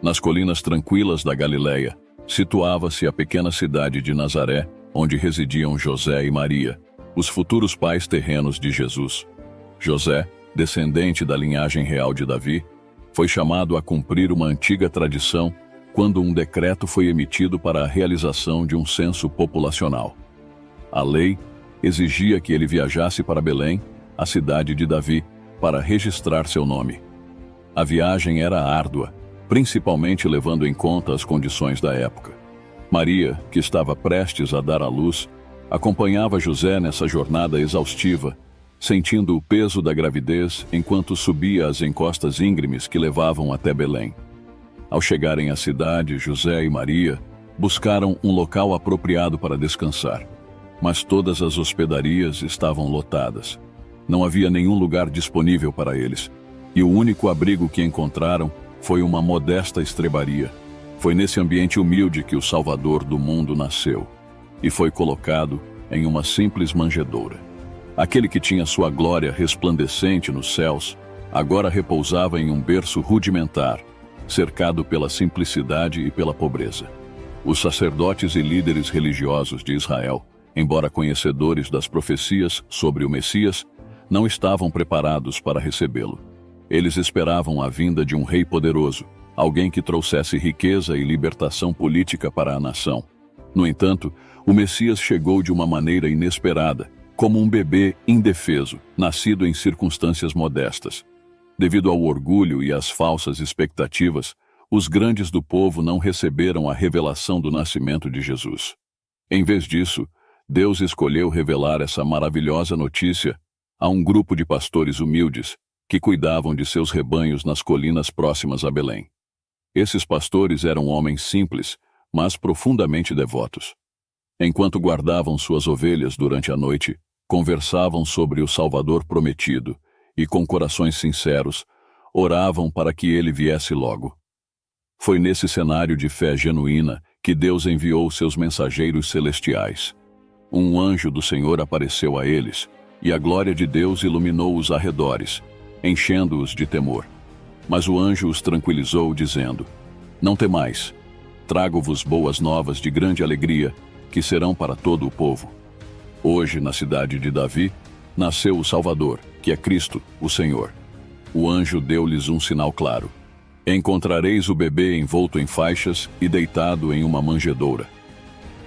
Nas colinas tranquilas da Galileia, situava-se a pequena cidade de Nazaré, onde residiam José e Maria, os futuros pais terrenos de Jesus. José, descendente da linhagem real de Davi, foi chamado a cumprir uma antiga tradição quando um decreto foi emitido para a realização de um censo populacional. A lei exigia que ele viajasse para Belém, a cidade de Davi, para registrar seu nome. A viagem era árdua, principalmente levando em conta as condições da época. Maria, que estava prestes a dar à luz, acompanhava José nessa jornada exaustiva, sentindo o peso da gravidez enquanto subia as encostas íngremes que levavam até Belém. Ao chegarem à cidade, José e Maria buscaram um local apropriado para descansar, mas todas as hospedarias estavam lotadas. Não havia nenhum lugar disponível para eles, e o único abrigo que encontraram foi uma modesta estrebaria. Foi nesse ambiente humilde que o Salvador do mundo nasceu, e foi colocado em uma simples manjedoura. Aquele que tinha sua glória resplandecente nos céus, agora repousava em um berço rudimentar, cercado pela simplicidade e pela pobreza. Os sacerdotes e líderes religiosos de Israel, embora conhecedores das profecias sobre o Messias, não estavam preparados para recebê-lo. Eles esperavam a vinda de um rei poderoso, alguém que trouxesse riqueza e libertação política para a nação. No entanto, o Messias chegou de uma maneira inesperada, como um bebê indefeso, nascido em circunstâncias modestas. Devido ao orgulho e às falsas expectativas, os grandes do povo não receberam a revelação do nascimento de Jesus. Em vez disso, Deus escolheu revelar essa maravilhosa notícia a um grupo de pastores humildes que cuidavam de seus rebanhos nas colinas próximas a Belém. Esses pastores eram homens simples, mas profundamente devotos. Enquanto guardavam suas ovelhas durante a noite, conversavam sobre o Salvador prometido e, com corações sinceros, oravam para que ele viesse logo. Foi nesse cenário de fé genuína que Deus enviou seus mensageiros celestiais. Um anjo do Senhor apareceu a eles, e a glória de Deus iluminou os arredores, enchendo-os de temor. Mas o anjo os tranquilizou, dizendo: "Não temais, trago-vos boas novas de grande alegria, que serão para todo o povo. Hoje, na cidade de Davi, nasceu o Salvador, que é Cristo, o Senhor. O anjo deu-lhes um sinal claro. Encontrareis o bebê envolto em faixas e deitado em uma manjedoura."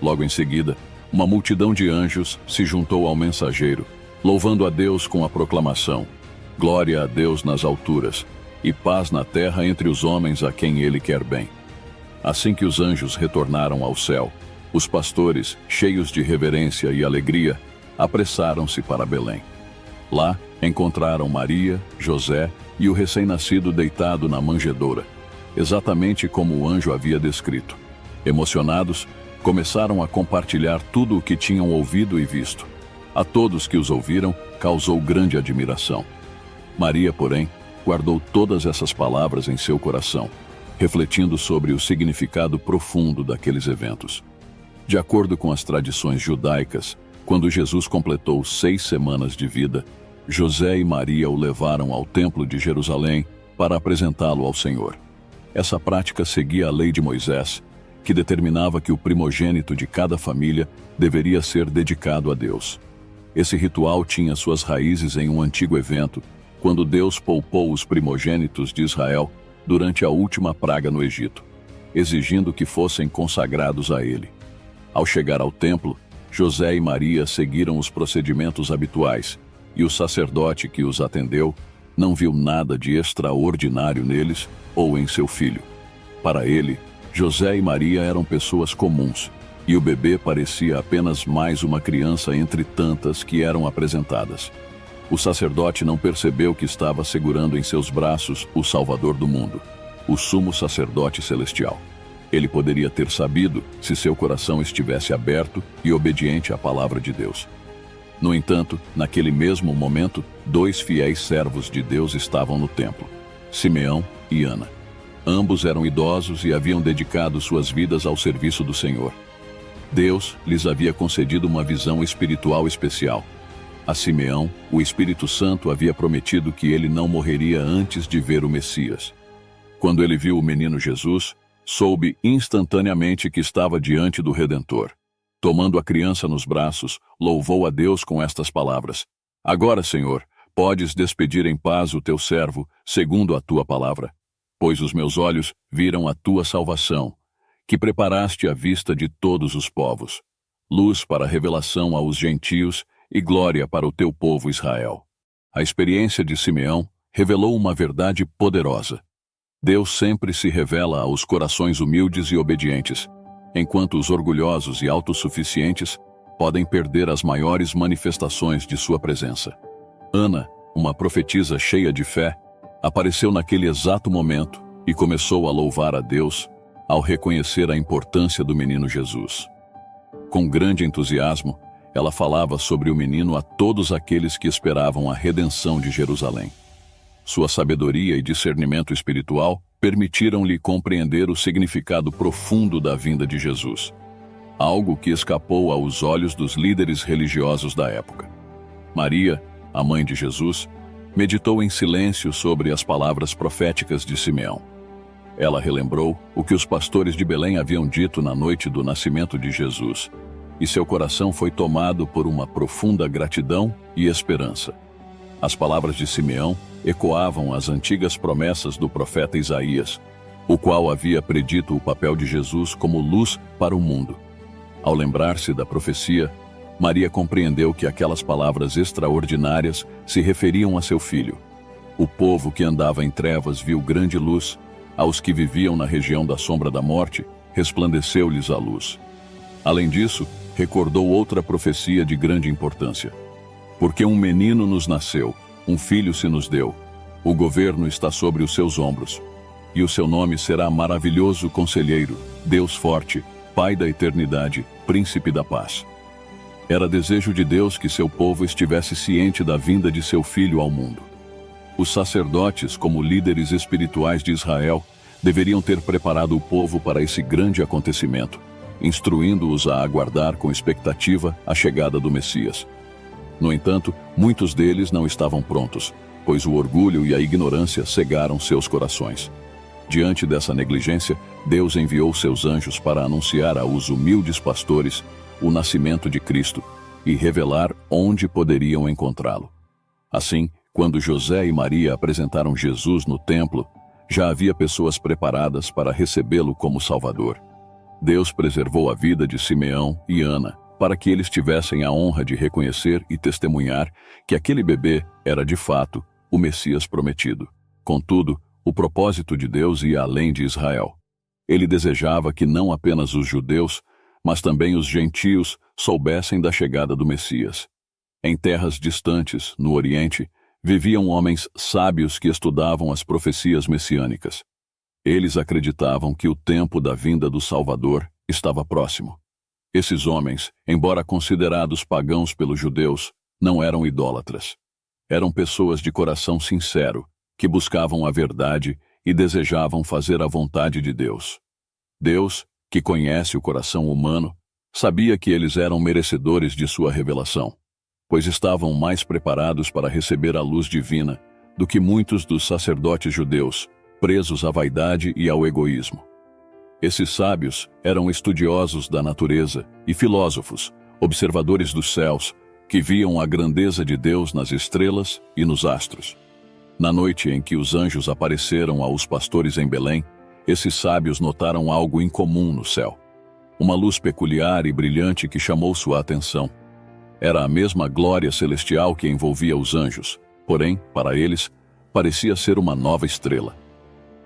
Logo em seguida, uma multidão de anjos se juntou ao mensageiro, louvando a Deus com a proclamação: "Glória a Deus nas alturas, e paz na terra entre os homens a quem Ele quer bem." Assim que os anjos retornaram ao céu, os pastores, cheios de reverência e alegria, apressaram-se para Belém. Lá, encontraram Maria, José e o recém-nascido deitado na manjedoura, exatamente como o anjo havia descrito. Emocionados, começaram a compartilhar tudo o que tinham ouvido e visto. A todos que os ouviram, causou grande admiração. Maria, porém, guardou todas essas palavras em seu coração, refletindo sobre o significado profundo daqueles eventos. De acordo com as tradições judaicas, quando Jesus completou 6 semanas de vida, José e Maria o levaram ao templo de Jerusalém para apresentá-lo ao Senhor. Essa prática seguia a lei de Moisés, que determinava que o primogênito de cada família deveria ser dedicado a Deus. Esse ritual tinha suas raízes em um antigo evento, quando Deus poupou os primogênitos de Israel durante a última praga no Egito, exigindo que fossem consagrados a Ele. Ao chegar ao templo, José e Maria seguiram os procedimentos habituais, e o sacerdote que os atendeu não viu nada de extraordinário neles ou em seu filho. Para ele, José e Maria eram pessoas comuns, e o bebê parecia apenas mais uma criança entre tantas que eram apresentadas. O sacerdote não percebeu que estava segurando em seus braços o Salvador do mundo, o sumo sacerdote celestial. Ele poderia ter sabido se seu coração estivesse aberto e obediente à palavra de Deus. No entanto, naquele mesmo momento, 2 fiéis servos de Deus estavam no templo, Simeão e Ana. Ambos eram idosos e haviam dedicado suas vidas ao serviço do Senhor. Deus lhes havia concedido uma visão espiritual especial. A Simeão, o Espírito Santo havia prometido que ele não morreria antes de ver o Messias. Quando ele viu o menino Jesus, soube instantaneamente que estava diante do Redentor. Tomando a criança nos braços, louvou a Deus com estas palavras: Agora, Senhor, podes despedir em paz o teu servo, segundo a tua palavra. Pois os meus olhos viram a tua salvação, que preparaste à vista de todos os povos, luz para a revelação aos gentios e glória para o teu povo Israel. A experiência de Simeão revelou uma verdade poderosa. Deus sempre se revela aos corações humildes e obedientes, enquanto os orgulhosos e autossuficientes podem perder as maiores manifestações de sua presença. Ana, uma profetisa cheia de fé, apareceu naquele exato momento e começou a louvar a Deus ao reconhecer a importância do menino Jesus. Com grande entusiasmo, ela falava sobre o menino a todos aqueles que esperavam a redenção de Jerusalém. Sua sabedoria e discernimento espiritual permitiram-lhe compreender o significado profundo da vinda de Jesus, algo que escapou aos olhos dos líderes religiosos da época. Maria, a mãe de Jesus, meditou em silêncio sobre as palavras proféticas de Simeão. Ela relembrou o que os pastores de Belém haviam dito na noite do nascimento de Jesus, e seu coração foi tomado por uma profunda gratidão e esperança. As palavras de Simeão ecoavam as antigas promessas do profeta Isaías, o qual havia predito o papel de Jesus como luz para o mundo. Ao lembrar-se da profecia, Maria compreendeu que aquelas palavras extraordinárias se referiam a seu filho. O povo que andava em trevas viu grande luz, aos que viviam na região da sombra da morte, resplandeceu-lhes a luz. Além disso, recordou outra profecia de grande importância. Porque um menino nos nasceu, um filho se nos deu, o governo está sobre os seus ombros, e o seu nome será Maravilhoso Conselheiro, Deus Forte, Pai da Eternidade, Príncipe da Paz. Era desejo de Deus que seu povo estivesse ciente da vinda de seu filho ao mundo. Os sacerdotes, como líderes espirituais de Israel, deveriam ter preparado o povo para esse grande acontecimento, instruindo-os a aguardar com expectativa a chegada do Messias. No entanto, muitos deles não estavam prontos, pois o orgulho e a ignorância cegaram seus corações. Diante dessa negligência, Deus enviou seus anjos para anunciar aos humildes pastores o nascimento de Cristo e revelar onde poderiam encontrá-lo. Assim, quando José e Maria apresentaram Jesus no templo, já havia pessoas preparadas para recebê-lo como Salvador. Deus preservou a vida de Simeão e Ana, para que eles tivessem a honra de reconhecer e testemunhar que aquele bebê era de fato o Messias prometido. Contudo, o propósito de Deus ia além de Israel. Ele desejava que não apenas os judeus, mas também os gentios soubessem da chegada do Messias. Em terras distantes, no Oriente, viviam homens sábios que estudavam as profecias messiânicas. Eles acreditavam que o tempo da vinda do Salvador estava próximo. Esses homens, embora considerados pagãos pelos judeus, não eram idólatras. Eram pessoas de coração sincero, que buscavam a verdade e desejavam fazer a vontade de Deus. Deus, que conhece o coração humano, sabia que eles eram merecedores de sua revelação, pois estavam mais preparados para receber a luz divina do que muitos dos sacerdotes judeus, presos à vaidade e ao egoísmo. Esses sábios eram estudiosos da natureza e filósofos, observadores dos céus, que viam a grandeza de Deus nas estrelas e nos astros. Na noite em que os anjos apareceram aos pastores em Belém, esses sábios notaram algo incomum no céu. Uma luz peculiar e brilhante que chamou sua atenção. Era a mesma glória celestial que envolvia os anjos, porém, para eles, parecia ser uma nova estrela.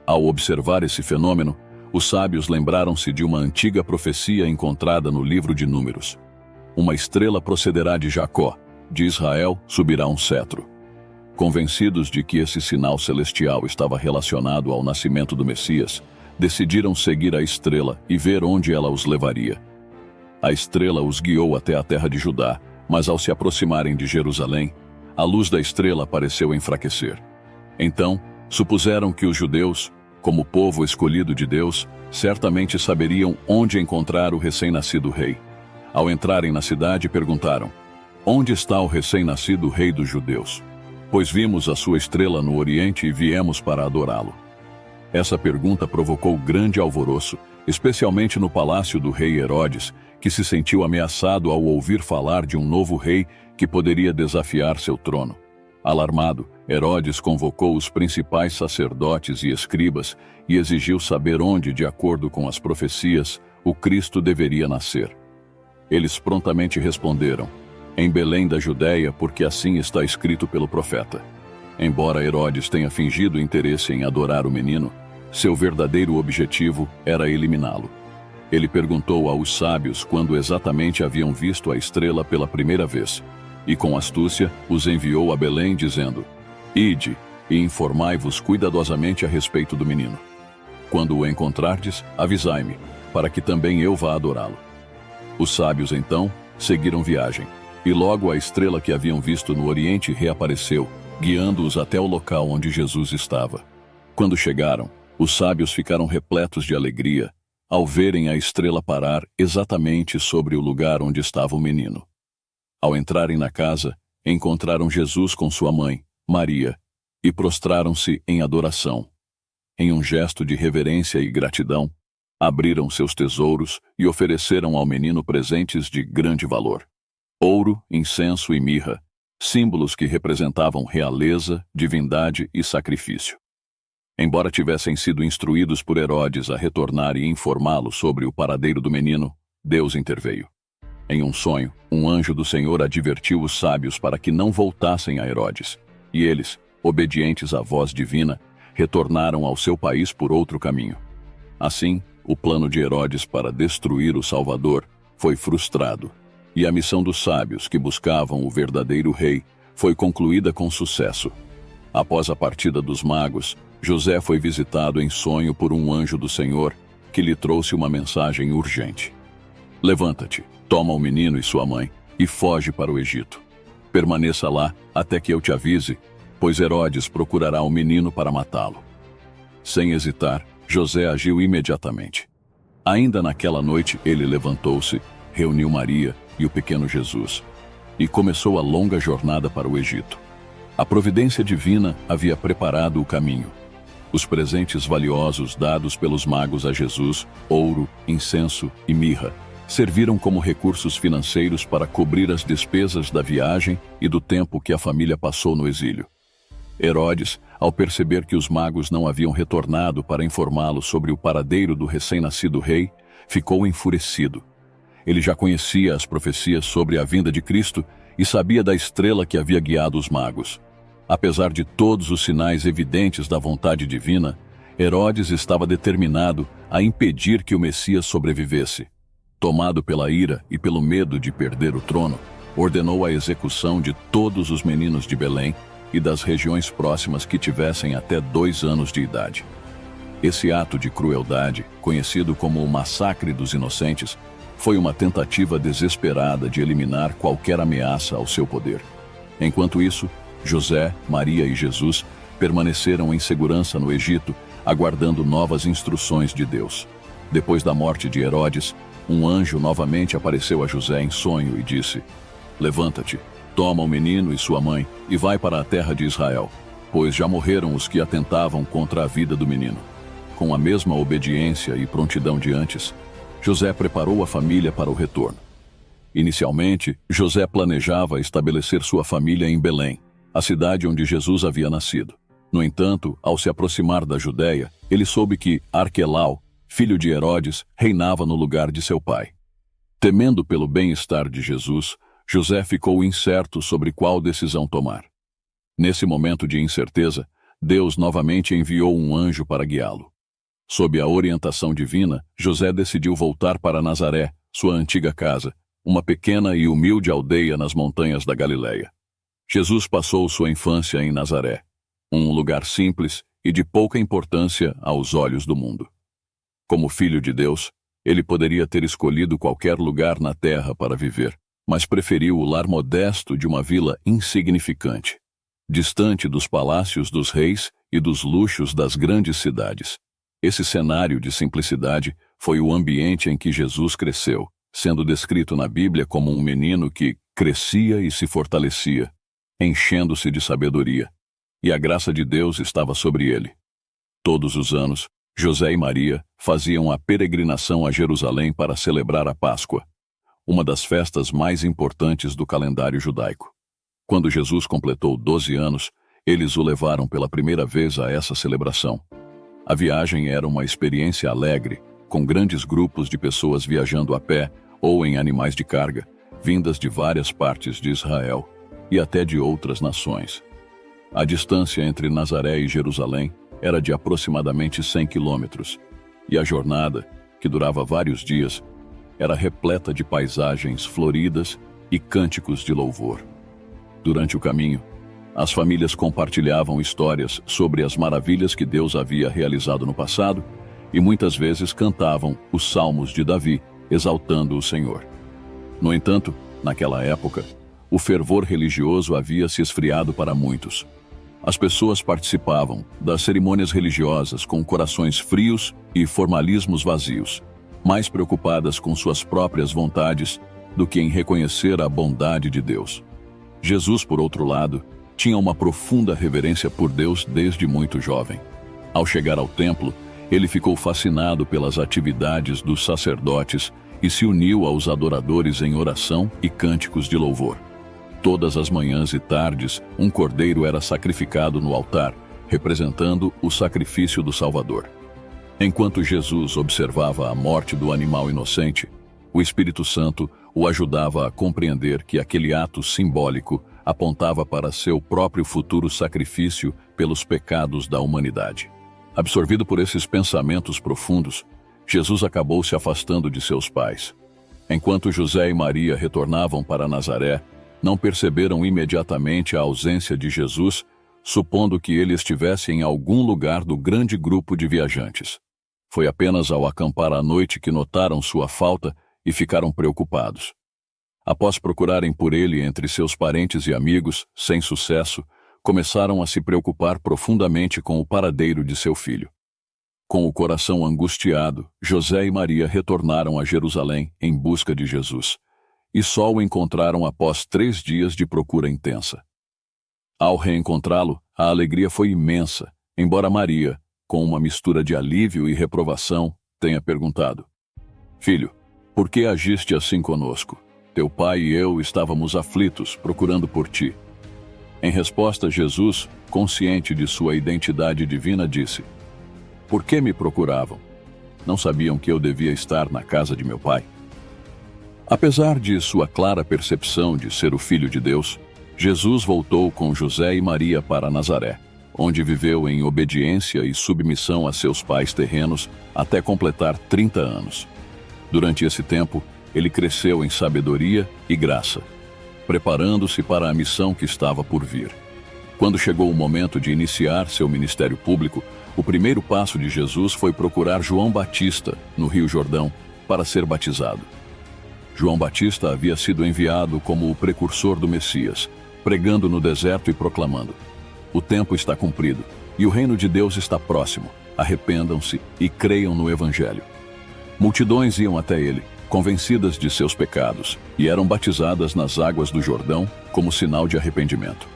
Ao observar esse fenômeno, os sábios lembraram-se de uma antiga profecia encontrada no livro de Números. Uma estrela procederá de Jacó, de Israel subirá um cetro. Convencidos de que esse sinal celestial estava relacionado ao nascimento do Messias, decidiram seguir a estrela e ver onde ela os levaria. A estrela os guiou até a terra de Judá, mas ao se aproximarem de Jerusalém, a luz da estrela pareceu enfraquecer. Então, supuseram que os judeus, como povo escolhido de Deus, certamente saberiam onde encontrar o recém-nascido rei. Ao entrarem na cidade, perguntaram: "Onde está o recém-nascido rei dos judeus? Pois vimos a sua estrela no Oriente e viemos para adorá-lo." Essa pergunta provocou grande alvoroço, especialmente no palácio do rei Herodes, que se sentiu ameaçado ao ouvir falar de um novo rei que poderia desafiar seu trono. Alarmado, Herodes convocou os principais sacerdotes e escribas e exigiu saber onde, de acordo com as profecias, o Cristo deveria nascer. Eles prontamente responderam: em Belém da Judéia, porque assim está escrito pelo profeta. Embora Herodes tenha fingido interesse em adorar o menino, seu verdadeiro objetivo era eliminá-lo. Ele perguntou aos sábios quando exatamente haviam visto a estrela pela primeira vez, e com astúcia os enviou a Belém, dizendo: ide e informai-vos cuidadosamente a respeito do menino. Quando o encontrardes, avisai-me, para que também eu vá adorá-lo. Os sábios, então, seguiram viagem, e logo a estrela que haviam visto no Oriente reapareceu, guiando-os até o local onde Jesus estava. Quando chegaram, os sábios ficaram repletos de alegria ao verem a estrela parar exatamente sobre o lugar onde estava o menino. Ao entrarem na casa, encontraram Jesus com sua mãe, Maria, e prostraram-se em adoração. Em um gesto de reverência e gratidão, abriram seus tesouros e ofereceram ao menino presentes de grande valor: ouro, incenso e mirra, símbolos que representavam realeza, divindade e sacrifício. Embora tivessem sido instruídos por Herodes a retornar e informá-lo sobre o paradeiro do menino, Deus interveio. Em um sonho, um anjo do Senhor advertiu os sábios para que não voltassem a Herodes, e eles, obedientes à voz divina, retornaram ao seu país por outro caminho. Assim, o plano de Herodes para destruir o Salvador foi frustrado, e a missão dos sábios que buscavam o verdadeiro rei foi concluída com sucesso. Após a partida dos magos, José foi visitado em sonho por um anjo do Senhor, que lhe trouxe uma mensagem urgente: levanta-te, toma o menino e sua mãe, e foge para o Egito. Permaneça lá até que eu te avise, pois Herodes procurará o menino para matá-lo. Sem hesitar, José agiu imediatamente. Ainda naquela noite ele levantou-se, reuniu Maria e o pequeno Jesus, e começou a longa jornada para o Egito. A providência divina havia preparado o caminho. Os presentes valiosos dados pelos magos a Jesus, ouro, incenso e mirra, serviram como recursos financeiros para cobrir as despesas da viagem e do tempo que a família passou no exílio. Herodes, ao perceber que os magos não haviam retornado para informá-lo sobre o paradeiro do recém-nascido rei, ficou enfurecido. Ele já conhecia as profecias sobre a vinda de Cristo e sabia da estrela que havia guiado os magos. Apesar de todos os sinais evidentes da vontade divina, Herodes estava determinado a impedir que o Messias sobrevivesse. Tomado pela ira e pelo medo de perder o trono, ordenou a execução de todos os meninos de Belém e das regiões próximas que tivessem até 2 anos de idade. Esse ato de crueldade, conhecido como o Massacre dos Inocentes, foi uma tentativa desesperada de eliminar qualquer ameaça ao seu poder. Enquanto isso, José, Maria e Jesus permaneceram em segurança no Egito, aguardando novas instruções de Deus. Depois da morte de Herodes, um anjo novamente apareceu a José em sonho e disse: levanta-te, toma o menino e sua mãe e vai para a terra de Israel, pois já morreram os que atentavam contra a vida do menino. Com a mesma obediência e prontidão de antes, José preparou a família para o retorno. Inicialmente, José planejava estabelecer sua família em Belém, a cidade onde Jesus havia nascido. No entanto, ao se aproximar da Judéia, ele soube que Arquelau, filho de Herodes, reinava no lugar de seu pai. Temendo pelo bem-estar de Jesus, José ficou incerto sobre qual decisão tomar. Nesse momento de incerteza, Deus novamente enviou um anjo para guiá-lo. Sob a orientação divina, José decidiu voltar para Nazaré, sua antiga casa, uma pequena e humilde aldeia nas montanhas da Galileia. Jesus passou sua infância em Nazaré, um lugar simples e de pouca importância aos olhos do mundo. Como filho de Deus, ele poderia ter escolhido qualquer lugar na terra para viver, mas preferiu o lar modesto de uma vila insignificante, distante dos palácios dos reis e dos luxos das grandes cidades. Esse cenário de simplicidade foi o ambiente em que Jesus cresceu, sendo descrito na Bíblia como um menino que crescia e se fortalecia, enchendo-se de sabedoria, e a graça de Deus estava sobre ele. Todos os anos, José e Maria faziam a peregrinação a Jerusalém para celebrar a Páscoa, uma das festas mais importantes do calendário judaico. Quando Jesus completou 12 anos, eles o levaram pela primeira vez a essa celebração. A viagem era uma experiência alegre, com grandes grupos de pessoas viajando a pé ou em animais de carga, vindas de várias partes de Israel e até de outras nações. A distância entre Nazaré e Jerusalém era de aproximadamente 100 quilômetros, e a jornada, que durava vários dias, era repleta de paisagens floridas e cânticos de louvor. Durante o caminho, as famílias compartilhavam histórias sobre as maravilhas que Deus havia realizado no passado e muitas vezes cantavam os salmos de Davi, exaltando o Senhor. No entanto, naquela época, o fervor religioso havia se esfriado para muitos. As pessoas participavam das cerimônias religiosas com corações frios e formalismos vazios, mais preocupadas com suas próprias vontades do que em reconhecer a bondade de Deus. Jesus, por outro lado, tinha uma profunda reverência por Deus desde muito jovem. Ao chegar ao templo, ele ficou fascinado pelas atividades dos sacerdotes e se uniu aos adoradores em oração e cânticos de louvor. Todas as manhãs e tardes, um cordeiro era sacrificado no altar, representando o sacrifício do Salvador. Enquanto Jesus observava a morte do animal inocente, o Espírito Santo o ajudava a compreender que aquele ato simbólico apontava para seu próprio futuro sacrifício pelos pecados da humanidade. Absorvido por esses pensamentos profundos, Jesus acabou se afastando de seus pais. Enquanto José e Maria retornavam para Nazaré, não perceberam imediatamente a ausência de Jesus, supondo que ele estivesse em algum lugar do grande grupo de viajantes. Foi apenas ao acampar à noite que notaram sua falta e ficaram preocupados. Após procurarem por ele entre seus parentes e amigos, sem sucesso, começaram a se preocupar profundamente com o paradeiro de seu filho. Com o coração angustiado, José e Maria retornaram a Jerusalém em busca de Jesus, e só o encontraram após 3 dias de procura intensa. Ao reencontrá-lo, a alegria foi imensa, embora Maria, com uma mistura de alívio e reprovação, tenha perguntado: "Filho, por que agiste assim conosco? Teu pai e eu estávamos aflitos, procurando por ti." Em resposta, Jesus, consciente de sua identidade divina, disse: "Por que me procuravam? Não sabiam que eu devia estar na casa de meu pai?" Apesar de sua clara percepção de ser o Filho de Deus, Jesus voltou com José e Maria para Nazaré, onde viveu em obediência e submissão a seus pais terrenos até completar 30 anos. Durante esse tempo, ele cresceu em sabedoria e graça, preparando-se para a missão que estava por vir. Quando chegou o momento de iniciar seu ministério público, o primeiro passo de Jesus foi procurar João Batista, no Rio Jordão, para ser batizado. João Batista havia sido enviado como o precursor do Messias, pregando no deserto e proclamando: "O tempo está cumprido, e o reino de Deus está próximo. Arrependam-se e creiam no Evangelho." Multidões iam até ele, convencidas de seus pecados, e eram batizadas nas águas do Jordão como sinal de arrependimento.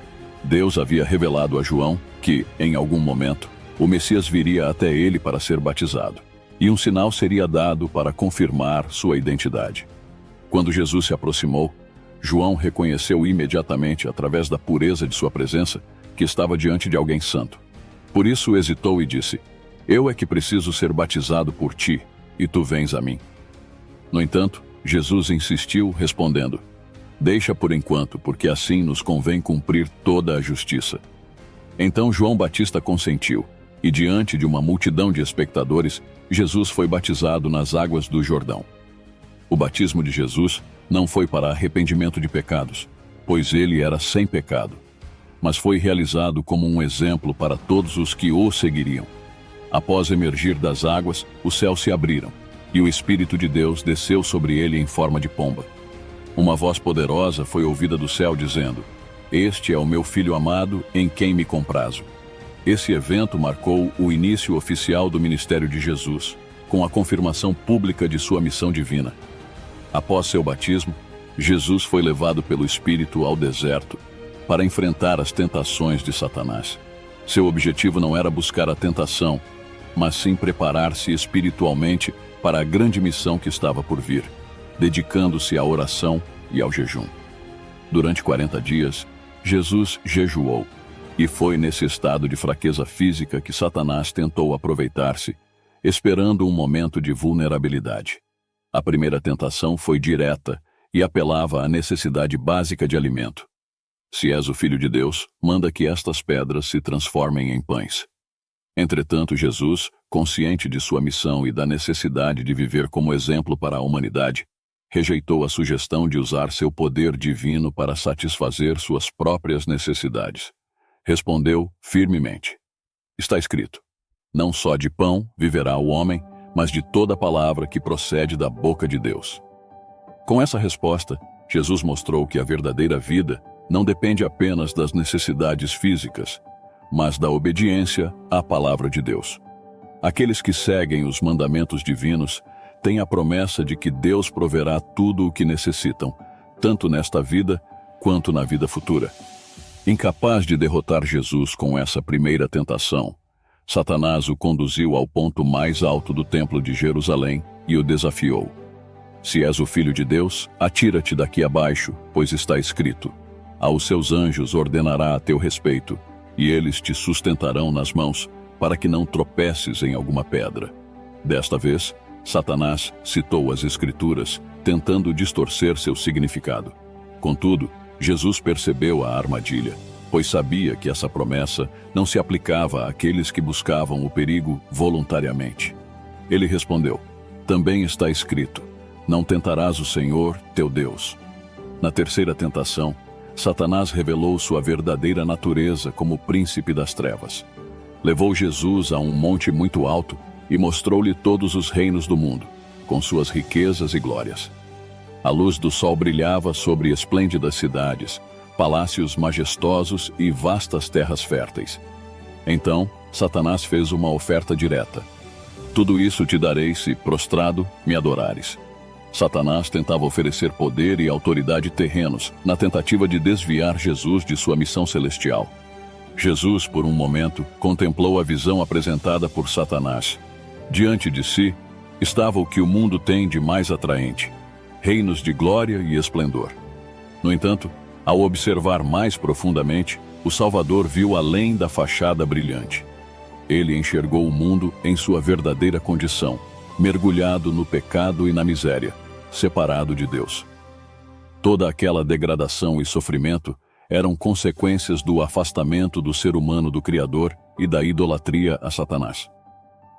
Deus havia revelado a João que, em algum momento, o Messias viria até ele para ser batizado, e um sinal seria dado para confirmar sua identidade. Quando Jesus se aproximou, João reconheceu imediatamente, através da pureza de sua presença, que estava diante de alguém santo. Por isso hesitou e disse: "Eu é que preciso ser batizado por ti, e tu vens a mim." No entanto, Jesus insistiu, respondendo: "Deixa por enquanto, porque assim nos convém cumprir toda a justiça." Então João Batista consentiu, e diante de uma multidão de espectadores, Jesus foi batizado nas águas do Jordão. O batismo de Jesus não foi para arrependimento de pecados, pois ele era sem pecado, mas foi realizado como um exemplo para todos os que o seguiriam. Após emergir das águas, os céus se abriram, e o Espírito de Deus desceu sobre ele em forma de pomba. Uma voz poderosa foi ouvida do céu dizendo: "Este é o meu Filho amado, em quem me comprazo." Esse evento marcou o início oficial do ministério de Jesus, com a confirmação pública de sua missão divina. Após seu batismo, Jesus foi levado pelo Espírito ao deserto para enfrentar as tentações de Satanás. Seu objetivo não era buscar a tentação, mas sim preparar-se espiritualmente para a grande missão que estava por vir, dedicando-se à oração e ao jejum. Durante 40 dias, Jesus jejuou, e foi nesse estado de fraqueza física que Satanás tentou aproveitar-se, esperando um momento de vulnerabilidade. A primeira tentação foi direta e apelava à necessidade básica de alimento. Se és o Filho de Deus, manda que estas pedras se transformem em pães. Entretanto, Jesus, consciente de sua missão e da necessidade de viver como exemplo para a humanidade, rejeitou a sugestão de usar seu poder divino para satisfazer suas próprias necessidades. Respondeu firmemente: está escrito, não só de pão viverá o homem, mas de toda palavra que procede da boca de Deus. Com essa resposta, Jesus mostrou que a verdadeira vida não depende apenas das necessidades físicas, mas da obediência à palavra de Deus. Aqueles que seguem os mandamentos divinos têm a promessa de que Deus proverá tudo o que necessitam, tanto nesta vida quanto na vida futura. Incapaz de derrotar Jesus com essa primeira tentação, Satanás o conduziu ao ponto mais alto do templo de Jerusalém e o desafiou. Se és o Filho de Deus, atira-te daqui abaixo, pois está escrito: aos seus anjos ordenará a teu respeito, e eles te sustentarão nas mãos, para que não tropeces em alguma pedra. Desta vez, Satanás citou as Escrituras, tentando distorcer seu significado. Contudo, Jesus percebeu a armadilha, pois sabia que essa promessa não se aplicava àqueles que buscavam o perigo voluntariamente. Ele respondeu: também está escrito, não tentarás o Senhor, teu Deus. Na terceira tentação, Satanás revelou sua verdadeira natureza como príncipe das trevas. Levou Jesus a um monte muito alto e mostrou-lhe todos os reinos do mundo, com suas riquezas e glórias. A luz do sol brilhava sobre esplêndidas cidades, palácios majestosos e vastas terras férteis. Então, Satanás fez uma oferta direta: tudo isso te darei se, prostrado, me adorares. Satanás tentava oferecer poder e autoridade terrenos, na tentativa de desviar Jesus de sua missão celestial. Jesus, por um momento, contemplou a visão apresentada por Satanás. Diante de si, estava o que o mundo tem de mais atraente: reinos de glória e esplendor. No entanto, ao observar mais profundamente, o Salvador viu além da fachada brilhante. Ele enxergou o mundo em sua verdadeira condição, mergulhado no pecado e na miséria, separado de Deus. Toda aquela degradação e sofrimento eram consequências do afastamento do ser humano do Criador e da idolatria a Satanás.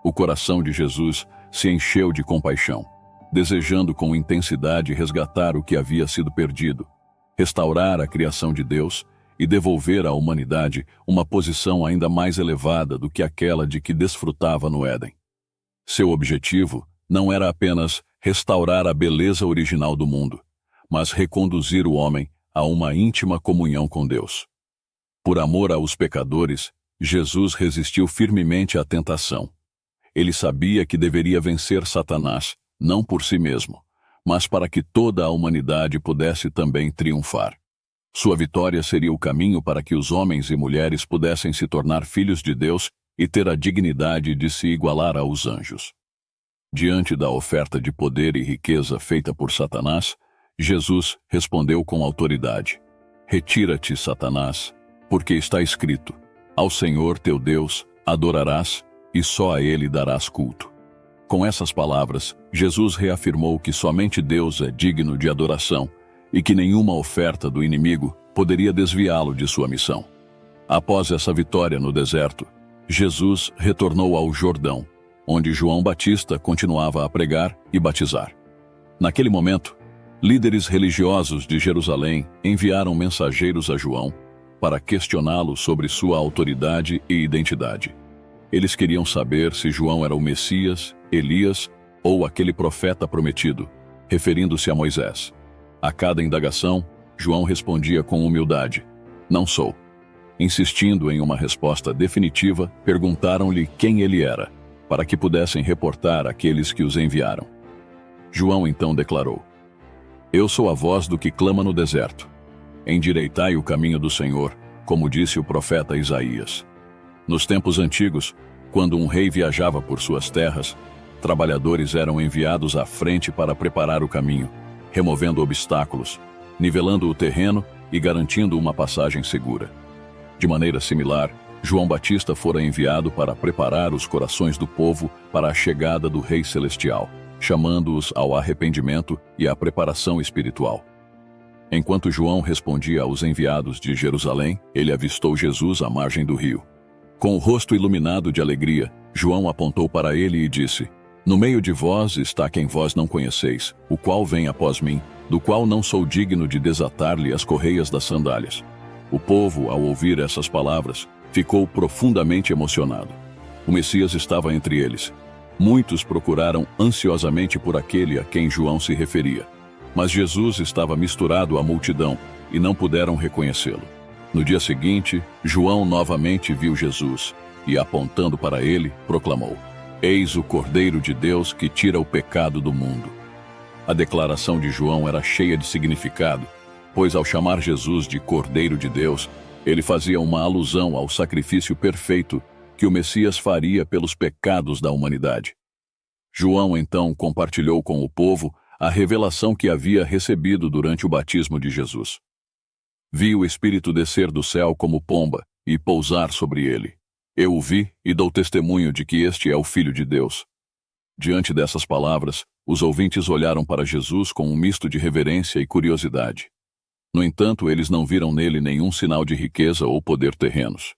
O coração de Jesus se encheu de compaixão, desejando com intensidade resgatar o que havia sido perdido, restaurar a criação de Deus e devolver à humanidade uma posição ainda mais elevada do que aquela de que desfrutava no Éden. Seu objetivo não era apenas restaurar a beleza original do mundo, mas reconduzir o homem a uma íntima comunhão com Deus. Por amor aos pecadores, Jesus resistiu firmemente à tentação. Ele sabia que deveria vencer Satanás, não por si mesmo, mas para que toda a humanidade pudesse também triunfar. Sua vitória seria o caminho para que os homens e mulheres pudessem se tornar filhos de Deus e ter a dignidade de se igualar aos anjos. Diante da oferta de poder e riqueza feita por Satanás, Jesus respondeu com autoridade: retira-te, Satanás, porque está escrito: ao Senhor teu Deus adorarás e só a Ele darás culto. Com essas palavras, Jesus reafirmou que somente Deus é digno de adoração e que nenhuma oferta do inimigo poderia desviá-lo de sua missão. Após essa vitória no deserto, Jesus retornou ao Jordão, onde João Batista continuava a pregar e batizar. Naquele momento, líderes religiosos de Jerusalém enviaram mensageiros a João para questioná-lo sobre sua autoridade e identidade. Eles queriam saber se João era o Messias, Elias ou aquele profeta prometido, referindo-se a Moisés. A cada indagação, João respondia com humildade: não sou. Insistindo em uma resposta definitiva, perguntaram-lhe quem ele era, para que pudessem reportar àqueles que os enviaram. João então declarou: eu sou a voz do que clama no deserto. Endireitai o caminho do Senhor, como disse o profeta Isaías. Nos tempos antigos, Quando um rei viajava por suas terras, trabalhadores eram enviados à frente para preparar o caminho, removendo obstáculos, nivelando o terreno e garantindo uma passagem segura. De maneira similar, João Batista fora enviado para preparar os corações do povo para a chegada do Rei Celestial, chamando-os ao arrependimento e à preparação espiritual. Enquanto João respondia aos enviados de Jerusalém, ele avistou Jesus à margem do rio. Com o rosto iluminado de alegria, João apontou para ele e disse: "No meio de vós está quem vós não conheceis, o qual vem após mim, do qual não sou digno de desatar-lhe as correias das sandálias." O povo, ao ouvir essas palavras, ficou profundamente emocionado. O Messias estava entre eles. Muitos procuraram ansiosamente por aquele a quem João se referia. Mas Jesus estava misturado à multidão e não puderam reconhecê-lo. No dia seguinte, João novamente viu Jesus e, apontando para ele, proclamou: "Eis o Cordeiro de Deus que tira o pecado do mundo." A declaração de João era cheia de significado, pois ao chamar Jesus de Cordeiro de Deus, ele fazia uma alusão ao sacrifício perfeito que o Messias faria pelos pecados da humanidade. João então compartilhou com o povo a revelação que havia recebido durante o batismo de Jesus. Vi o Espírito descer do céu como pomba e pousar sobre ele. Eu o vi e dou testemunho de que este é o Filho de Deus. Diante dessas palavras, os ouvintes olharam para Jesus com um misto de reverência e curiosidade. No entanto, eles não viram nele nenhum sinal de riqueza ou poder terrenos.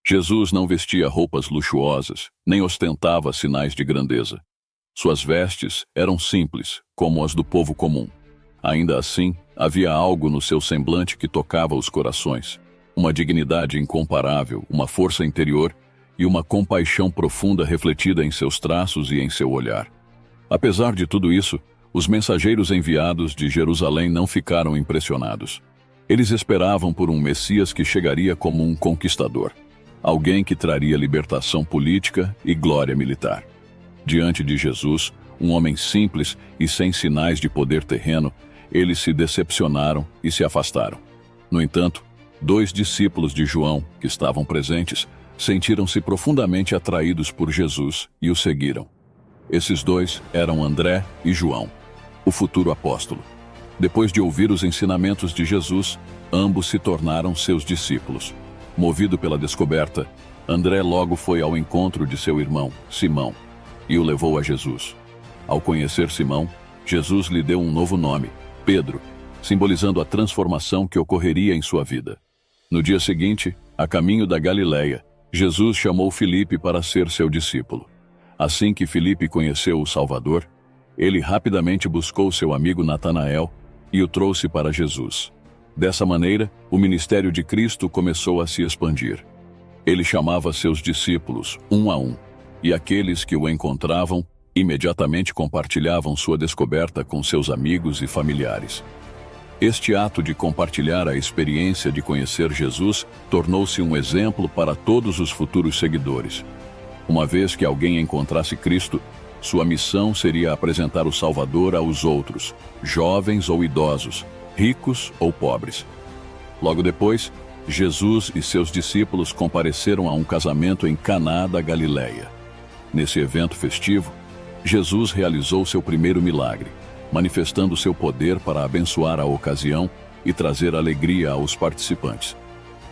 Jesus não vestia roupas luxuosas, nem ostentava sinais de grandeza. Suas vestes eram simples, como as do povo comum. Ainda assim, havia algo no seu semblante que tocava os corações. Uma dignidade incomparável, uma força interior e uma compaixão profunda refletida em seus traços e em seu olhar. Apesar de tudo isso, os mensageiros enviados de Jerusalém não ficaram impressionados. Eles esperavam por um Messias que chegaria como um conquistador, alguém que traria libertação política e glória militar. Diante de Jesus, um homem simples e sem sinais de poder terreno, eles se decepcionaram e se afastaram. No entanto, 2 discípulos de João, que estavam presentes, sentiram-se profundamente atraídos por Jesus e o seguiram. Esses 2 eram André e João, o futuro apóstolo. Depois de ouvir os ensinamentos de Jesus, ambos se tornaram seus discípulos. Movido pela descoberta, André logo foi ao encontro de seu irmão, Simão, e o levou a Jesus. Ao conhecer Simão, Jesus lhe deu um novo nome, Pedro, simbolizando a transformação que ocorreria em sua vida. No dia seguinte, a caminho da Galileia, Jesus chamou Filipe para ser seu discípulo. Assim que Filipe conheceu o Salvador, ele rapidamente buscou seu amigo Natanael e o trouxe para Jesus. Dessa maneira, o ministério de Cristo começou a se expandir. Ele chamava seus discípulos, um a um, e aqueles que o encontravam imediatamente compartilhavam sua descoberta com seus amigos e familiares. Este ato de compartilhar a experiência de conhecer Jesus tornou-se um exemplo para todos os futuros seguidores. Uma vez que alguém encontrasse Cristo, sua missão seria apresentar o Salvador aos outros, jovens ou idosos, ricos ou pobres. Logo depois, Jesus e seus discípulos compareceram a um casamento em Caná da Galileia. Nesse evento festivo, Jesus realizou seu primeiro milagre, manifestando seu poder para abençoar a ocasião e trazer alegria aos participantes.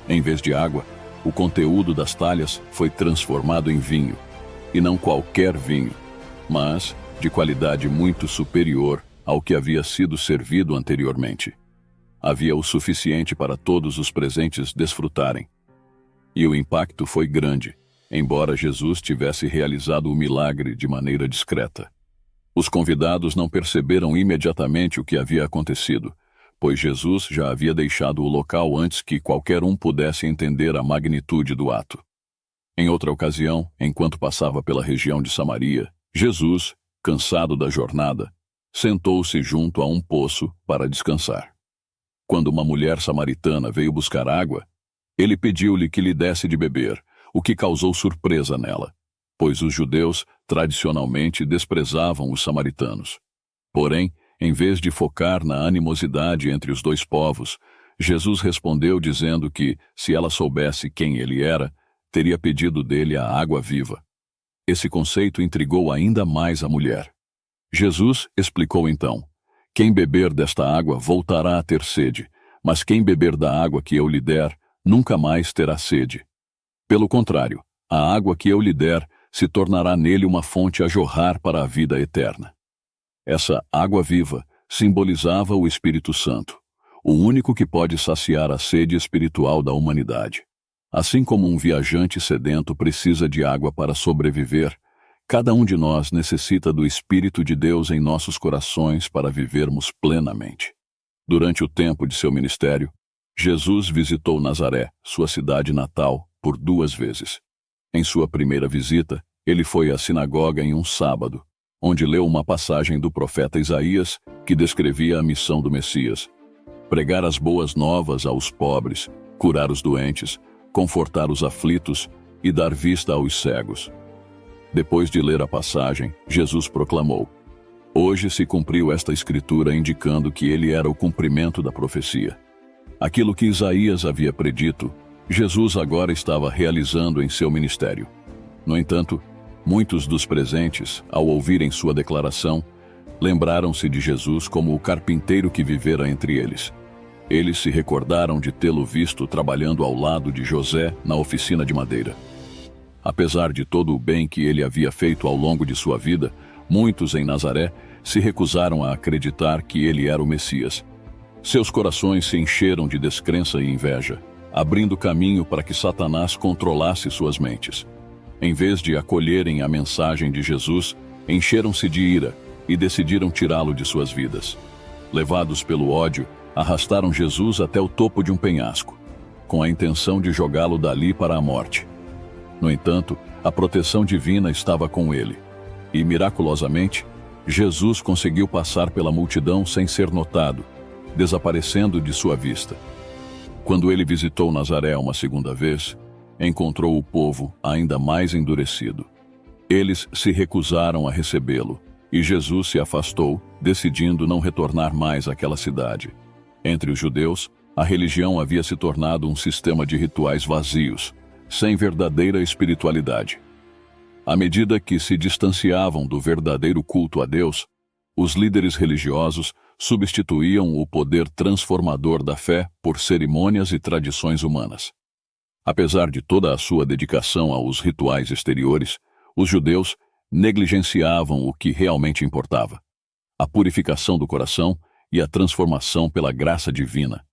Em vez de água, o conteúdo das talhas foi transformado em vinho, e não qualquer vinho, mas de qualidade muito superior ao que havia sido servido anteriormente. Havia o suficiente para todos os presentes desfrutarem. E o impacto foi grande, embora Jesus tivesse realizado o milagre de maneira discreta. Os convidados não perceberam imediatamente o que havia acontecido, pois Jesus já havia deixado o local antes que qualquer um pudesse entender a magnitude do ato. Em outra ocasião, enquanto passava pela região de Samaria, Jesus, cansado da jornada, sentou-se junto a um poço para descansar. Quando uma mulher samaritana veio buscar água, ele pediu-lhe que lhe desse de beber, o que causou surpresa nela, pois os judeus tradicionalmente desprezavam os samaritanos. Porém, em vez de focar na animosidade entre os 2 povos, Jesus respondeu dizendo que, se ela soubesse quem ele era, teria pedido dele a água viva. Esse conceito intrigou ainda mais a mulher. Jesus explicou então: quem beber desta água voltará a ter sede, mas quem beber da água que eu lhe der, nunca mais terá sede. Pelo contrário, a água que eu lhe der se tornará nele uma fonte a jorrar para a vida eterna. Essa água viva simbolizava o Espírito Santo, o único que pode saciar a sede espiritual da humanidade. Assim como um viajante sedento precisa de água para sobreviver, cada um de nós necessita do Espírito de Deus em nossos corações para vivermos plenamente. Durante o tempo de seu ministério, Jesus visitou Nazaré, sua cidade natal, por 2 vezes. Em sua primeira visita, ele foi à sinagoga em um sábado, onde leu uma passagem do profeta Isaías que descrevia a missão do Messias: pregar as boas novas aos pobres, curar os doentes, confortar os aflitos e dar vista aos cegos. Depois de ler a passagem, Jesus proclamou: hoje se cumpriu esta escritura, indicando que ele era o cumprimento da profecia. Aquilo que Isaías havia predito, Jesus agora estava realizando em seu ministério. No entanto, muitos dos presentes, ao ouvirem sua declaração, lembraram-se de Jesus como o carpinteiro que vivera entre eles. Eles se recordaram de tê-lo visto trabalhando ao lado de José na oficina de madeira. Apesar de todo o bem que ele havia feito ao longo de sua vida, muitos em Nazaré se recusaram a acreditar que ele era o Messias. Seus corações se encheram de descrença e inveja, abrindo caminho para que Satanás controlasse suas mentes. Em vez de acolherem a mensagem de Jesus, encheram-se de ira e decidiram tirá-lo de suas vidas. Levados pelo ódio, arrastaram Jesus até o topo de um penhasco, com a intenção de jogá-lo dali para a morte. No entanto, a proteção divina estava com ele, e, miraculosamente, Jesus conseguiu passar pela multidão sem ser notado, desaparecendo de sua vista. Quando ele visitou Nazaré uma segunda vez, encontrou o povo ainda mais endurecido. Eles se recusaram a recebê-lo, e Jesus se afastou, decidindo não retornar mais àquela cidade. Entre os judeus, a religião havia se tornado um sistema de rituais vazios, sem verdadeira espiritualidade. À medida que se distanciavam do verdadeiro culto a Deus, os líderes religiosos substituíam o poder transformador da fé por cerimônias e tradições humanas. Apesar de toda a sua dedicação aos rituais exteriores, os judeus negligenciavam o que realmente importava: a purificação do coração e a transformação pela graça divina.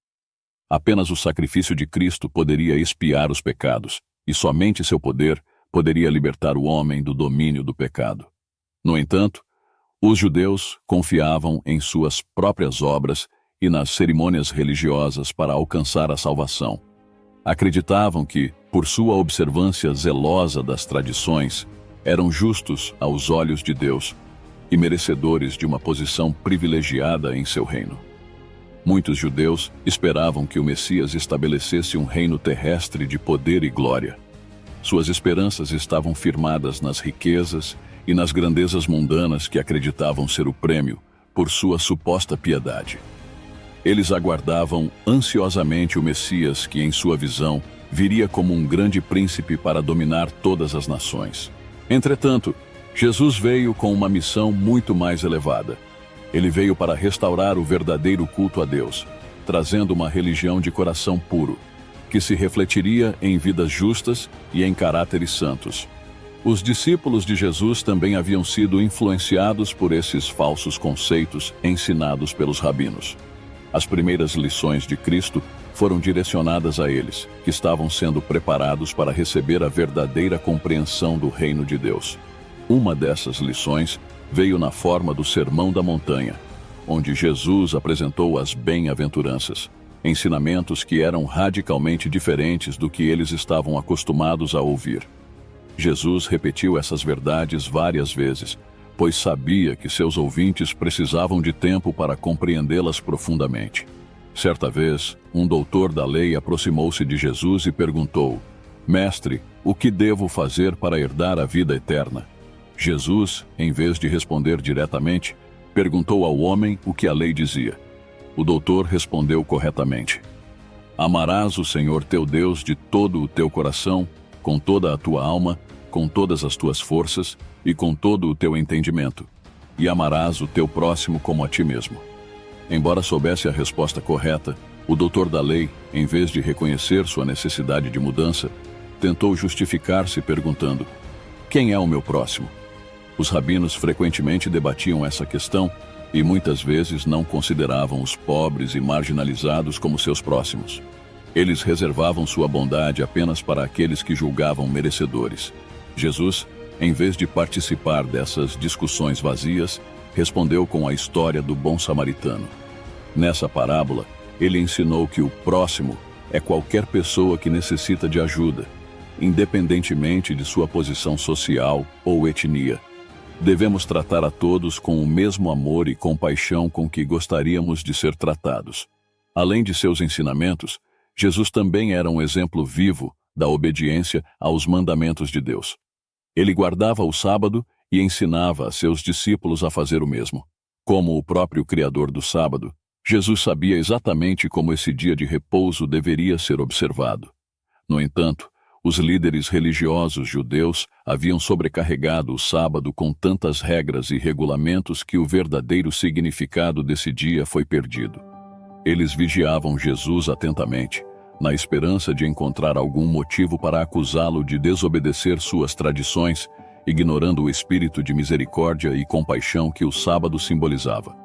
Apenas o sacrifício de Cristo poderia expiar os pecados, e somente seu poder poderia libertar o homem do domínio do pecado. No entanto, os judeus confiavam em suas próprias obras e nas cerimônias religiosas para alcançar a salvação. Acreditavam que, por sua observância zelosa das tradições, eram justos aos olhos de Deus e merecedores de uma posição privilegiada em seu reino. Muitos judeus esperavam que o Messias estabelecesse um reino terrestre de poder e glória. Suas esperanças estavam firmadas nas riquezas e nas grandezas mundanas que acreditavam ser o prêmio por sua suposta piedade. Eles aguardavam ansiosamente o Messias que, em sua visão, viria como um grande príncipe para dominar todas as nações. Entretanto, Jesus veio com uma missão muito mais elevada. Ele veio para restaurar o verdadeiro culto a Deus, trazendo uma religião de coração puro, que se refletiria em vidas justas e em caráteres santos. Os discípulos de Jesus também haviam sido influenciados por esses falsos conceitos ensinados pelos rabinos. As primeiras lições de Cristo foram direcionadas a eles, que estavam sendo preparados para receber a verdadeira compreensão do reino de Deus. Uma dessas lições veio na forma do Sermão da Montanha, onde Jesus apresentou as bem-aventuranças, ensinamentos que eram radicalmente diferentes do que eles estavam acostumados a ouvir. Jesus repetiu essas verdades várias vezes, pois sabia que seus ouvintes precisavam de tempo para compreendê-las profundamente. Certa vez, um doutor da lei aproximou-se de Jesus e perguntou: Mestre, o que devo fazer para herdar a vida eterna? Jesus, em vez de responder diretamente, perguntou ao homem o que a lei dizia. O doutor respondeu corretamente: Amarás o Senhor teu Deus de todo o teu coração, com toda a tua alma, com todas as tuas forças e com todo o teu entendimento, e amarás o teu próximo como a ti mesmo. Embora soubesse a resposta correta, o doutor da lei, em vez de reconhecer sua necessidade de mudança, tentou justificar-se perguntando: quem é o meu próximo? Os rabinos frequentemente debatiam essa questão e muitas vezes não consideravam os pobres e marginalizados como seus próximos. Eles reservavam sua bondade apenas para aqueles que julgavam merecedores. Jesus, em vez de participar dessas discussões vazias, respondeu com a história do bom samaritano. Nessa parábola, ele ensinou que o próximo é qualquer pessoa que necessita de ajuda, independentemente de sua posição social ou etnia. Devemos tratar a todos com o mesmo amor e compaixão com que gostaríamos de ser tratados. Além de seus ensinamentos, Jesus também era um exemplo vivo da obediência aos mandamentos de Deus. Ele guardava o sábado e ensinava a seus discípulos a fazer o mesmo. Como o próprio Criador do sábado, Jesus sabia exatamente como esse dia de repouso deveria ser observado. No entanto, os líderes religiosos judeus haviam sobrecarregado o sábado com tantas regras e regulamentos que o verdadeiro significado desse dia foi perdido. Eles vigiavam Jesus atentamente, na esperança de encontrar algum motivo para acusá-lo de desobedecer suas tradições, ignorando o espírito de misericórdia e compaixão que o sábado simbolizava.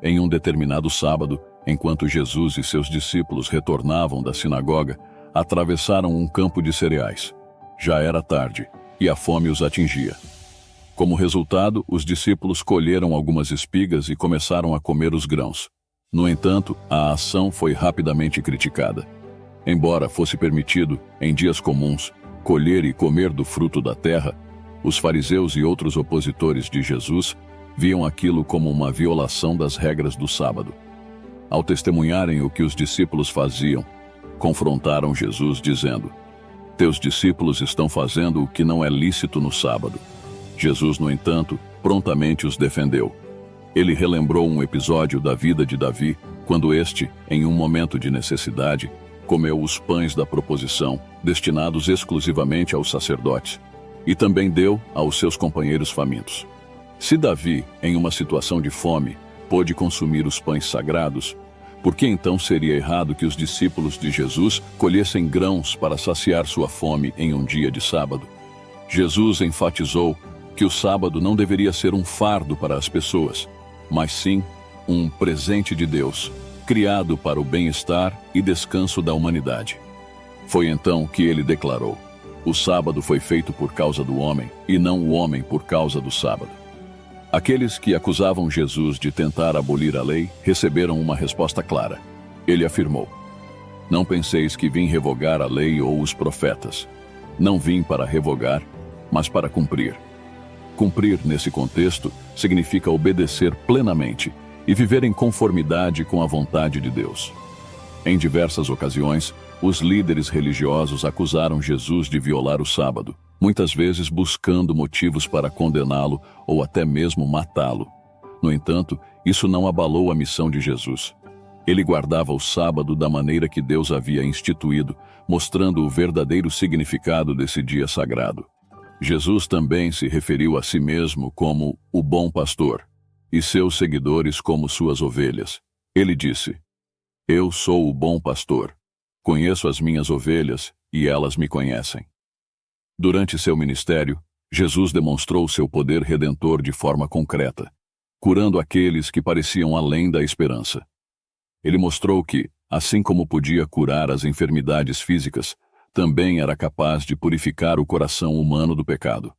Em um determinado sábado, enquanto Jesus e seus discípulos retornavam da sinagoga, atravessaram um campo de cereais. Já era tarde, e a fome os atingia. Como resultado, os discípulos colheram algumas espigas e começaram a comer os grãos. No entanto, a ação foi rapidamente criticada. Embora fosse permitido, em dias comuns, colher e comer do fruto da terra, os fariseus e outros opositores de Jesus viam aquilo como uma violação das regras do sábado. Ao testemunharem o que os discípulos faziam, confrontaram Jesus dizendo: teus discípulos estão fazendo o que não é lícito no sábado. Jesus, no entanto, prontamente os defendeu. Ele relembrou um episódio da vida de Davi, quando este, em um momento de necessidade, comeu os pães da proposição, destinados exclusivamente aos sacerdotes, e também deu aos seus companheiros famintos. Se Davi, em uma situação de fome, pôde consumir os pães sagrados, por que então seria errado que os discípulos de Jesus colhessem grãos para saciar sua fome em um dia de sábado? Jesus enfatizou que o sábado não deveria ser um fardo para as pessoas, mas sim um presente de Deus, criado para o bem-estar e descanso da humanidade. Foi então que ele declarou: o sábado foi feito por causa do homem, e não o homem por causa do sábado. Aqueles que acusavam Jesus de tentar abolir a lei receberam uma resposta clara. Ele afirmou: não penseis que vim revogar a lei ou os profetas. Não vim para revogar, mas para cumprir. Cumprir, nesse contexto, significa obedecer plenamente e viver em conformidade com a vontade de Deus. Em diversas ocasiões, os líderes religiosos acusaram Jesus de violar o sábado, muitas vezes buscando motivos para condená-lo ou até mesmo matá-lo. No entanto, isso não abalou a missão de Jesus. Ele guardava o sábado da maneira que Deus havia instituído, mostrando o verdadeiro significado desse dia sagrado. Jesus também se referiu a si mesmo como o bom pastor, e seus seguidores como suas ovelhas. Ele disse: eu sou o bom pastor. Conheço as minhas ovelhas e elas me conhecem. Durante seu ministério, Jesus demonstrou seu poder redentor de forma concreta, curando aqueles que pareciam além da esperança. Ele mostrou que, assim como podia curar as enfermidades físicas, também era capaz de purificar o coração humano do pecado.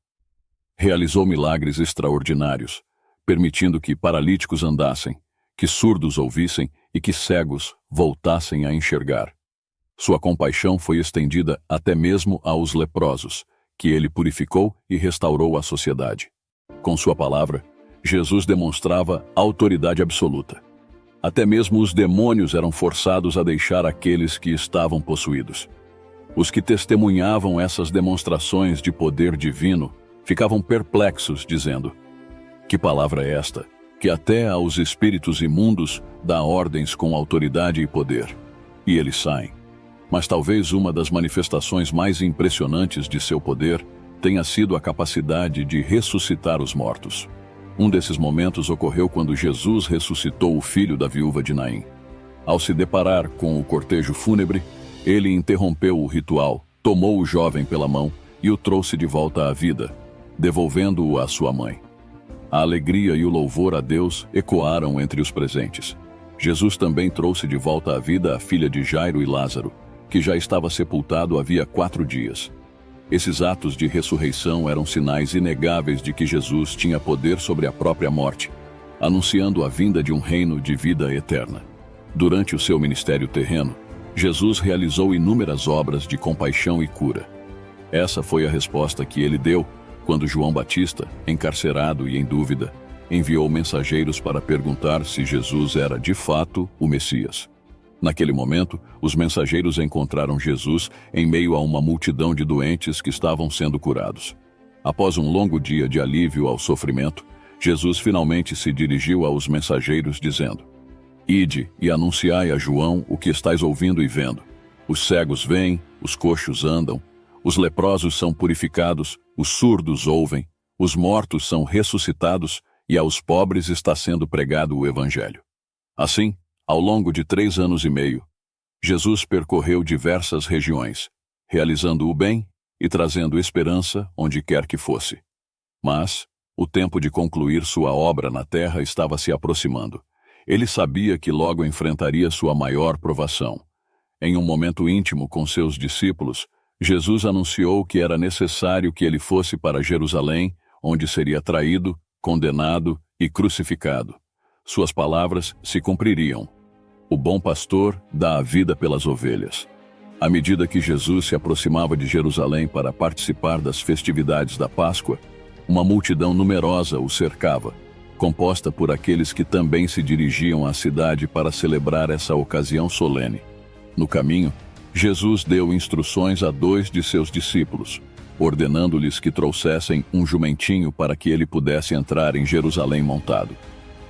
Realizou milagres extraordinários, permitindo que paralíticos andassem, que surdos ouvissem e que cegos voltassem a enxergar. Sua compaixão foi estendida até mesmo aos leprosos, que ele purificou e restaurou à sociedade. Com sua palavra, Jesus demonstrava autoridade absoluta. Até mesmo os demônios eram forçados a deixar aqueles que estavam possuídos. Os que testemunhavam essas demonstrações de poder divino ficavam perplexos, dizendo: que palavra é esta, que até aos espíritos imundos dá ordens com autoridade e poder? E eles saem. Mas talvez uma das manifestações mais impressionantes de seu poder tenha sido a capacidade de ressuscitar os mortos. Um desses momentos ocorreu quando Jesus ressuscitou o filho da viúva de Naim. Ao se deparar com o cortejo fúnebre, ele interrompeu o ritual, tomou o jovem pela mão e o trouxe de volta à vida, devolvendo-o à sua mãe. A alegria e o louvor a Deus ecoaram entre os presentes. Jesus também trouxe de volta à vida a filha de Jairo e Lázaro, que já estava sepultado havia 4 dias. Esses atos de ressurreição eram sinais inegáveis de que Jesus tinha poder sobre a própria morte, anunciando a vinda de um reino de vida eterna. Durante o seu ministério terreno, Jesus realizou inúmeras obras de compaixão e cura. Essa foi a resposta que ele deu quando João Batista, encarcerado e em dúvida, enviou mensageiros para perguntar se Jesus era de fato o Messias. Naquele momento, os mensageiros encontraram Jesus em meio a uma multidão de doentes que estavam sendo curados. Após um longo dia de alívio ao sofrimento, Jesus finalmente se dirigiu aos mensageiros dizendo: Ide e anunciai a João o que estáis ouvindo e vendo. Os cegos veem, os coxos andam, os leprosos são purificados, os surdos ouvem, os mortos são ressuscitados e aos pobres está sendo pregado o Evangelho. Assim, ao longo de 3 anos e meio, Jesus percorreu diversas regiões, realizando o bem e trazendo esperança onde quer que fosse. Mas o tempo de concluir sua obra na terra estava se aproximando. Ele sabia que logo enfrentaria sua maior provação. Em um momento íntimo com seus discípulos, Jesus anunciou que era necessário que ele fosse para Jerusalém, onde seria traído, condenado e crucificado. Suas palavras se cumpririam. O bom pastor dá a vida pelas ovelhas. À medida que Jesus se aproximava de Jerusalém para participar das festividades da Páscoa, uma multidão numerosa o cercava, composta por aqueles que também se dirigiam à cidade para celebrar essa ocasião solene. No caminho, Jesus deu instruções a 2 de seus discípulos, ordenando-lhes que trouxessem um jumentinho para que ele pudesse entrar em Jerusalém montado.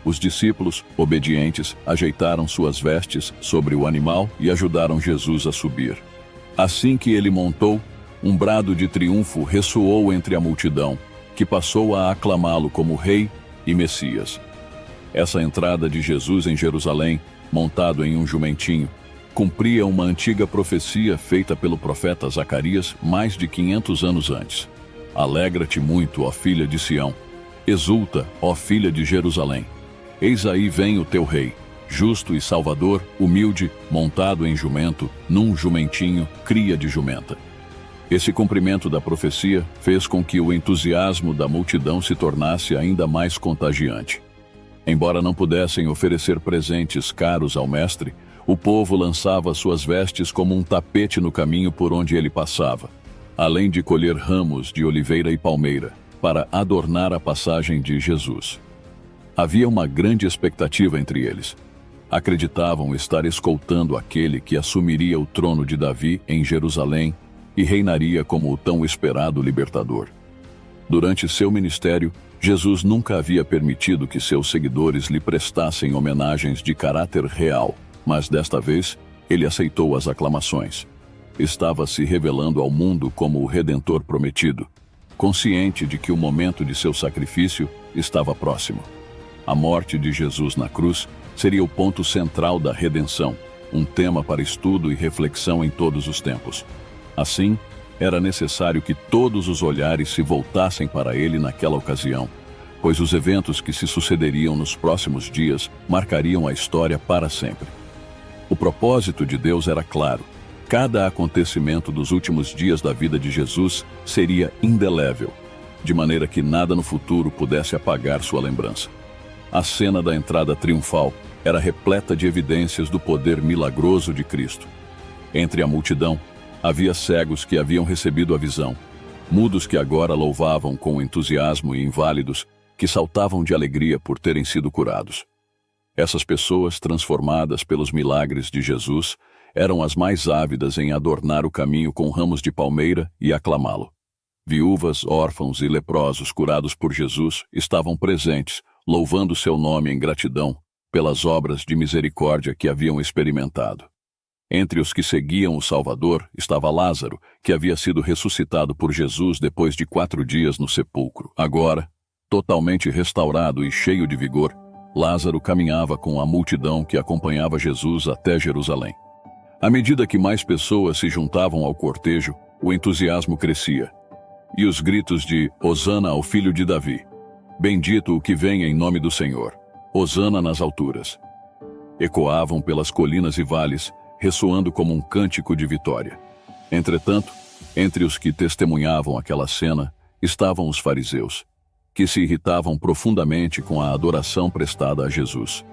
Os discípulos, obedientes, ajeitaram suas vestes sobre o animal e ajudaram Jesus a subir. Assim que ele montou, um brado de triunfo ressoou entre a multidão, que passou a aclamá-lo como Rei e Messias. Essa entrada de Jesus em Jerusalém, montado em um jumentinho, cumpria uma antiga profecia feita pelo profeta Zacarias mais de 500 anos antes. Alegra-te muito, ó filha de Sião. Exulta, ó filha de Jerusalém. Eis aí vem o teu rei, justo e salvador, humilde, montado em jumento, num jumentinho, cria de jumenta. Esse cumprimento da profecia fez com que o entusiasmo da multidão se tornasse ainda mais contagiante. Embora não pudessem oferecer presentes caros ao mestre, o povo lançava suas vestes como um tapete no caminho por onde ele passava, além de colher ramos de oliveira e palmeira, para adornar a passagem de Jesus. Havia uma grande expectativa entre eles. Acreditavam estar escoltando aquele que assumiria o trono de Davi em Jerusalém e reinaria como o tão esperado libertador. Durante seu ministério, Jesus nunca havia permitido que seus seguidores lhe prestassem homenagens de caráter real, mas desta vez ele aceitou as aclamações. Estava se revelando ao mundo como o Redentor prometido, consciente de que o momento de seu sacrifício estava próximo. A morte de Jesus na cruz seria o ponto central da redenção, um tema para estudo e reflexão em todos os tempos. Assim, era necessário que todos os olhares se voltassem para ele naquela ocasião, pois os eventos que se sucederiam nos próximos dias marcariam a história para sempre. O propósito de Deus era claro. Cada acontecimento dos últimos dias da vida de Jesus seria indelével, de maneira que nada no futuro pudesse apagar sua lembrança. A cena da entrada triunfal era repleta de evidências do poder milagroso de Cristo. Entre a multidão, havia cegos que haviam recebido a visão, mudos que agora louvavam com entusiasmo e inválidos que saltavam de alegria por terem sido curados. Essas pessoas, transformadas pelos milagres de Jesus, eram as mais ávidas em adornar o caminho com ramos de palmeira e aclamá-lo. Viúvas, órfãos e leprosos curados por Jesus estavam presentes, louvando seu nome em gratidão pelas obras de misericórdia que haviam experimentado. Entre os que seguiam o Salvador estava Lázaro, que havia sido ressuscitado por Jesus depois de 4 dias no sepulcro. Agora, totalmente restaurado e cheio de vigor, Lázaro caminhava com a multidão que acompanhava Jesus até Jerusalém. À medida que mais pessoas se juntavam ao cortejo, o entusiasmo crescia. E os gritos de Hosana ao filho de Davi, bendito o que vem em nome do Senhor, Hosana nas alturas, ecoavam pelas colinas e vales, ressoando como um cântico de vitória. Entretanto, entre os que testemunhavam aquela cena estavam os fariseus, que se irritavam profundamente com a adoração prestada a Jesus.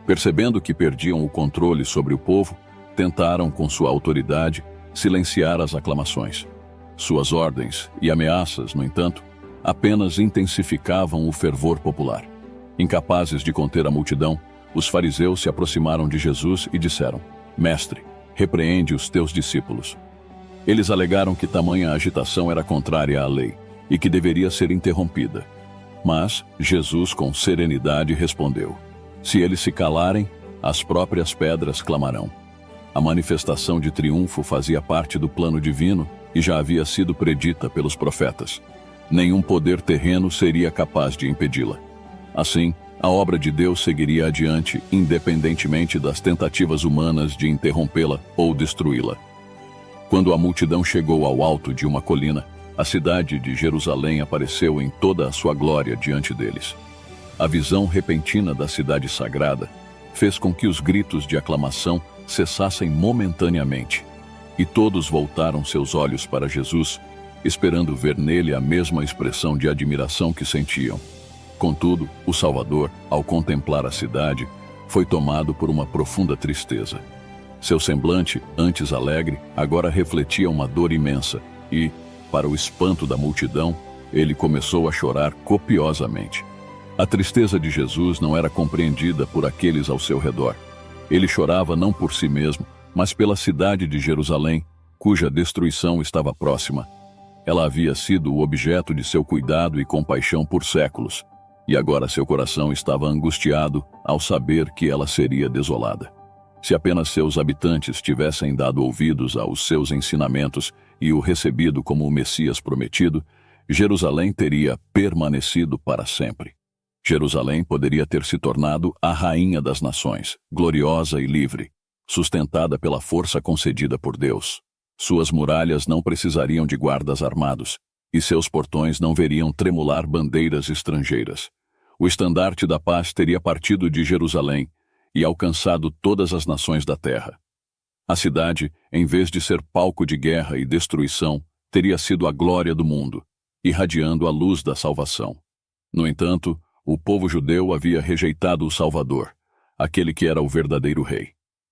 Percebendo que perdiam o controle sobre o povo, tentaram, com sua autoridade, silenciar as aclamações. Suas ordens e ameaças, no entanto, apenas intensificavam o fervor popular. Incapazes de conter a multidão, os fariseus se aproximaram de Jesus e disseram: Mestre, repreende os teus discípulos. Eles alegaram que tamanha agitação era contrária à lei e que deveria ser interrompida. Mas Jesus, com serenidade, respondeu: Se eles se calarem, as próprias pedras clamarão. A manifestação de triunfo fazia parte do plano divino e já havia sido predita pelos profetas. Nenhum poder terreno seria capaz de impedi-la. Assim, a obra de Deus seguiria adiante, independentemente das tentativas humanas de interrompê-la ou destruí-la. Quando a multidão chegou ao alto de uma colina, a cidade de Jerusalém apareceu em toda a sua glória diante deles. A visão repentina da cidade sagrada fez com que os gritos de aclamação cessassem momentaneamente, e todos voltaram seus olhos para Jesus, esperando ver nele a mesma expressão de admiração que sentiam. Contudo, o Salvador, ao contemplar a cidade, foi tomado por uma profunda tristeza. Seu semblante, antes alegre, agora refletia uma dor imensa e, para o espanto da multidão, ele começou a chorar copiosamente. A tristeza de Jesus não era compreendida por aqueles ao seu redor. Ele chorava não por si mesmo, mas pela cidade de Jerusalém, cuja destruição estava próxima. Ela havia sido o objeto de seu cuidado e compaixão por séculos, e agora seu coração estava angustiado ao saber que ela seria desolada. Se apenas seus habitantes tivessem dado ouvidos aos seus ensinamentos e o recebido como o Messias prometido, Jerusalém teria permanecido para sempre. Jerusalém poderia ter se tornado a rainha das nações, gloriosa e livre, sustentada pela força concedida por Deus. Suas muralhas não precisariam de guardas armados, e seus portões não veriam tremular bandeiras estrangeiras. O estandarte da paz teria partido de Jerusalém e alcançado todas as nações da terra. A cidade, em vez de ser palco de guerra e destruição, teria sido a glória do mundo, irradiando a luz da salvação. No entanto, o povo judeu havia rejeitado o Salvador, aquele que era o verdadeiro rei,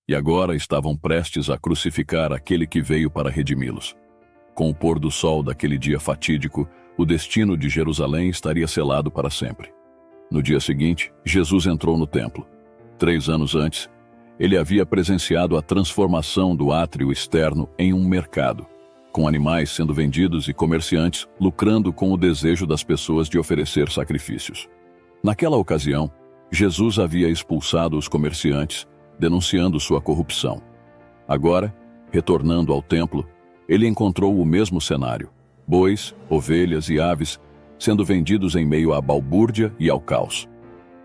e agora estavam prestes a crucificar aquele que veio para redimi-los. Com o pôr do sol daquele dia fatídico, o destino de Jerusalém estaria selado para sempre. No dia seguinte, Jesus entrou no templo. 3 anos antes, ele havia presenciado a transformação do átrio externo em um mercado, com animais sendo vendidos e comerciantes lucrando com o desejo das pessoas de oferecer sacrifícios. Naquela ocasião, Jesus havia expulsado os comerciantes, denunciando sua corrupção. Agora, retornando ao templo, ele encontrou o mesmo cenário: bois, ovelhas e aves sendo vendidos em meio à balbúrdia e ao caos.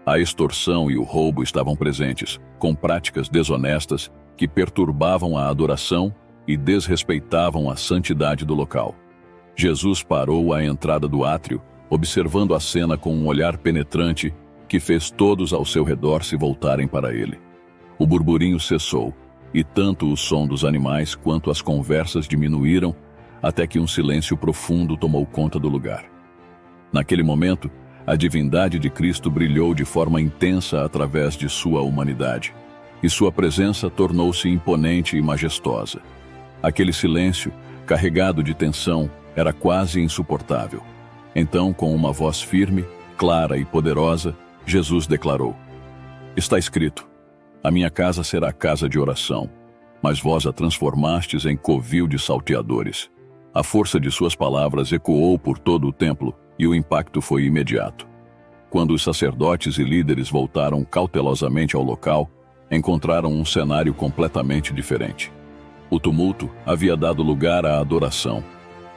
A extorsão e o roubo estavam presentes, com práticas desonestas que perturbavam a adoração e desrespeitavam a santidade do local. Jesus parou à entrada do átrio, observando a cena com um olhar penetrante que fez todos ao seu redor se voltarem para ele. O burburinho cessou, e tanto o som dos animais quanto as conversas diminuíram, até que um silêncio profundo tomou conta do lugar. Naquele momento, a divindade de Cristo brilhou de forma intensa através de sua humanidade, e sua presença tornou-se imponente e majestosa. Aquele silêncio, carregado de tensão, era quase insuportável. Então, com uma voz firme, clara e poderosa, Jesus declarou: Está escrito, a minha casa será casa de oração, mas vós a transformastes em covil de salteadores. A força de suas palavras ecoou por todo o templo e o impacto foi imediato. Quando os sacerdotes e líderes voltaram cautelosamente ao local, encontraram um cenário completamente diferente. O tumulto havia dado lugar à adoração,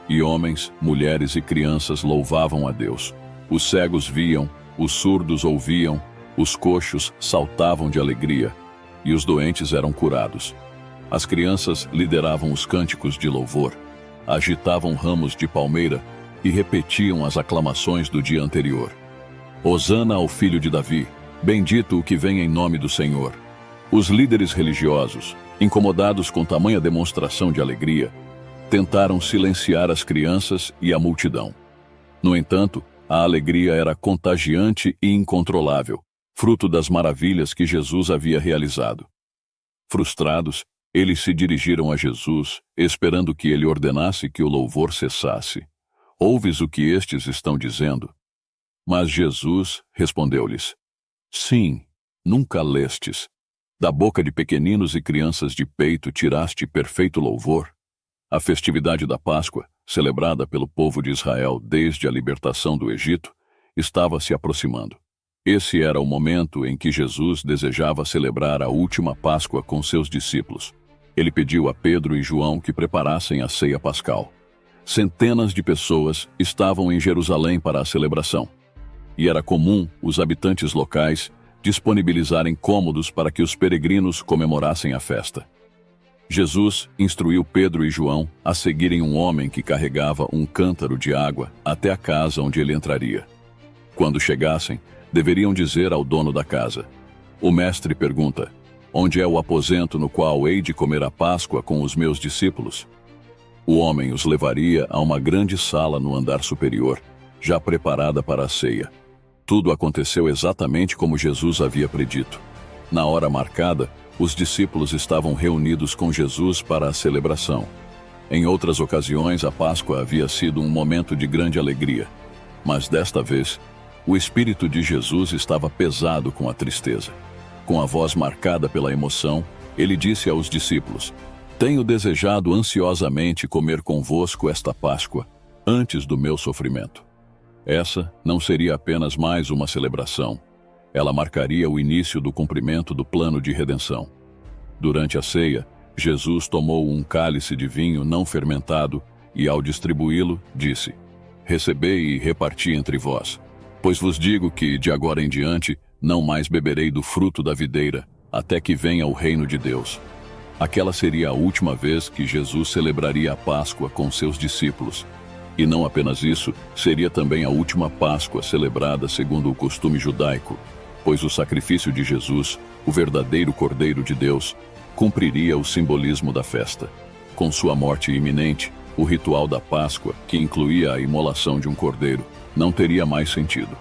e homens, mulheres e crianças louvavam a Deus. Os cegos viam, os surdos ouviam, os coxos saltavam de alegria, e os doentes eram curados. As crianças lideravam os cânticos de louvor, agitavam ramos de palmeira e repetiam as aclamações do dia anterior. Hosana ao filho de Davi, bendito o que vem em nome do Senhor. Os líderes religiosos, incomodados com tamanha demonstração de alegria, tentaram silenciar as crianças e a multidão. No entanto, a alegria era contagiante e incontrolável, fruto das maravilhas que Jesus havia realizado. Frustrados, eles se dirigiram a Jesus, esperando que ele ordenasse que o louvor cessasse. Ouves o que estes estão dizendo? Mas Jesus respondeu-lhes: Sim, nunca lestes. Da boca de pequeninos e crianças de peito tiraste perfeito louvor. A festividade da Páscoa, celebrada pelo povo de Israel desde a libertação do Egito, estava se aproximando. Esse era o momento em que Jesus desejava celebrar a última Páscoa com seus discípulos. Ele pediu a Pedro e João que preparassem a ceia pascal. Centenas de pessoas estavam em Jerusalém para a celebração, e era comum os habitantes locais disponibilizarem cômodos para que os peregrinos comemorassem a festa. Jesus instruiu Pedro e João a seguirem um homem que carregava um cântaro de água até a casa onde ele entraria. Quando chegassem, deveriam dizer ao dono da casa: O mestre pergunta: Onde é o aposento no qual hei de comer a Páscoa com os meus discípulos? O homem os levaria a uma grande sala no andar superior, já preparada para a ceia. Tudo aconteceu exatamente como Jesus havia predito. Na hora marcada, os discípulos estavam reunidos com Jesus para a celebração. Em outras ocasiões, a Páscoa havia sido um momento de grande alegria. Mas desta vez, o espírito de Jesus estava pesado com a tristeza. Com a voz marcada pela emoção, ele disse aos discípulos: Tenho desejado ansiosamente comer convosco esta Páscoa, antes do meu sofrimento. Essa não seria apenas mais uma celebração. Ela marcaria o início do cumprimento do plano de redenção. Durante a ceia, Jesus tomou um cálice de vinho não fermentado e, ao distribuí-lo, disse: Recebei e reparti entre vós, pois vos digo que, de agora em diante, não mais beberei do fruto da videira, até que venha o reino de Deus. Aquela seria a última vez que Jesus celebraria a Páscoa com seus discípulos. E não apenas isso, seria também a última Páscoa celebrada segundo o costume judaico, pois o sacrifício de Jesus, o verdadeiro Cordeiro de Deus, cumpriria o simbolismo da festa. Com sua morte iminente, o ritual da Páscoa, que incluía a imolação de um cordeiro, não teria mais sentido.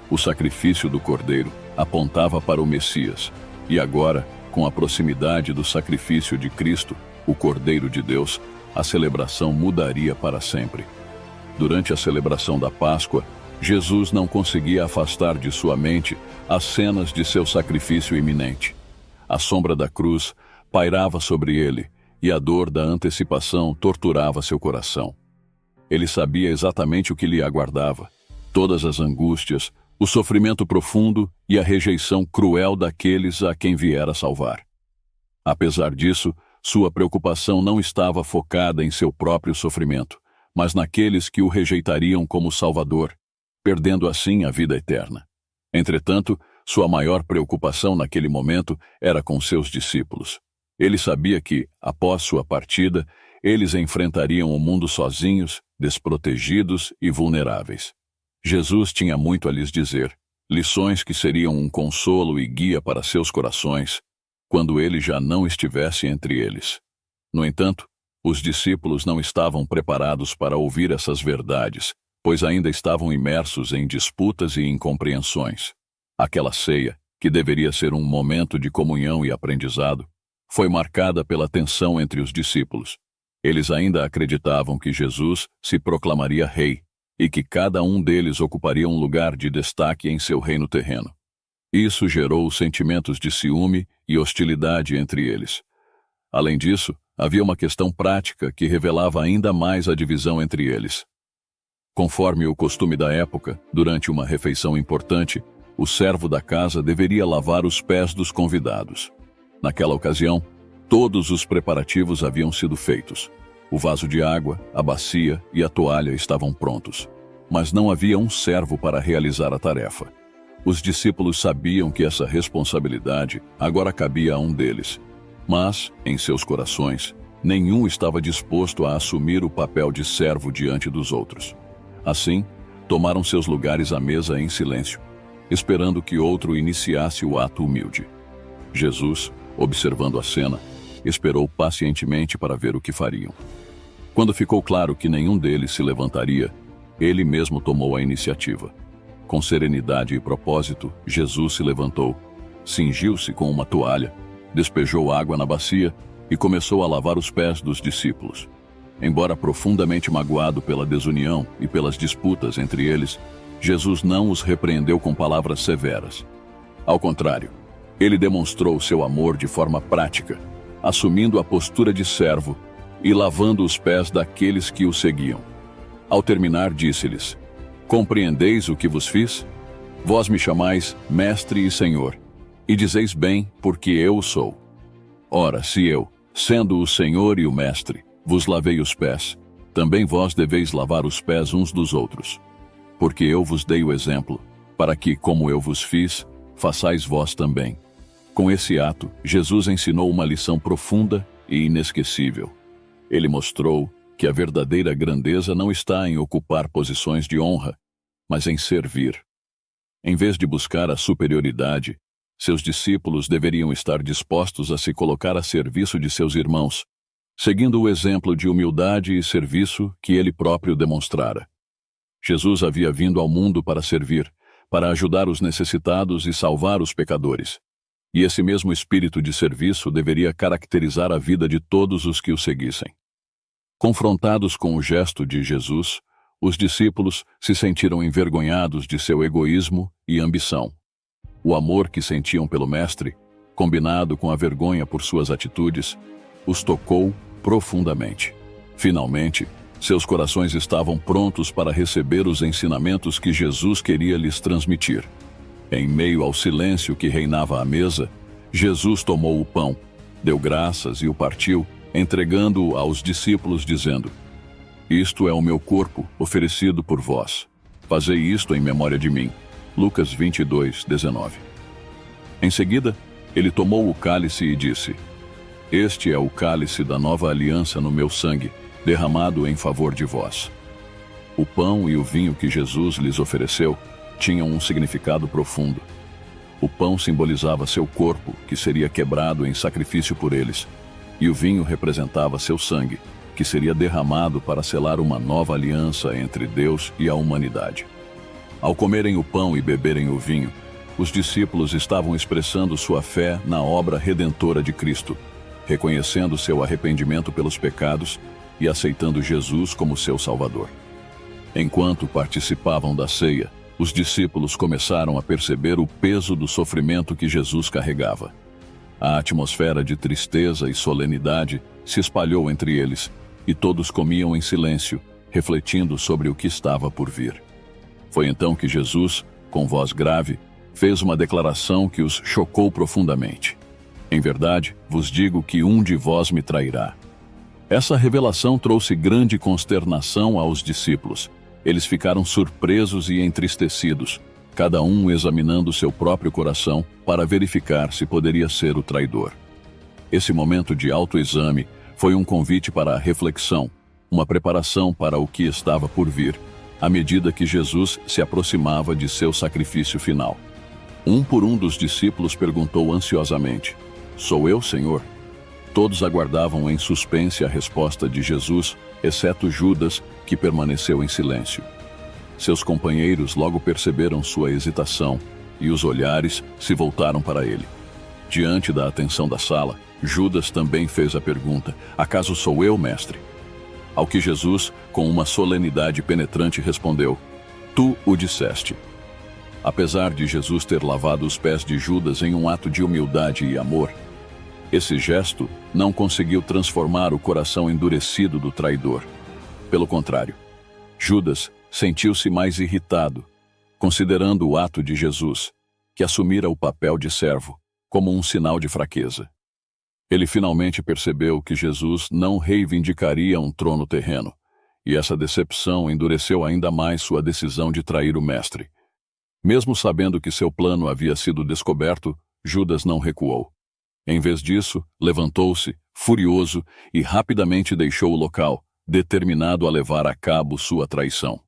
O sacrifício do cordeiro apontava para o Messias, e agora, com a proximidade do sacrifício de Cristo, o Cordeiro de Deus, a celebração mudaria para sempre. Durante a celebração da Páscoa, Jesus não conseguia afastar de sua mente as cenas de seu sacrifício iminente. A sombra da cruz pairava sobre ele, e a dor da antecipação torturava seu coração. Ele sabia exatamente o que lhe aguardava: todas as angústias, o sofrimento profundo e a rejeição cruel daqueles a quem viera salvar. Apesar disso, sua preocupação não estava focada em seu próprio sofrimento, mas naqueles que o rejeitariam como Salvador, perdendo assim a vida eterna. Entretanto, sua maior preocupação naquele momento era com seus discípulos. Ele sabia que, após sua partida, eles enfrentariam o mundo sozinhos, desprotegidos e vulneráveis. Jesus tinha muito a lhes dizer, lições que seriam um consolo e guia para seus corações, quando ele já não estivesse entre eles. No entanto, os discípulos não estavam preparados para ouvir essas verdades, pois ainda estavam imersos em disputas e incompreensões. Aquela ceia, que deveria ser um momento de comunhão e aprendizado, foi marcada pela tensão entre os discípulos. Eles ainda acreditavam que Jesus se proclamaria rei e que cada um deles ocuparia um lugar de destaque em seu reino terreno. Isso gerou sentimentos de ciúme e hostilidade entre eles. Além disso, havia uma questão prática que revelava ainda mais a divisão entre eles. Conforme o costume da época, durante uma refeição importante, o servo da casa deveria lavar os pés dos convidados. Naquela ocasião, Todos os preparativos haviam sido feitos. O vaso de água, a bacia e a toalha estavam prontos. Mas não havia um servo para realizar a tarefa. Os discípulos sabiam que essa responsabilidade agora cabia a um deles. Mas, em seus corações, nenhum estava disposto a assumir o papel de servo diante dos outros. Assim, tomaram seus lugares à mesa em silêncio, esperando que outro iniciasse o ato humilde. Jesus, observando a cena, esperou pacientemente para ver o que fariam. Quando ficou claro que nenhum deles se levantaria, ele mesmo tomou a iniciativa. Com serenidade e propósito, Jesus se levantou, cingiu-se com uma toalha, despejou água na bacia e começou a lavar os pés dos discípulos. Embora profundamente magoado pela desunião e pelas disputas entre eles, Jesus não os repreendeu com palavras severas. Ao contrário, ele demonstrou seu amor de forma prática, assumindo a postura de servo e lavando os pés daqueles que o seguiam. Ao terminar, disse-lhes: Compreendeis o que vos fiz? Vós me chamais Mestre e Senhor, e dizeis bem, porque eu o sou. Ora, se eu, sendo o Senhor e o Mestre, vos lavei os pés, também vós deveis lavar os pés uns dos outros. Porque eu vos dei o exemplo, para que, como eu vos fiz, façais vós também. Com esse ato, Jesus ensinou uma lição profunda e inesquecível. Ele mostrou que a verdadeira grandeza não está em ocupar posições de honra, mas em servir. Em vez de buscar a superioridade, seus discípulos deveriam estar dispostos a se colocar a serviço de seus irmãos, seguindo o exemplo de humildade e serviço que ele próprio demonstrara. Jesus havia vindo ao mundo para servir, para ajudar os necessitados e salvar os pecadores. E esse mesmo espírito de serviço deveria caracterizar a vida de todos os que o seguissem. Confrontados com o gesto de Jesus, os discípulos se sentiram envergonhados de seu egoísmo e ambição. O amor que sentiam pelo Mestre, combinado com a vergonha por suas atitudes, os tocou profundamente. Finalmente, seus corações estavam prontos para receber os ensinamentos que Jesus queria lhes transmitir. Em meio ao silêncio que reinava à mesa, Jesus tomou o pão, deu graças e o partiu, entregando-o aos discípulos, dizendo: Isto é o meu corpo, oferecido por vós. Fazei isto em memória de mim. Lucas 22:19. Em seguida, ele tomou o cálice e disse: Este é o cálice da nova aliança no meu sangue, derramado em favor de vós. O pão e o vinho que Jesus lhes ofereceu tinham um significado profundo. O pão simbolizava seu corpo, que seria quebrado em sacrifício por eles, e o vinho representava seu sangue, que seria derramado para selar uma nova aliança entre Deus e a humanidade. Ao comerem o pão e beberem o vinho, os discípulos estavam expressando sua fé na obra redentora de Cristo, reconhecendo seu arrependimento pelos pecados e aceitando Jesus como seu Salvador. Enquanto participavam da ceia, os discípulos começaram a perceber o peso do sofrimento que Jesus carregava. A atmosfera de tristeza e solenidade se espalhou entre eles, e todos comiam em silêncio, refletindo sobre o que estava por vir. Foi então que Jesus, com voz grave, fez uma declaração que os chocou profundamente. Em verdade, vos digo que um de vós me trairá. Essa revelação trouxe grande consternação aos discípulos. Eles ficaram surpresos e entristecidos, cada um examinando seu próprio coração para verificar se poderia ser o traidor. Esse momento de autoexame foi um convite para a reflexão, uma preparação para o que estava por vir, à medida que Jesus se aproximava de seu sacrifício final. Um por um dos discípulos perguntou ansiosamente: Sou eu, Senhor? Todos aguardavam em suspense a resposta de Jesus, exceto Judas, que permaneceu em silêncio. Seus companheiros logo perceberam sua hesitação e os olhares se voltaram para ele. Diante da atenção da sala, Judas também fez a pergunta: Acaso sou eu, mestre? Ao que Jesus, com uma solenidade penetrante, respondeu: Tu o disseste. Apesar de Jesus ter lavado os pés de Judas em um ato de humildade e amor, esse gesto não conseguiu transformar o coração endurecido do traidor. Pelo contrário, Judas sentiu-se mais irritado, considerando o ato de Jesus, que assumira o papel de servo, como um sinal de fraqueza. Ele finalmente percebeu que Jesus não reivindicaria um trono terreno, e essa decepção endureceu ainda mais sua decisão de trair o Mestre. Mesmo sabendo que seu plano havia sido descoberto, Judas não recuou. Em vez disso, levantou-se, furioso, e rapidamente deixou o local, determinado a levar a cabo sua traição.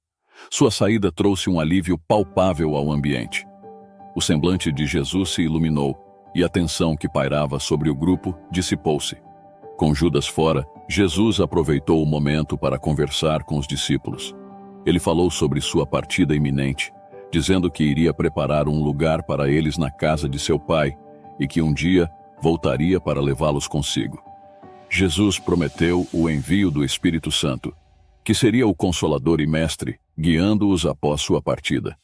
Sua saída trouxe um alívio palpável ao ambiente. O semblante de Jesus se iluminou, e a tensão que pairava sobre o grupo dissipou-se. Com Judas fora, Jesus aproveitou o momento para conversar com os discípulos. Ele falou sobre sua partida iminente, dizendo que iria preparar um lugar para eles na casa de seu pai e que um dia voltaria para levá-los consigo. Jesus prometeu o envio do Espírito Santo, que seria o Consolador e Mestre, guiando-os após sua partida.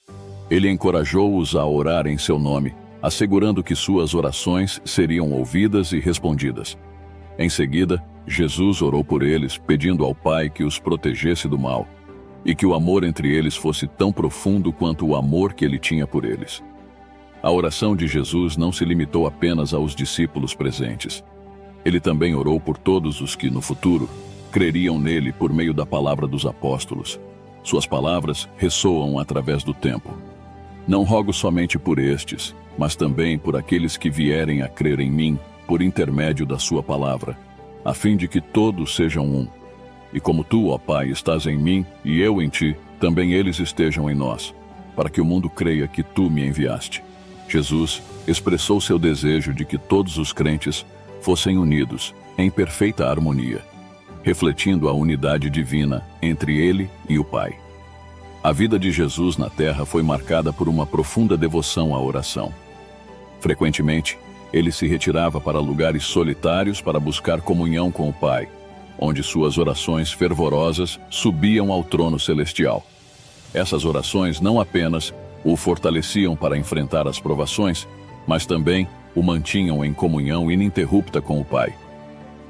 Ele encorajou-os a orar em seu nome, assegurando que suas orações seriam ouvidas e respondidas. Em seguida, Jesus orou por eles, pedindo ao Pai que os protegesse do mal, e que o amor entre eles fosse tão profundo quanto o amor que ele tinha por eles. A oração de Jesus não se limitou apenas aos discípulos presentes. Ele também orou por todos os que, no futuro, creriam nele por meio da palavra dos apóstolos. Suas palavras ressoam através do tempo. Não rogo somente por estes, mas também por aqueles que vierem a crer em mim por intermédio da sua palavra, a fim de que todos sejam um. E como tu, ó Pai, estás em mim e eu em ti, também eles estejam em nós, para que o mundo creia que tu me enviaste. Jesus expressou seu desejo de que todos os crentes fossem unidos, em perfeita harmonia, refletindo a unidade divina entre ele e o Pai. A vida de Jesus na terra foi marcada por uma profunda devoção à oração. Frequentemente, ele se retirava para lugares solitários para buscar comunhão com o Pai, onde suas orações fervorosas subiam ao trono celestial. Essas orações não apenas o fortaleciam para enfrentar as provações, mas também o mantinham em comunhão ininterrupta com o Pai.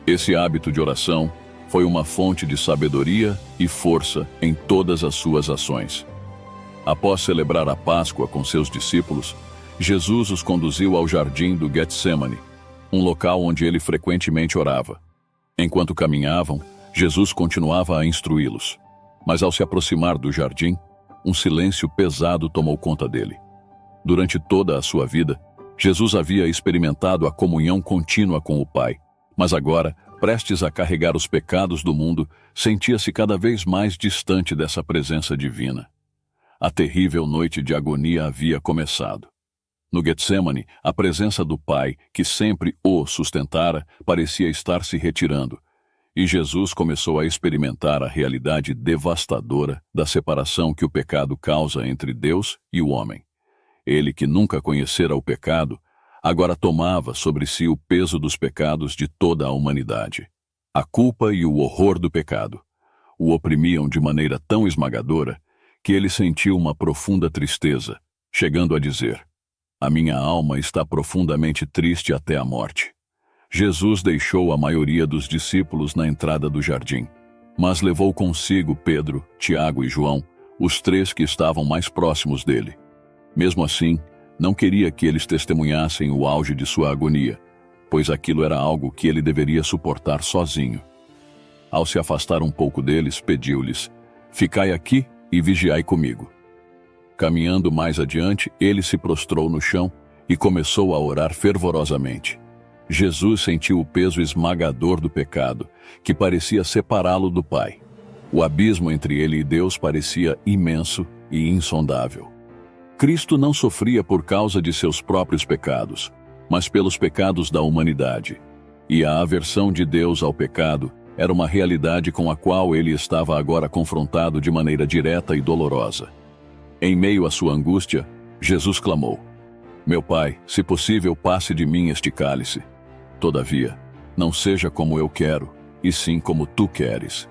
Esse hábito de oração foi uma fonte de sabedoria e força em todas as suas ações. Após celebrar a Páscoa com seus discípulos, Jesus os conduziu ao jardim do Getsemane, um local onde ele frequentemente orava. Enquanto caminhavam, Jesus continuava a instruí-los. Mas ao se aproximar do jardim, um silêncio pesado tomou conta dele. Durante toda a sua vida, Jesus havia experimentado a comunhão contínua com o Pai, mas agora, prestes a carregar os pecados do mundo, sentia-se cada vez mais distante dessa presença divina. A terrível noite de agonia havia começado. No Getsemane, a presença do Pai, que sempre o sustentara, parecia estar se retirando, e Jesus começou a experimentar a realidade devastadora da separação que o pecado causa entre Deus e o homem. Ele, que nunca conhecera o pecado, agora tomava sobre si o peso dos pecados de toda a humanidade. A culpa e o horror do pecado o oprimiam de maneira tão esmagadora que ele sentiu uma profunda tristeza, chegando a dizer: "A minha alma está profundamente triste até a morte." Jesus deixou a maioria dos discípulos na entrada do jardim, mas levou consigo Pedro, Tiago e João, os três que estavam mais próximos dele. Mesmo assim, não queria que eles testemunhassem o auge de sua agonia, pois aquilo era algo que ele deveria suportar sozinho. Ao se afastar um pouco deles, pediu-lhes: "Ficai aqui e vigiai comigo." Caminhando mais adiante, ele se prostrou no chão e começou a orar fervorosamente. Jesus sentiu o peso esmagador do pecado, que parecia separá-lo do Pai. O abismo entre ele e Deus parecia imenso e insondável. Cristo não sofria por causa de seus próprios pecados, mas pelos pecados da humanidade. E a aversão de Deus ao pecado era uma realidade com a qual ele estava agora confrontado de maneira direta e dolorosa. Em meio à sua angústia, Jesus clamou: "Meu Pai, se possível, passe de mim este cálice. Todavia, não seja como eu quero, e sim como tu queres."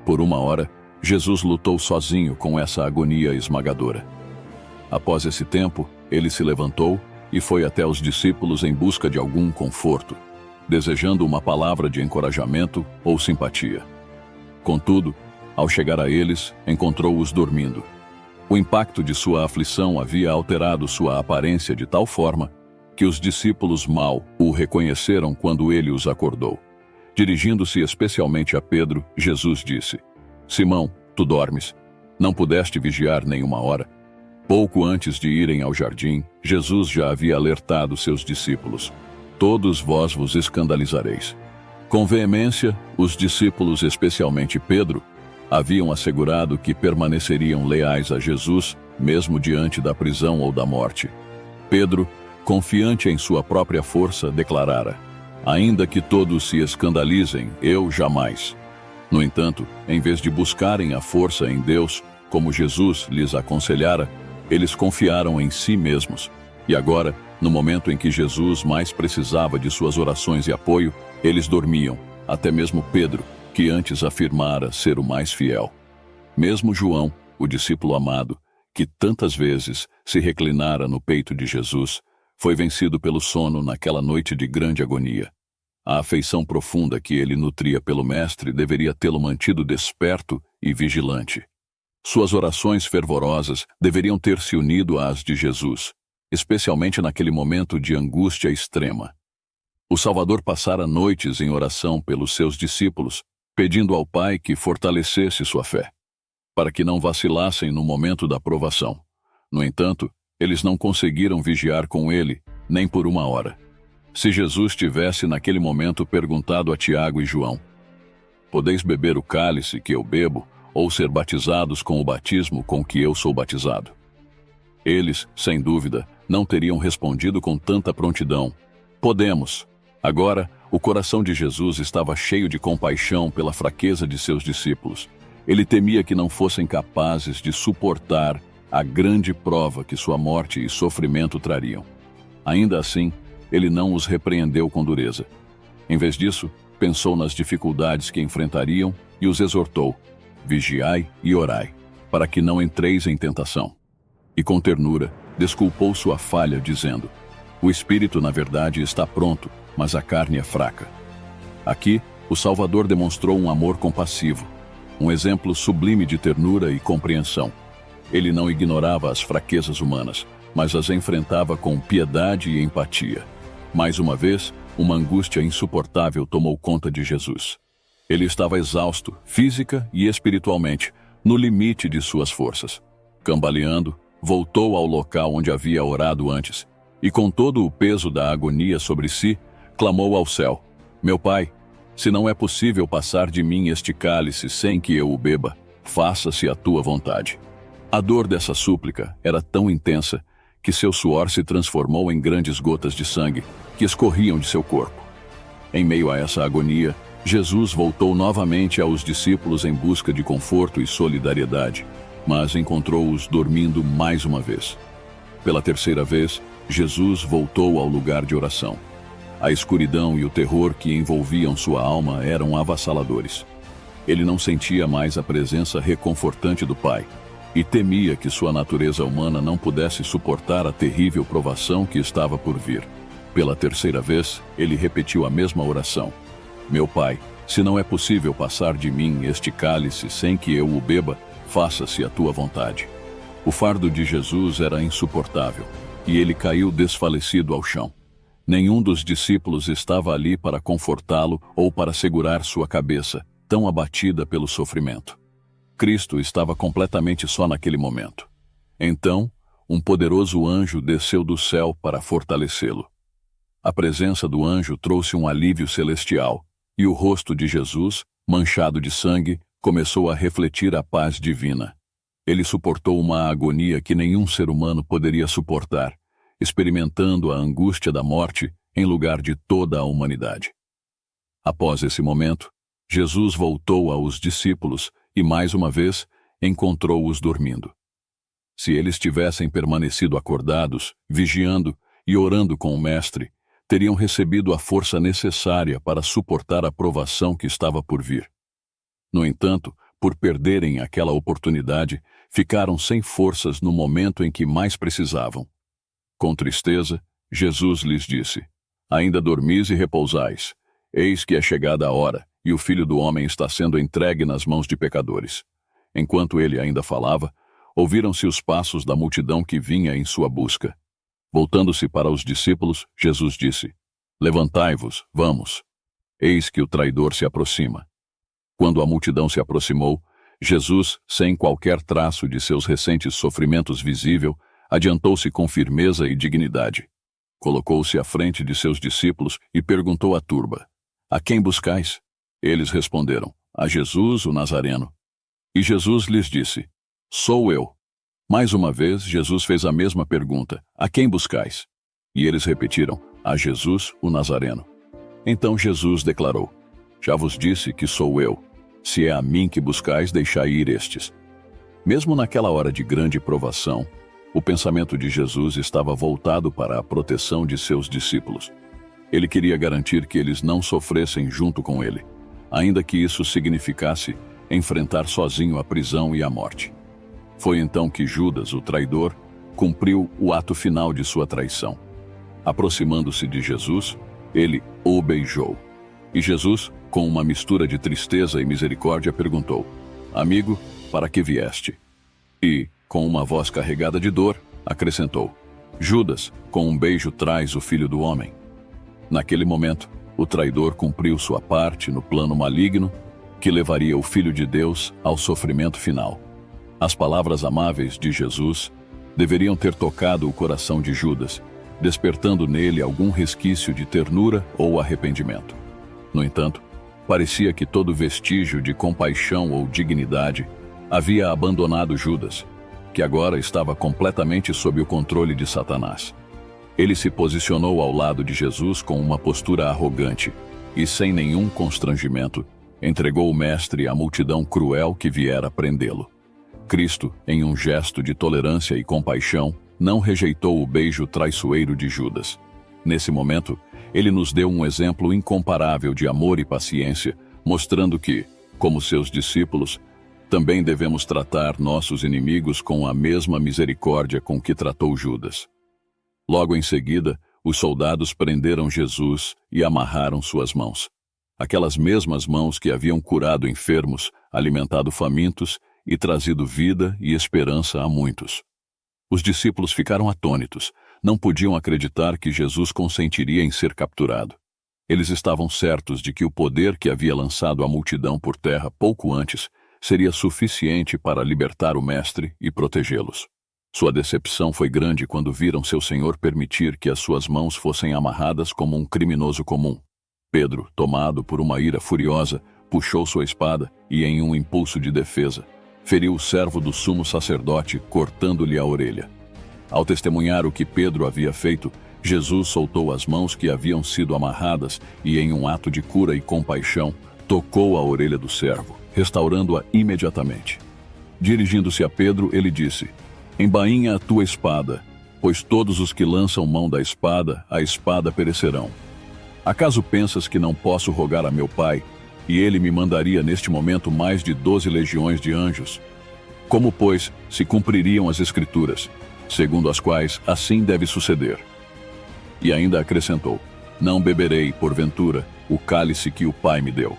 Por uma hora, Jesus lutou sozinho com essa agonia esmagadora. Após esse tempo, ele se levantou e foi até os discípulos em busca de algum conforto, desejando uma palavra de encorajamento ou simpatia. Contudo, ao chegar a eles, encontrou-os dormindo. O impacto de sua aflição havia alterado sua aparência de tal forma que os discípulos mal o reconheceram quando ele os acordou. Dirigindo-se especialmente a Pedro, Jesus disse: Simão, tu dormes? Não pudeste vigiar nenhuma hora? Pouco antes de irem ao jardim, Jesus já havia alertado seus discípulos: todos vós vos escandalizareis. Com veemência, os discípulos, especialmente Pedro, haviam assegurado que permaneceriam leais a Jesus, mesmo diante da prisão ou da morte. Pedro, confiante em sua própria força, declarara: ainda que todos se escandalizem, eu jamais. No entanto, em vez de buscarem a força em Deus, como Jesus lhes aconselhara, eles confiaram em si mesmos. E agora, no momento em que Jesus mais precisava de suas orações e apoio, eles dormiam, até mesmo Pedro, que antes afirmara ser o mais fiel. Mesmo João, o discípulo amado, que tantas vezes se reclinara no peito de Jesus, foi vencido pelo sono naquela noite de grande agonia. A afeição profunda que ele nutria pelo Mestre deveria tê-lo mantido desperto e vigilante. Suas orações fervorosas deveriam ter se unido às de Jesus, especialmente naquele momento de angústia extrema. O Salvador passara noites em oração pelos seus discípulos, pedindo ao Pai que fortalecesse sua fé, para que não vacilassem no momento da provação. No entanto, eles não conseguiram vigiar com ele, nem por uma hora. Se Jesus tivesse naquele momento perguntado a Tiago e João: podeis beber o cálice que eu bebo, ou ser batizados com o batismo com que eu sou batizado? Eles, sem dúvida, não teriam respondido com tanta prontidão: podemos. Agora, o coração de Jesus estava cheio de compaixão pela fraqueza de seus discípulos. Ele temia que não fossem capazes de suportar a grande prova que sua morte e sofrimento trariam. Ainda assim, ele não os repreendeu com dureza. Em vez disso, pensou nas dificuldades que enfrentariam e os exortou: vigiai e orai, para que não entreis em tentação. E com ternura, desculpou sua falha, dizendo: o espírito, na verdade, está pronto, mas a carne é fraca. Aqui, o Salvador demonstrou um amor compassivo, um exemplo sublime de ternura e compreensão. Ele não ignorava as fraquezas humanas, mas as enfrentava com piedade e empatia. Mais uma vez, uma angústia insuportável tomou conta de Jesus. Ele estava exausto, física e espiritualmente, no limite de suas forças. Cambaleando, voltou ao local onde havia orado antes, e com todo o peso da agonia sobre si, clamou ao céu: meu Pai, se não é possível passar de mim este cálice sem que eu o beba, faça-se a tua vontade. A dor dessa súplica era tão intensa que seu suor se transformou em grandes gotas de sangue que escorriam de seu corpo. Em meio a essa agonia, Jesus voltou novamente aos discípulos em busca de conforto e solidariedade, mas encontrou-os dormindo mais uma vez. Pela terceira vez, Jesus voltou ao lugar de oração. A escuridão e o terror que envolviam sua alma eram avassaladores. Ele não sentia mais a presença reconfortante do Pai e temia que sua natureza humana não pudesse suportar a terrível provação que estava por vir. Pela terceira vez, ele repetiu a mesma oração: meu Pai, se não é possível passar de mim este cálice sem que eu o beba, faça-se a tua vontade. O fardo de Jesus era insuportável, e ele caiu desfalecido ao chão. Nenhum dos discípulos estava ali para confortá-lo ou para segurar sua cabeça, tão abatida pelo sofrimento. Cristo estava completamente só naquele momento. Então, um poderoso anjo desceu do céu para fortalecê-lo. A presença do anjo trouxe um alívio celestial, e o rosto de Jesus, manchado de sangue, começou a refletir a paz divina. Ele suportou uma agonia que nenhum ser humano poderia suportar, experimentando a angústia da morte em lugar de toda a humanidade. Após esse momento, Jesus voltou aos discípulos e, mais uma vez, encontrou-os dormindo. Se eles tivessem permanecido acordados, vigiando e orando com o Mestre, teriam recebido a força necessária para suportar a provação que estava por vir. No entanto, por perderem aquela oportunidade, ficaram sem forças no momento em que mais precisavam. Com tristeza, Jesus lhes disse: ainda dormis e repousais. Eis que é chegada a hora, e o Filho do Homem está sendo entregue nas mãos de pecadores. Enquanto ele ainda falava, ouviram-se os passos da multidão que vinha em sua busca. Voltando-se para os discípulos, Jesus disse: Levantai-vos, vamos. Eis que o traidor se aproxima. Quando a multidão se aproximou, Jesus, sem qualquer traço de seus recentes sofrimentos visível, adiantou-se com firmeza e dignidade. Colocou-se à frente de seus discípulos e perguntou à turba: A quem buscais? Eles responderam: A Jesus, o Nazareno. E Jesus lhes disse: Sou eu. Mais uma vez, Jesus fez a mesma pergunta: A quem buscais? E eles repetiram: A Jesus, o Nazareno. Então Jesus declarou: Já vos disse que sou eu. Se é a mim que buscais, deixai ir estes. Mesmo naquela hora de grande provação, o pensamento de Jesus estava voltado para a proteção de seus discípulos. Ele queria garantir que eles não sofressem junto com ele, ainda que isso significasse enfrentar sozinho a prisão e a morte. Foi então que Judas, o traidor, cumpriu o ato final de sua traição. Aproximando-se de Jesus, ele o beijou. E Jesus, com uma mistura de tristeza e misericórdia, perguntou: Amigo, para que vieste? E, com uma voz carregada de dor, acrescentou: Judas, com um beijo traz o Filho do Homem. Naquele momento, o traidor cumpriu sua parte no plano maligno que levaria o Filho de Deus ao sofrimento final. As palavras amáveis de Jesus deveriam ter tocado o coração de Judas, despertando nele algum resquício de ternura ou arrependimento. No entanto, parecia que todo vestígio de compaixão ou dignidade havia abandonado Judas, que agora estava completamente sob o controle de Satanás. Ele se posicionou ao lado de Jesus com uma postura arrogante e, sem nenhum constrangimento, entregou o Mestre à multidão cruel que viera prendê-lo. Cristo, em um gesto de tolerância e compaixão, não rejeitou o beijo traiçoeiro de Judas. Nesse momento, ele nos deu um exemplo incomparável de amor e paciência, mostrando que, como seus discípulos, também devemos tratar nossos inimigos com a mesma misericórdia com que tratou Judas. Logo em seguida, os soldados prenderam Jesus e amarraram suas mãos. Aquelas mesmas mãos que haviam curado enfermos, alimentado famintos e trazido vida e esperança a muitos. Os discípulos ficaram atônitos, não podiam acreditar que Jesus consentiria em ser capturado. Eles estavam certos de que o poder que havia lançado a multidão por terra pouco antes seria suficiente para libertar o Mestre e protegê-los. Sua decepção foi grande quando viram seu Senhor permitir que as suas mãos fossem amarradas como um criminoso comum. Pedro, tomado por uma ira furiosa, puxou sua espada e, em um impulso de defesa, feriu o servo do sumo sacerdote, cortando-lhe a orelha. Ao testemunhar o que Pedro havia feito, Jesus soltou as mãos que haviam sido amarradas e, em um ato de cura e compaixão, tocou a orelha do servo, restaurando-a imediatamente. Dirigindo-se a Pedro, ele disse: Embainha a tua espada, pois todos os que lançam mão da espada, a espada perecerão. Acaso pensas que não posso rogar a meu Pai, e ele me mandaria neste momento mais de 12 legiões de anjos? Como, pois, se cumpririam as Escrituras, segundo as quais assim deve suceder? E ainda acrescentou: Não beberei, porventura, o cálice que o Pai me deu.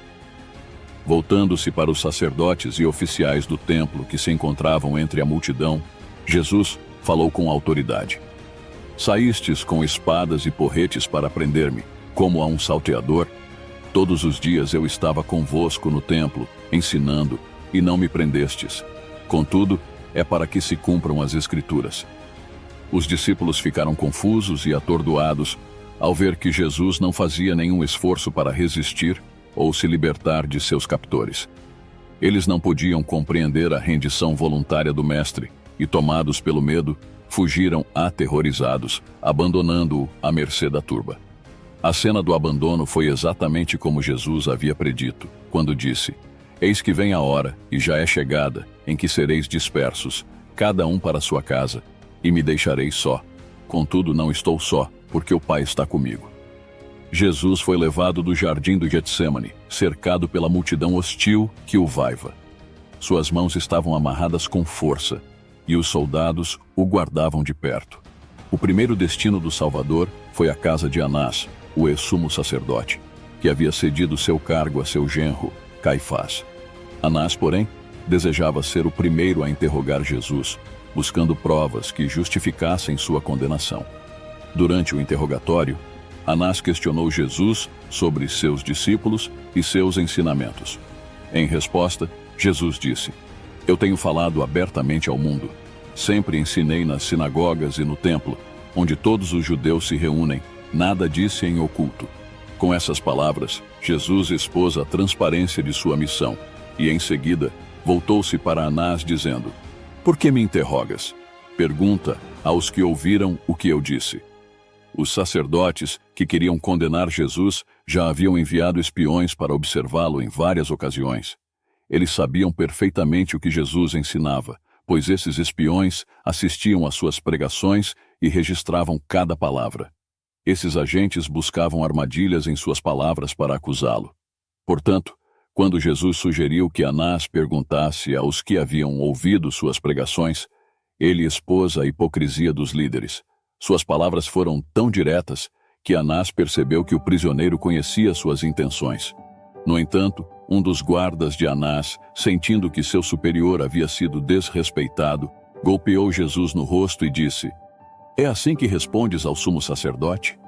Voltando-se para os sacerdotes e oficiais do templo que se encontravam entre a multidão, Jesus falou com autoridade: Saístes com espadas e porretes para prender-me, como a um salteador? Todos os dias eu estava convosco no templo, ensinando, e não me prendestes. Contudo, é para que se cumpram as Escrituras. Os discípulos ficaram confusos e atordoados ao ver que Jesus não fazia nenhum esforço para resistir ou se libertar de seus captores. Eles não podiam compreender a rendição voluntária do Mestre e, tomados pelo medo, fugiram aterrorizados, abandonando-o à mercê da turba. A cena do abandono foi exatamente como Jesus havia predito, quando disse: Eis que vem a hora, e já é chegada, em que sereis dispersos, cada um para sua casa, e me deixareis só. Contudo, não estou só, porque o Pai está comigo. Jesus foi levado do jardim do Getsêmani, cercado pela multidão hostil que o vaiva. Suas mãos estavam amarradas com força, e os soldados o guardavam de perto. O primeiro destino do Salvador foi a casa de Anás, o ex-sumo sacerdote, que havia cedido seu cargo a seu genro, Caifás. Anás, porém, desejava ser o primeiro a interrogar Jesus, buscando provas que justificassem sua condenação. Durante o interrogatório, Anás questionou Jesus sobre seus discípulos e seus ensinamentos. Em resposta, Jesus disse: Eu tenho falado abertamente ao mundo. Sempre ensinei nas sinagogas e no templo, onde todos os judeus se reúnem. Nada disse em oculto. Com essas palavras, Jesus expôs a transparência de sua missão e, em seguida, voltou-se para Anás dizendo: Por que me interrogas? Pergunta aos que ouviram o que eu disse. Os sacerdotes que queriam condenar Jesus já haviam enviado espiões para observá-lo em várias ocasiões. Eles sabiam perfeitamente o que Jesus ensinava, pois esses espiões assistiam às suas pregações e registravam cada palavra. Esses agentes buscavam armadilhas em suas palavras para acusá-lo. Portanto, quando Jesus sugeriu que Anás perguntasse aos que haviam ouvido suas pregações, ele expôs a hipocrisia dos líderes. Suas palavras foram tão diretas que Anás percebeu que o prisioneiro conhecia suas intenções. No entanto, um dos guardas de Anás, sentindo que seu superior havia sido desrespeitado, golpeou Jesus no rosto e disse: É assim que respondes ao sumo sacerdote?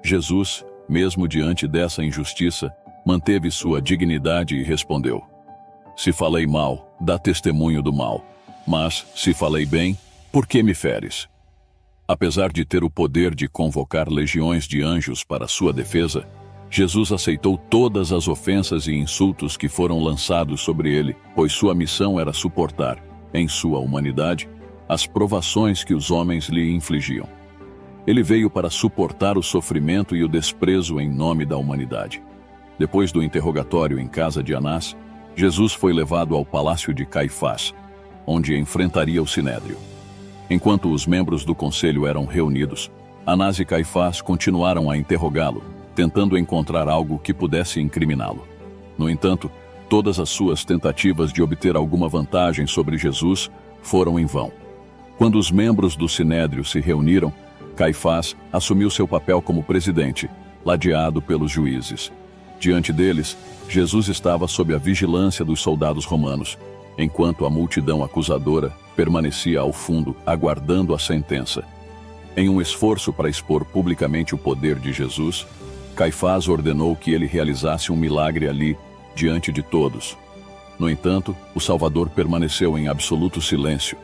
Jesus, mesmo diante dessa injustiça, manteve sua dignidade e respondeu: Se falei mal, dá testemunho do mal. Mas, se falei bem, por que me feres? Apesar de ter o poder de convocar legiões de anjos para sua defesa, Jesus aceitou todas as ofensas e insultos que foram lançados sobre ele, pois sua missão era suportar, em sua humanidade, as provações que os homens lhe infligiam. Ele veio para suportar o sofrimento e o desprezo em nome da humanidade. Depois do interrogatório em casa de Anás, Jesus foi levado ao palácio de Caifás, onde enfrentaria o Sinédrio. Enquanto os membros do conselho eram reunidos, Anás e Caifás continuaram a interrogá-lo, tentando encontrar algo que pudesse incriminá-lo. No entanto, todas as suas tentativas de obter alguma vantagem sobre Jesus foram em vão. Quando os membros do Sinédrio se reuniram, Caifás assumiu seu papel como presidente, ladeado pelos juízes. Diante deles, Jesus estava sob a vigilância dos soldados romanos, enquanto a multidão acusadora permanecia ao fundo, aguardando a sentença. Em um esforço para expor publicamente o poder de Jesus, Caifás ordenou que ele realizasse um milagre ali, diante de todos. No entanto, o Salvador permaneceu em absoluto silêncio,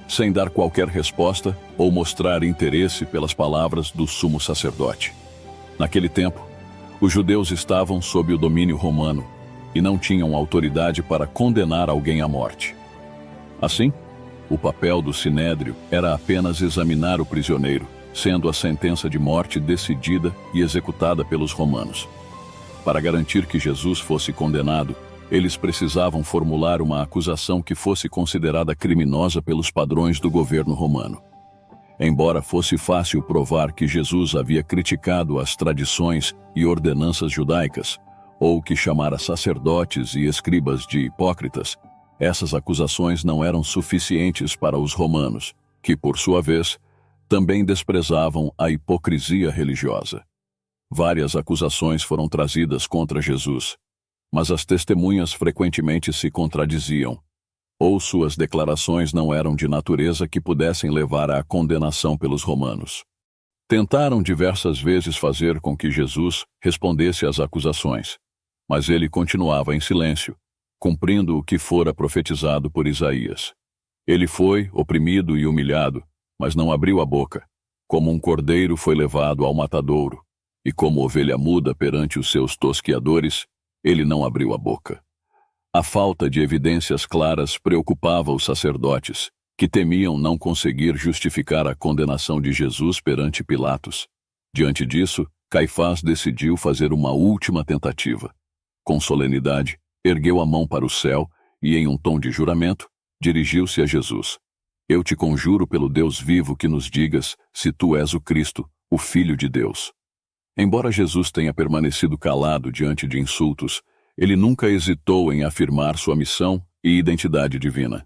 sem dar qualquer resposta ou mostrar interesse pelas palavras do sumo sacerdote. Naquele tempo, os judeus estavam sob o domínio romano e não tinham autoridade para condenar alguém à morte. Assim, o papel do Sinédrio era apenas examinar o prisioneiro, sendo a sentença de morte decidida e executada pelos romanos. Para garantir que Jesus fosse condenado, eles precisavam formular uma acusação que fosse considerada criminosa pelos padrões do governo romano. Embora fosse fácil provar que Jesus havia criticado as tradições e ordenanças judaicas, ou que chamara sacerdotes e escribas de hipócritas, essas acusações não eram suficientes para os romanos, que, por sua vez, também desprezavam a hipocrisia religiosa. Várias acusações foram trazidas contra Jesus, mas as testemunhas frequentemente se contradiziam, ou suas declarações não eram de natureza que pudessem levar à condenação pelos romanos. Tentaram diversas vezes fazer com que Jesus respondesse às acusações, mas ele continuava em silêncio, cumprindo o que fora profetizado por Isaías. Ele foi oprimido e humilhado, mas não abriu a boca. Como um cordeiro foi levado ao matadouro, e como ovelha muda perante os seus tosquiadores, ele não abriu a boca. A falta de evidências claras preocupava os sacerdotes, que temiam não conseguir justificar a condenação de Jesus perante Pilatos. Diante disso, Caifás decidiu fazer uma última tentativa. Com solenidade, ergueu a mão para o céu e, em um tom de juramento, dirigiu-se a Jesus. Eu te conjuro pelo Deus vivo que nos digas se tu és o Cristo, o Filho de Deus. Embora Jesus tenha permanecido calado diante de insultos, ele nunca hesitou em afirmar sua missão e identidade divina.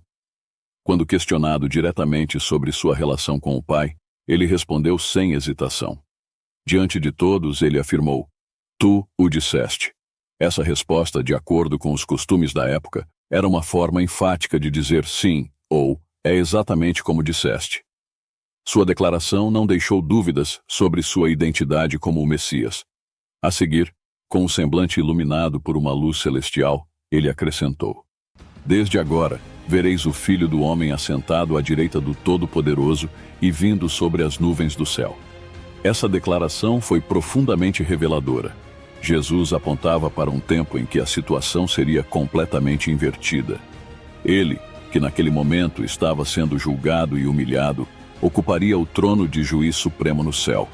Quando questionado diretamente sobre sua relação com o Pai, ele respondeu sem hesitação. Diante de todos, ele afirmou: Tu o disseste. Essa resposta, de acordo com os costumes da época, era uma forma enfática de dizer sim ou é exatamente como disseste. Sua declaração não deixou dúvidas sobre sua identidade como o Messias. A seguir, com o semblante iluminado por uma luz celestial, ele acrescentou: Desde agora, vereis o Filho do Homem assentado à direita do Todo-Poderoso e vindo sobre as nuvens do céu. Essa declaração foi profundamente reveladora. Jesus apontava para um tempo em que a situação seria completamente invertida. Ele, que naquele momento estava sendo julgado e humilhado, ocuparia o trono de juiz supremo no céu.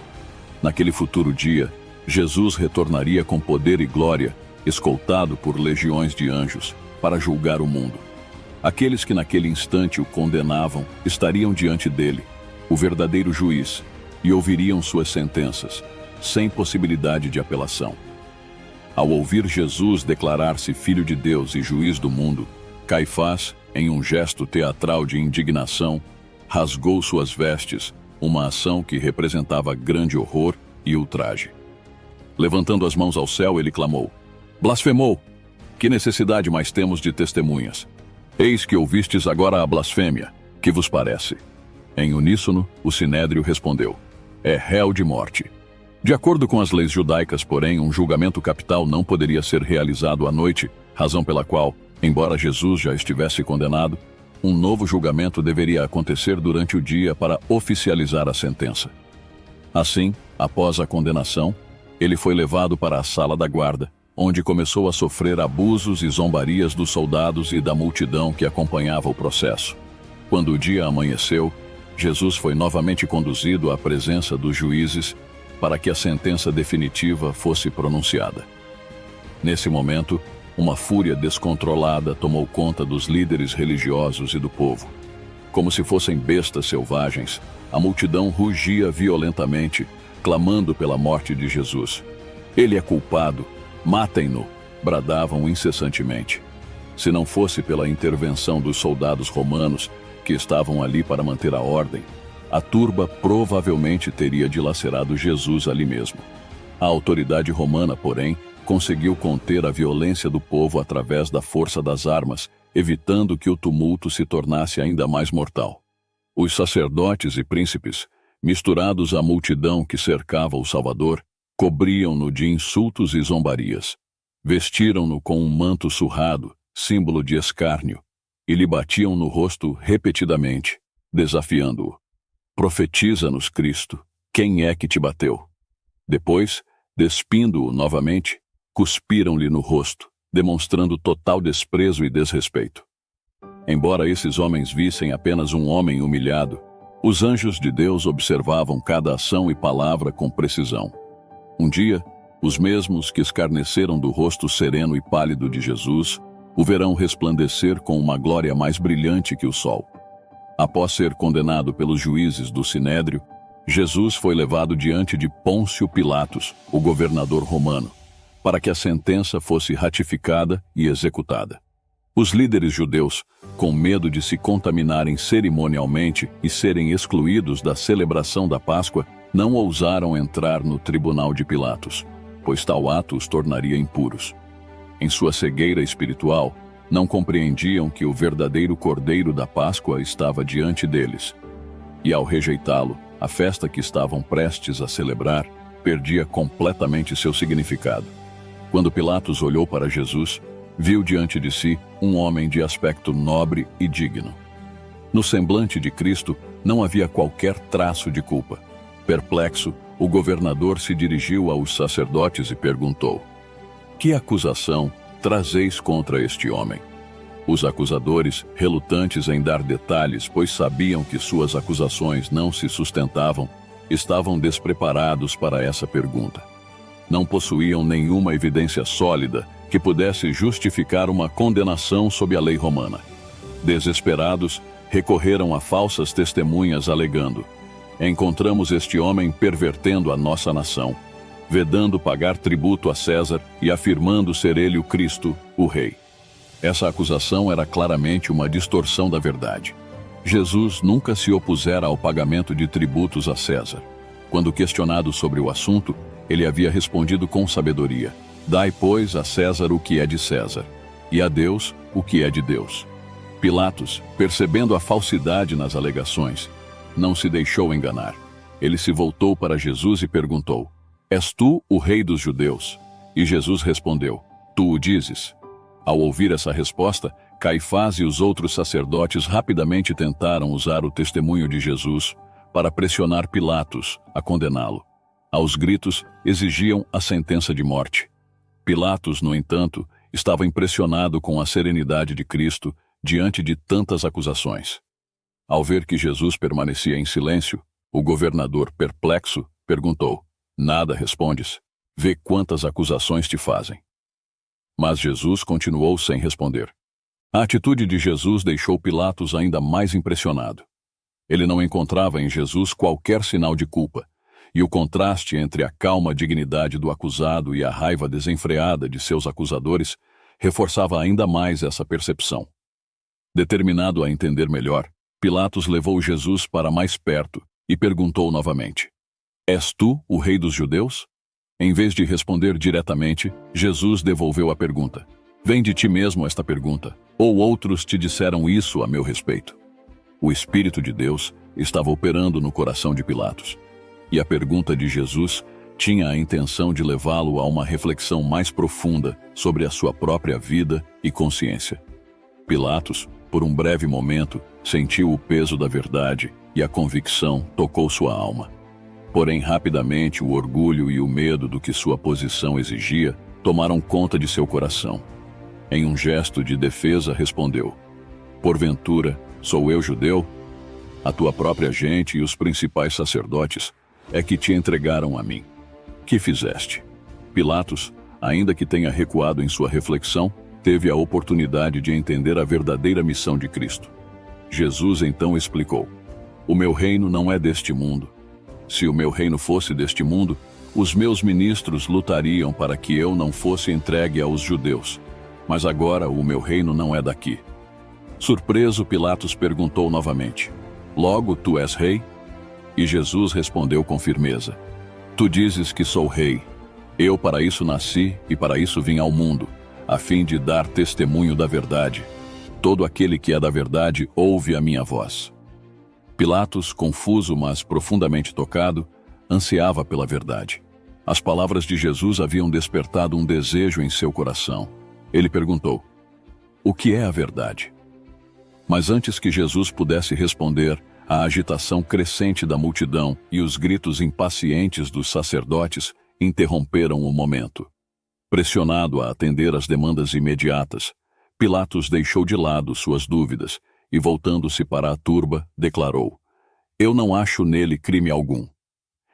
Naquele futuro dia, Jesus retornaria com poder e glória, escoltado por legiões de anjos, para julgar o mundo. Aqueles que naquele instante o condenavam estariam diante dele, o verdadeiro juiz, e ouviriam suas sentenças, sem possibilidade de apelação. Ao ouvir Jesus declarar-se Filho de Deus e juiz do mundo, Caifás, em um gesto teatral de indignação, rasgou suas vestes, uma ação que representava grande horror e ultraje. Levantando as mãos ao céu, ele clamou: Blasfemou! Que necessidade mais temos de testemunhas? Eis que ouvistes agora a blasfêmia. Que vos parece? Em uníssono, o Sinédrio respondeu: É réu de morte. De acordo com as leis judaicas, porém, um julgamento capital não poderia ser realizado à noite, razão pela qual, embora Jesus já estivesse condenado, um novo julgamento deveria acontecer durante o dia para oficializar a sentença. Assim, após a condenação, ele foi levado para a sala da guarda, onde começou a sofrer abusos e zombarias dos soldados e da multidão que acompanhava o processo. Quando o dia amanheceu, Jesus foi novamente conduzido à presença dos juízes para que a sentença definitiva fosse pronunciada. Nesse momento, uma fúria descontrolada tomou conta dos líderes religiosos e do povo. Como se fossem bestas selvagens, a multidão rugia violentamente, clamando pela morte de Jesus. Ele é culpado, matem-no, bradavam incessantemente. Se não fosse pela intervenção dos soldados romanos, que estavam ali para manter a ordem, a turba provavelmente teria dilacerado Jesus ali mesmo. A autoridade romana, porém, conseguiu conter a violência do povo através da força das armas, evitando que o tumulto se tornasse ainda mais mortal. Os sacerdotes e príncipes, misturados à multidão que cercava o Salvador, cobriam-no de insultos e zombarias. Vestiram-no com um manto surrado, símbolo de escárnio, e lhe batiam no rosto repetidamente, desafiando-o: Profetiza-nos, Cristo, quem é que te bateu? Depois, despindo-o novamente, cuspiram-lhe no rosto, demonstrando total desprezo e desrespeito. Embora esses homens vissem apenas um homem humilhado, os anjos de Deus observavam cada ação e palavra com precisão. Um dia, os mesmos que escarneceram do rosto sereno e pálido de Jesus o verão resplandecer com uma glória mais brilhante que o sol. Após ser condenado pelos juízes do Sinédrio, Jesus foi levado diante de Pôncio Pilatos, o governador romano, para que a sentença fosse ratificada e executada. Os líderes judeus, com medo de se contaminarem cerimonialmente e serem excluídos da celebração da Páscoa, não ousaram entrar no tribunal de Pilatos, pois tal ato os tornaria impuros. Em sua cegueira espiritual, não compreendiam que o verdadeiro Cordeiro da Páscoa estava diante deles. E ao rejeitá-lo, a festa que estavam prestes a celebrar perdia completamente seu significado. Quando Pilatos olhou para Jesus, viu diante de si um homem de aspecto nobre e digno. No semblante de Cristo não havia qualquer traço de culpa. Perplexo, o governador se dirigiu aos sacerdotes e perguntou: Que acusação trazeis contra este homem? Os acusadores, relutantes em dar detalhes, pois sabiam que suas acusações não se sustentavam, estavam despreparados para essa pergunta. Não possuíam nenhuma evidência sólida que pudesse justificar uma condenação sob a lei romana. Desesperados, recorreram a falsas testemunhas alegando: Encontramos este homem pervertendo a nossa nação, vedando pagar tributo a César e afirmando ser ele o Cristo, o Rei. Essa acusação era claramente uma distorção da verdade. Jesus nunca se opusera ao pagamento de tributos a César. Quando questionado sobre o assunto, ele havia respondido com sabedoria: Dai, pois, a César o que é de César, e a Deus o que é de Deus. Pilatos, percebendo a falsidade nas alegações, não se deixou enganar. Ele se voltou para Jesus e perguntou: És tu o rei dos judeus? E Jesus respondeu: Tu o dizes. Ao ouvir essa resposta, Caifás e os outros sacerdotes rapidamente tentaram usar o testemunho de Jesus para pressionar Pilatos a condená-lo. Aos gritos, exigiam a sentença de morte. Pilatos, no entanto, estava impressionado com a serenidade de Cristo diante de tantas acusações. Ao ver que Jesus permanecia em silêncio, o governador, perplexo, perguntou: Nada respondes? Vê quantas acusações te fazem. Mas Jesus continuou sem responder. A atitude de Jesus deixou Pilatos ainda mais impressionado. Ele não encontrava em Jesus qualquer sinal de culpa, e o contraste entre a calma dignidade do acusado e a raiva desenfreada de seus acusadores reforçava ainda mais essa percepção. Determinado a entender melhor, Pilatos levou Jesus para mais perto e perguntou novamente: És tu o rei dos judeus? Em vez de responder diretamente, Jesus devolveu a pergunta: Vem de ti mesmo esta pergunta, ou outros te disseram isso a meu respeito? O Espírito de Deus estava operando no coração de Pilatos, e a pergunta de Jesus tinha a intenção de levá-lo a uma reflexão mais profunda sobre a sua própria vida e consciência. Pilatos, por um breve momento, sentiu o peso da verdade e a convicção tocou sua alma. Porém, rapidamente, o orgulho e o medo do que sua posição exigia tomaram conta de seu coração. Em um gesto de defesa, respondeu: Porventura, sou eu judeu? A tua própria gente e os principais sacerdotes é que te entregaram a mim. Que fizeste? Pilatos, ainda que tenha recuado em sua reflexão, teve a oportunidade de entender a verdadeira missão de Cristo. Jesus então explicou: O meu reino não é deste mundo. Se o meu reino fosse deste mundo, os meus ministros lutariam para que eu não fosse entregue aos judeus. Mas agora o meu reino não é daqui. Surpreso, Pilatos perguntou novamente: Logo tu és rei? E Jesus respondeu com firmeza: Tu dizes que sou rei. Eu para isso nasci e para isso vim ao mundo, a fim de dar testemunho da verdade. Todo aquele que é da verdade ouve a minha voz. Pilatos, confuso, mas profundamente tocado, ansiava pela verdade. As palavras de Jesus haviam despertado um desejo em seu coração. Ele perguntou: O que é a verdade? Mas antes que Jesus pudesse responder, a agitação crescente da multidão e os gritos impacientes dos sacerdotes interromperam o momento. Pressionado a atender às demandas imediatas, Pilatos deixou de lado suas dúvidas e, voltando-se para a turba, declarou: Eu não acho nele crime algum.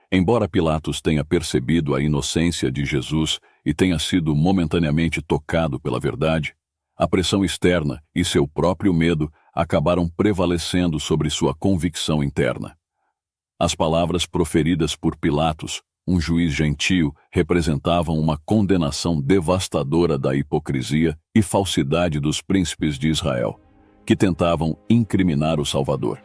Embora Pilatos tenha percebido a inocência de Jesus e tenha sido momentaneamente tocado pela verdade, a pressão externa e seu próprio medo acabaram prevalecendo sobre sua convicção interna. As palavras proferidas por Pilatos, um juiz gentio, representavam uma condenação devastadora da hipocrisia e falsidade dos príncipes de Israel, que tentavam incriminar o Salvador.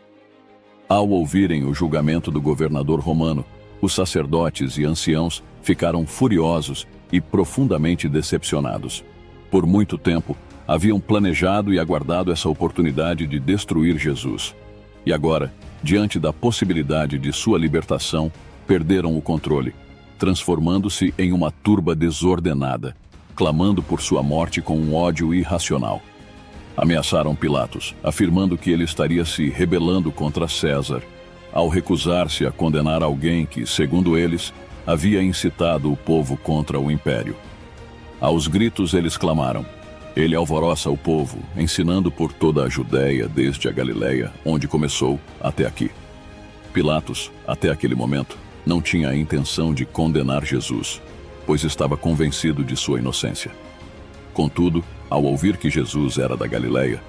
Ao ouvirem o julgamento do governador romano, os sacerdotes e anciãos ficaram furiosos e profundamente decepcionados. Por muito tempo, haviam planejado e aguardado essa oportunidade de destruir Jesus. E agora, diante da possibilidade de sua libertação, perderam o controle, transformando-se em uma turba desordenada, clamando por sua morte com um ódio irracional. Ameaçaram Pilatos, afirmando que ele estaria se rebelando contra César, ao recusar-se a condenar alguém que, segundo eles, havia incitado o povo contra o império. Aos gritos eles clamaram: Ele alvoroça o povo, ensinando por toda a Judéia, desde a Galileia, onde começou, até aqui. Pilatos, até aquele momento, não tinha a intenção de condenar Jesus, pois estava convencido de sua inocência. Contudo, ao ouvir que Jesus era da Galileia,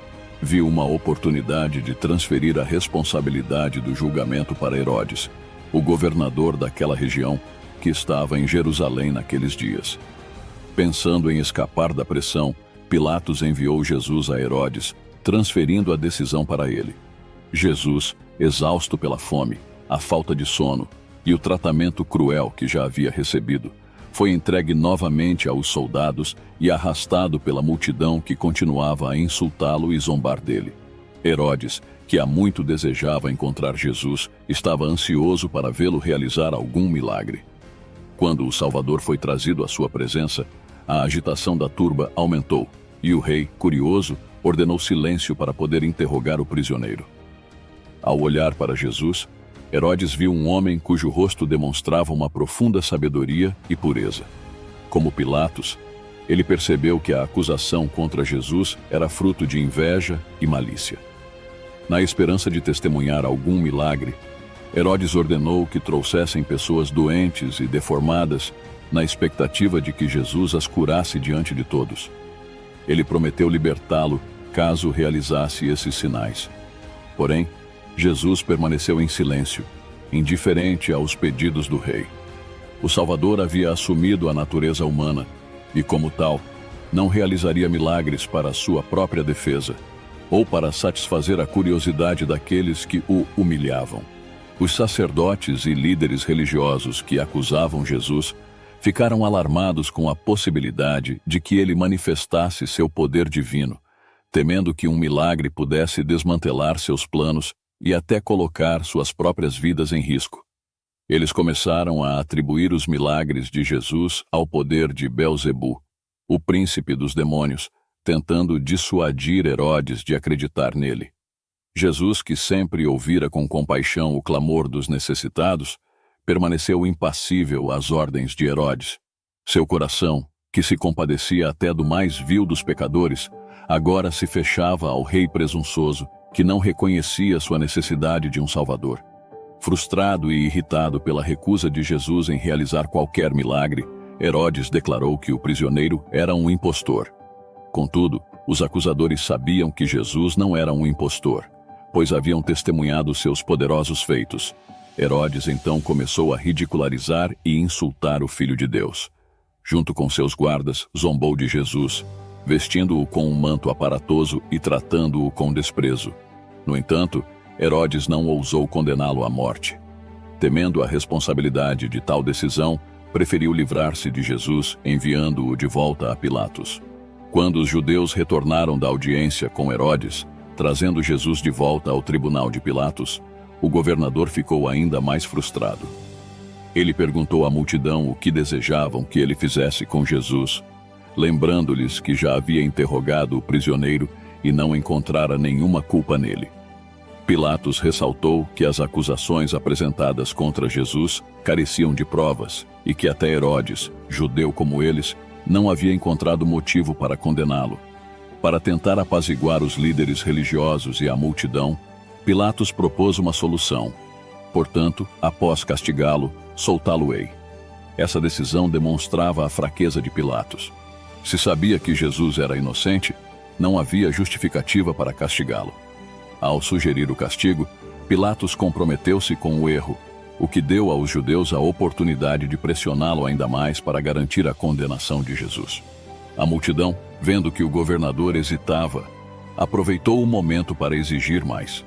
viu uma oportunidade de transferir a responsabilidade do julgamento para Herodes, o governador daquela região, que estava em Jerusalém naqueles dias. Pensando em escapar da pressão, Pilatos enviou Jesus a Herodes, transferindo a decisão para ele. Jesus, exausto pela fome, a falta de sono e o tratamento cruel que já havia recebido, foi entregue novamente aos soldados e arrastado pela multidão que continuava a insultá-lo e zombar dele. Herodes, que há muito desejava encontrar Jesus, estava ansioso para vê-lo realizar algum milagre. Quando o Salvador foi trazido à sua presença, a agitação da turba aumentou, e o rei, curioso, ordenou silêncio para poder interrogar o prisioneiro. Ao olhar para Jesus, Herodes viu um homem cujo rosto demonstrava uma profunda sabedoria e pureza. Como Pilatos, ele percebeu que a acusação contra Jesus era fruto de inveja e malícia. Na esperança de testemunhar algum milagre, Herodes ordenou que trouxessem pessoas doentes e deformadas, na expectativa de que Jesus as curasse diante de todos. Ele prometeu libertá-lo caso realizasse esses sinais. Porém, Jesus permaneceu em silêncio, indiferente aos pedidos do rei. O Salvador havia assumido a natureza humana e, como tal, não realizaria milagres para sua própria defesa ou para satisfazer a curiosidade daqueles que o humilhavam. Os sacerdotes e líderes religiosos que acusavam Jesus ficaram alarmados com a possibilidade de que ele manifestasse seu poder divino, temendo que um milagre pudesse desmantelar seus planos e até colocar suas próprias vidas em risco. Eles começaram a atribuir os milagres de Jesus ao poder de Belzebu, o príncipe dos demônios, tentando dissuadir Herodes de acreditar nele. Jesus, que sempre ouvira com compaixão o clamor dos necessitados, permaneceu impassível às ordens de Herodes. Seu coração, que se compadecia até do mais vil dos pecadores, agora se fechava ao rei presunçoso, que não reconhecia sua necessidade de um Salvador. Frustrado e irritado pela recusa de Jesus em realizar qualquer milagre, Herodes declarou que o prisioneiro era um impostor. Contudo, os acusadores sabiam que Jesus não era um impostor, pois haviam testemunhado seus poderosos feitos. Herodes então começou a ridicularizar e insultar o Filho de Deus. Junto com seus guardas, zombou de Jesus, vestindo-o com um manto aparatoso e tratando-o com desprezo. No entanto, Herodes não ousou condená-lo à morte. Temendo a responsabilidade de tal decisão, preferiu livrar-se de Jesus, enviando-o de volta a Pilatos. Quando os judeus retornaram da audiência com Herodes, trazendo Jesus de volta ao tribunal de Pilatos, o governador ficou ainda mais frustrado. Ele perguntou à multidão o que desejavam que ele fizesse com Jesus, lembrando-lhes que já havia interrogado o prisioneiro e não encontrara nenhuma culpa nele. Pilatos ressaltou que as acusações apresentadas contra Jesus careciam de provas e que até Herodes, judeu como eles, não havia encontrado motivo para condená-lo. Para tentar apaziguar os líderes religiosos e a multidão, Pilatos propôs uma solução. Portanto, após castigá-lo, soltá-lo-ei. Essa decisão demonstrava a fraqueza de Pilatos. Se sabia que Jesus era inocente, não havia justificativa para castigá-lo. Ao sugerir o castigo, Pilatos comprometeu-se com o erro, o que deu aos judeus a oportunidade de pressioná-lo ainda mais para garantir a condenação de Jesus. A multidão, vendo que o governador hesitava, aproveitou o momento para exigir mais.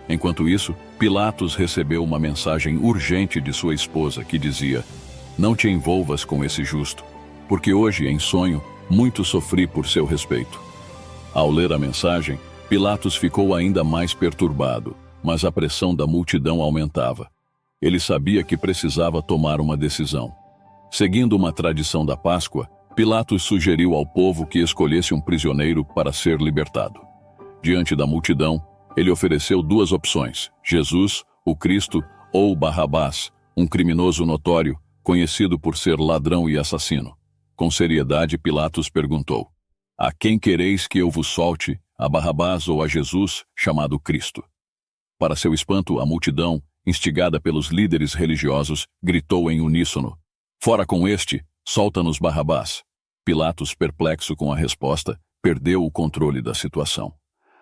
Enquanto isso, Pilatos recebeu uma mensagem urgente de sua esposa que dizia: "Não te envolvas com esse justo, porque hoje, em sonho, muito sofri por seu respeito." Ao ler a mensagem, Pilatos ficou ainda mais perturbado, mas a pressão da multidão aumentava. Ele sabia que precisava tomar uma decisão. Seguindo uma tradição da Páscoa, Pilatos sugeriu ao povo que escolhesse um prisioneiro para ser libertado. Diante da multidão, ele ofereceu duas opções: Jesus, o Cristo, ou Barrabás, um criminoso notório, conhecido por ser ladrão e assassino. Com seriedade, Pilatos perguntou: "A quem quereis que eu vos solte, a Barrabás ou a Jesus, chamado Cristo?" Para seu espanto, a multidão, instigada pelos líderes religiosos, gritou em uníssono: "Fora com este, solta-nos Barrabás." Pilatos, perplexo com a resposta, perdeu o controle da situação.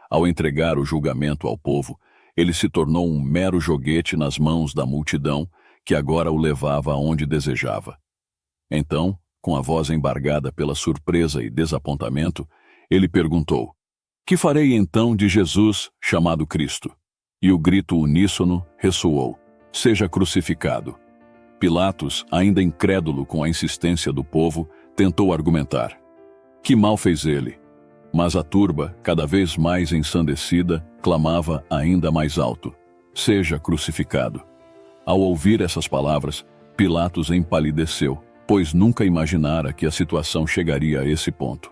Ao entregar o julgamento ao povo, ele se tornou um mero joguete nas mãos da multidão, que agora o levava aonde desejava. Então, com a voz embargada pela surpresa e desapontamento, ele perguntou: "Que farei então de Jesus, chamado Cristo?" E o grito uníssono ressoou: "Seja crucificado." Pilatos, ainda incrédulo com a insistência do povo, tentou argumentar: "Que mal fez ele? Mas a turba, cada vez mais ensandecida, clamava ainda mais alto: seja crucificado. Ao ouvir essas palavras, Pilatos empalideceu, pois nunca imaginara que a situação chegaria a esse ponto.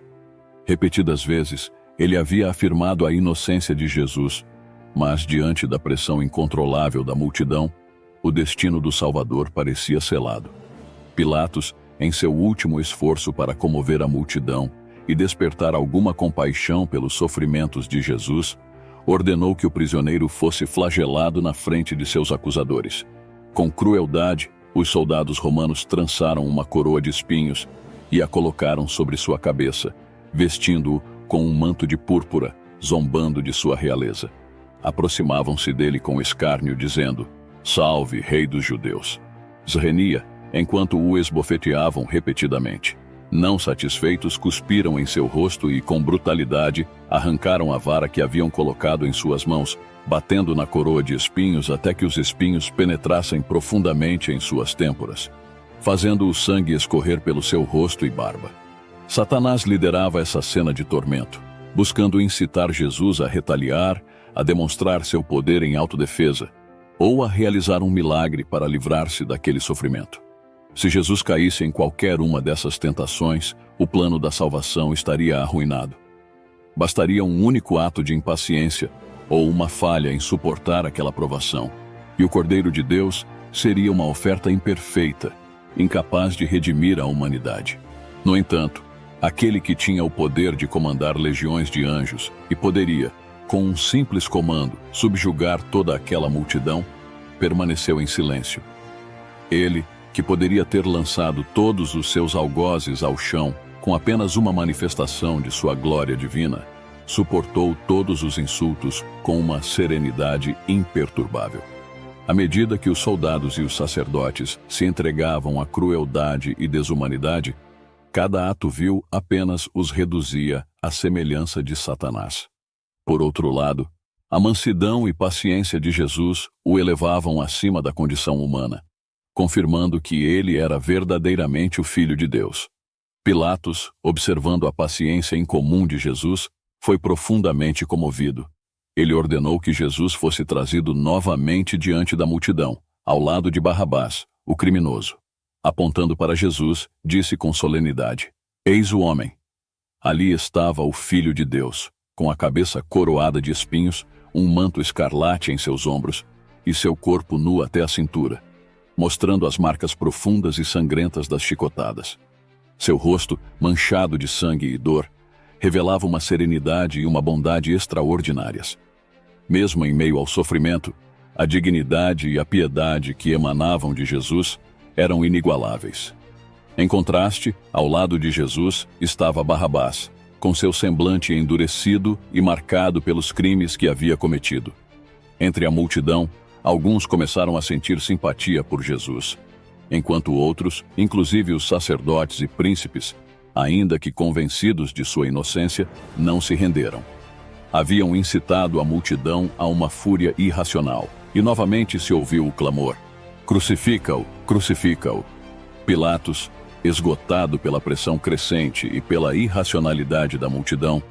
Repetidas vezes, ele havia afirmado a inocência de Jesus, mas diante da pressão incontrolável da multidão, o destino do Salvador parecia selado. Pilatos, em seu último esforço para comover a multidão e despertar alguma compaixão pelos sofrimentos de Jesus, ordenou que o prisioneiro fosse flagelado na frente de seus acusadores. Com crueldade, os soldados romanos trançaram uma coroa de espinhos e a colocaram sobre sua cabeça, vestindo-o com um manto de púrpura, zombando de sua realeza. Aproximavam-se dele com escárnio, dizendo: salve, rei dos judeus! Zrenia, enquanto o esbofeteavam repetidamente. Não satisfeitos, cuspiram em seu rosto e, com brutalidade, arrancaram a vara que haviam colocado em suas mãos, batendo na coroa de espinhos até que os espinhos penetrassem profundamente em suas têmporas, fazendo o sangue escorrer pelo seu rosto e barba. Satanás liderava essa cena de tormento, buscando incitar Jesus a retaliar, a demonstrar seu poder em autodefesa, ou a realizar um milagre para livrar-se daquele sofrimento. Se Jesus caísse em qualquer uma dessas tentações, o plano da salvação estaria arruinado. Bastaria um único ato de impaciência ou uma falha em suportar aquela provação, e o Cordeiro de Deus seria uma oferta imperfeita, incapaz de redimir a humanidade. No entanto, aquele que tinha o poder de comandar legiões de anjos e poderia, com um simples comando, subjugar toda aquela multidão, permaneceu em silêncio. Ele, que poderia ter lançado todos os seus algozes ao chão com apenas uma manifestação de sua glória divina, suportou todos os insultos com uma serenidade imperturbável. À medida que os soldados e os sacerdotes se entregavam à crueldade e desumanidade, cada ato vil apenas os reduzia à semelhança de Satanás. Por outro lado, a mansidão e paciência de Jesus o elevavam acima da condição humana, confirmando que ele era verdadeiramente o Filho de Deus. Pilatos, observando a paciência incomum de Jesus, foi profundamente comovido. Ele ordenou que Jesus fosse trazido novamente diante da multidão, ao lado de Barrabás, o criminoso. Apontando para Jesus, disse com solenidade: eis o homem. Ali estava o Filho de Deus, com a cabeça coroada de espinhos, um manto escarlate em seus ombros e seu corpo nu até a cintura, mostrando as marcas profundas e sangrentas das chicotadas. Seu rosto, manchado de sangue e dor, revelava uma serenidade e uma bondade extraordinárias. Mesmo em meio ao sofrimento, a dignidade e a piedade que emanavam de Jesus eram inigualáveis. Em contraste, ao lado de Jesus estava Barrabás, com seu semblante endurecido e marcado pelos crimes que havia cometido. Entre a multidão, alguns começaram a sentir simpatia por Jesus, enquanto outros, inclusive os sacerdotes e príncipes, ainda que convencidos de sua inocência, não se renderam. Haviam incitado a multidão a uma fúria irracional, e novamente se ouviu o clamor: crucifica-o, crucifica-o. Pilatos, esgotado pela pressão crescente e pela irracionalidade da multidão,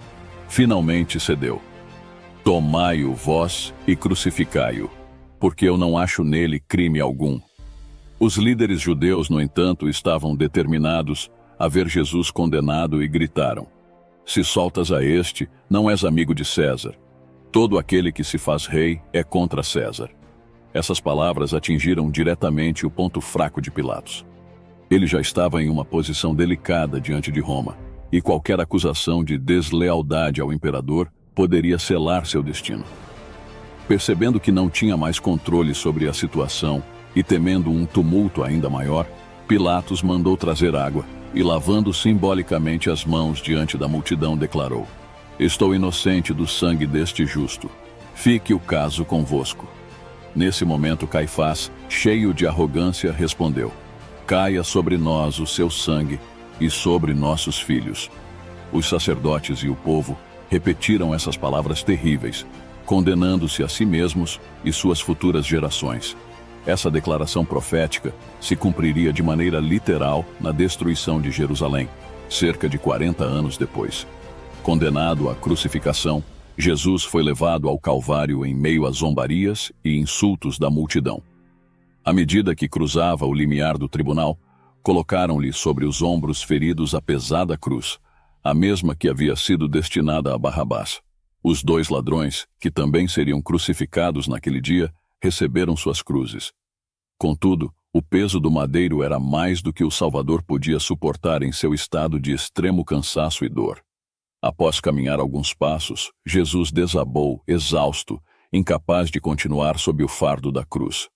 finalmente cedeu: tomai-o vós e crucificai-o, porque eu não acho nele crime algum. Os líderes judeus, no entanto, estavam determinados a ver Jesus condenado e gritaram: se soltas a este, não és amigo de César. Todo aquele que se faz rei é contra César. Essas palavras atingiram diretamente o ponto fraco de Pilatos. Ele já estava em uma posição delicada diante de Roma, e qualquer acusação de deslealdade ao imperador poderia selar seu destino. Percebendo que não tinha mais controle sobre a situação e temendo um tumulto ainda maior, Pilatos mandou trazer água e, lavando simbolicamente as mãos diante da multidão, declarou: estou inocente do sangue deste justo. Fique o caso convosco. Nesse momento, Caifás, cheio de arrogância, respondeu: caia sobre nós o seu sangue e sobre nossos filhos. Os sacerdotes e o povo repetiram essas palavras terríveis, condenando-se a si mesmos e suas futuras gerações. Essa declaração profética se cumpriria de maneira literal na destruição de Jerusalém, cerca de 40 anos depois. Condenado à crucificação, Jesus foi levado ao Calvário em meio a zombarias e insultos da multidão. À medida que cruzava o limiar do tribunal, colocaram-lhe sobre os ombros feridos a pesada cruz, a mesma que havia sido destinada a Barrabás. Os 2 ladrões, que também seriam crucificados naquele dia, receberam suas cruzes. Contudo, o peso do madeiro era mais do que o Salvador podia suportar em seu estado de extremo cansaço e dor. Após caminhar alguns passos, Jesus desabou, exausto, incapaz de continuar sob o fardo da cruz.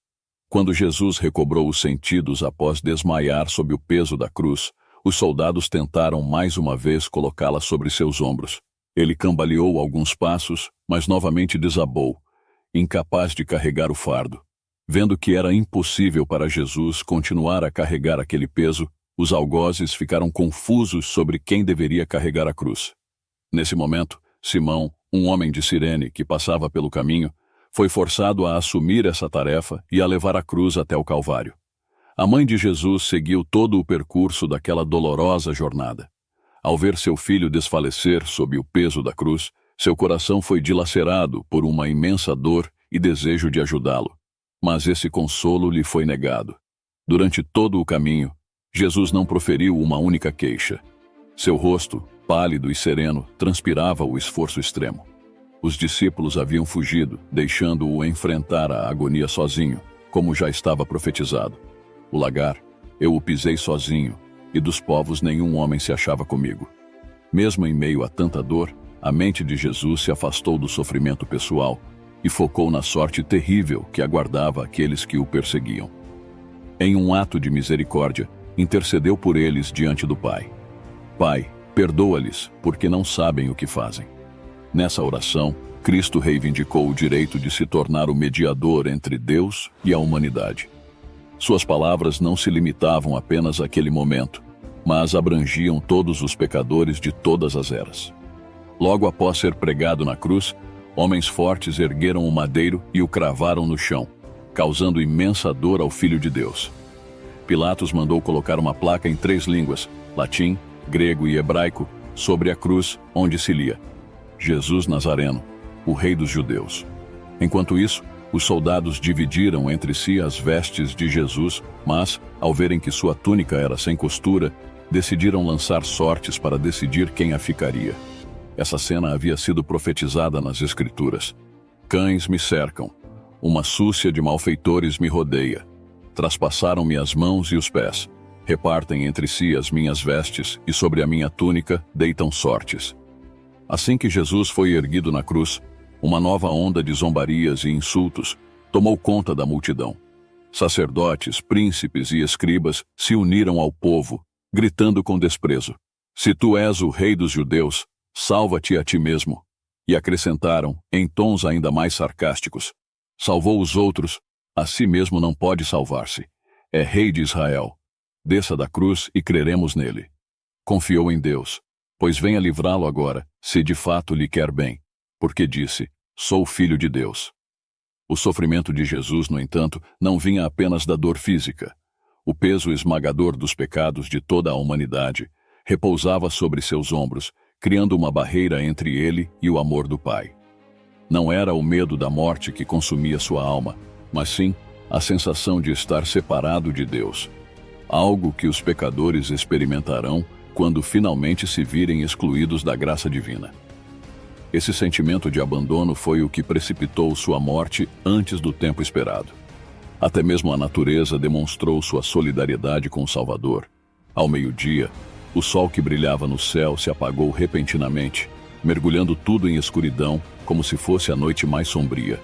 Quando Jesus recobrou os sentidos após desmaiar sob o peso da cruz, os soldados tentaram mais uma vez colocá-la sobre seus ombros. Ele cambaleou alguns passos, mas novamente desabou, incapaz de carregar o fardo. Vendo que era impossível para Jesus continuar a carregar aquele peso, os algozes ficaram confusos sobre quem deveria carregar a cruz. Nesse momento, Simão, um homem de Cirene que passava pelo caminho, foi forçado a assumir essa tarefa e a levar a cruz até o Calvário. A mãe de Jesus seguiu todo o percurso daquela dolorosa jornada. Ao ver seu filho desfalecer sob o peso da cruz, seu coração foi dilacerado por uma imensa dor e desejo de ajudá-lo. Mas esse consolo lhe foi negado. Durante todo o caminho, Jesus não proferiu uma única queixa. Seu rosto, pálido e sereno, transpirava o esforço extremo. Os discípulos haviam fugido, deixando-o enfrentar a agonia sozinho, como já estava profetizado. O lagar, eu o pisei sozinho, e dos povos nenhum homem se achava comigo. Mesmo em meio a tanta dor, a mente de Jesus se afastou do sofrimento pessoal e focou na sorte terrível que aguardava aqueles que o perseguiam. Em um ato de misericórdia, intercedeu por eles diante do Pai. Pai, perdoa-lhes, porque não sabem o que fazem. Nessa oração, Cristo reivindicou o direito de se tornar o mediador entre Deus e a humanidade. Suas palavras não se limitavam apenas àquele momento, mas abrangiam todos os pecadores de todas as eras. Logo após ser pregado na cruz, homens fortes ergueram o madeiro e o cravaram no chão, causando imensa dor ao Filho de Deus. Pilatos mandou colocar uma placa em 3 línguas, latim, grego e hebraico, sobre a cruz, onde se lia: Jesus Nazareno, o Rei dos Judeus. Enquanto isso, os soldados dividiram entre si as vestes de Jesus, mas, ao verem que sua túnica era sem costura, decidiram lançar sortes para decidir quem a ficaria. Essa cena havia sido profetizada nas Escrituras. Cães me cercam, uma súcia de malfeitores me rodeia. Traspassaram-me as mãos e os pés, repartem entre si as minhas vestes e sobre a minha túnica deitam sortes. Assim que Jesus foi erguido na cruz, uma nova onda de zombarias e insultos tomou conta da multidão. Sacerdotes, príncipes e escribas se uniram ao povo, gritando com desprezo: Se tu és o Rei dos Judeus, salva-te a ti mesmo. E acrescentaram, em tons ainda mais sarcásticos: Salvou os outros, a si mesmo não pode salvar-se. É Rei de Israel. Desça da cruz e creremos nele. Confiou em Deus, pois venha livrá-lo agora, se de fato lhe quer bem, porque disse: Sou filho de Deus. O sofrimento de Jesus, no entanto, não vinha apenas da dor física. O peso esmagador dos pecados de toda a humanidade repousava sobre seus ombros, criando uma barreira entre ele e o amor do Pai. Não era o medo da morte que consumia sua alma, mas sim a sensação de estar separado de Deus. Algo que os pecadores experimentarão quando finalmente se virem excluídos da graça divina. Esse sentimento de abandono foi o que precipitou sua morte antes do tempo esperado. Até mesmo a natureza demonstrou sua solidariedade com o Salvador. Ao meio-dia, o sol que brilhava no céu se apagou repentinamente, mergulhando tudo em escuridão, como se fosse a noite mais sombria.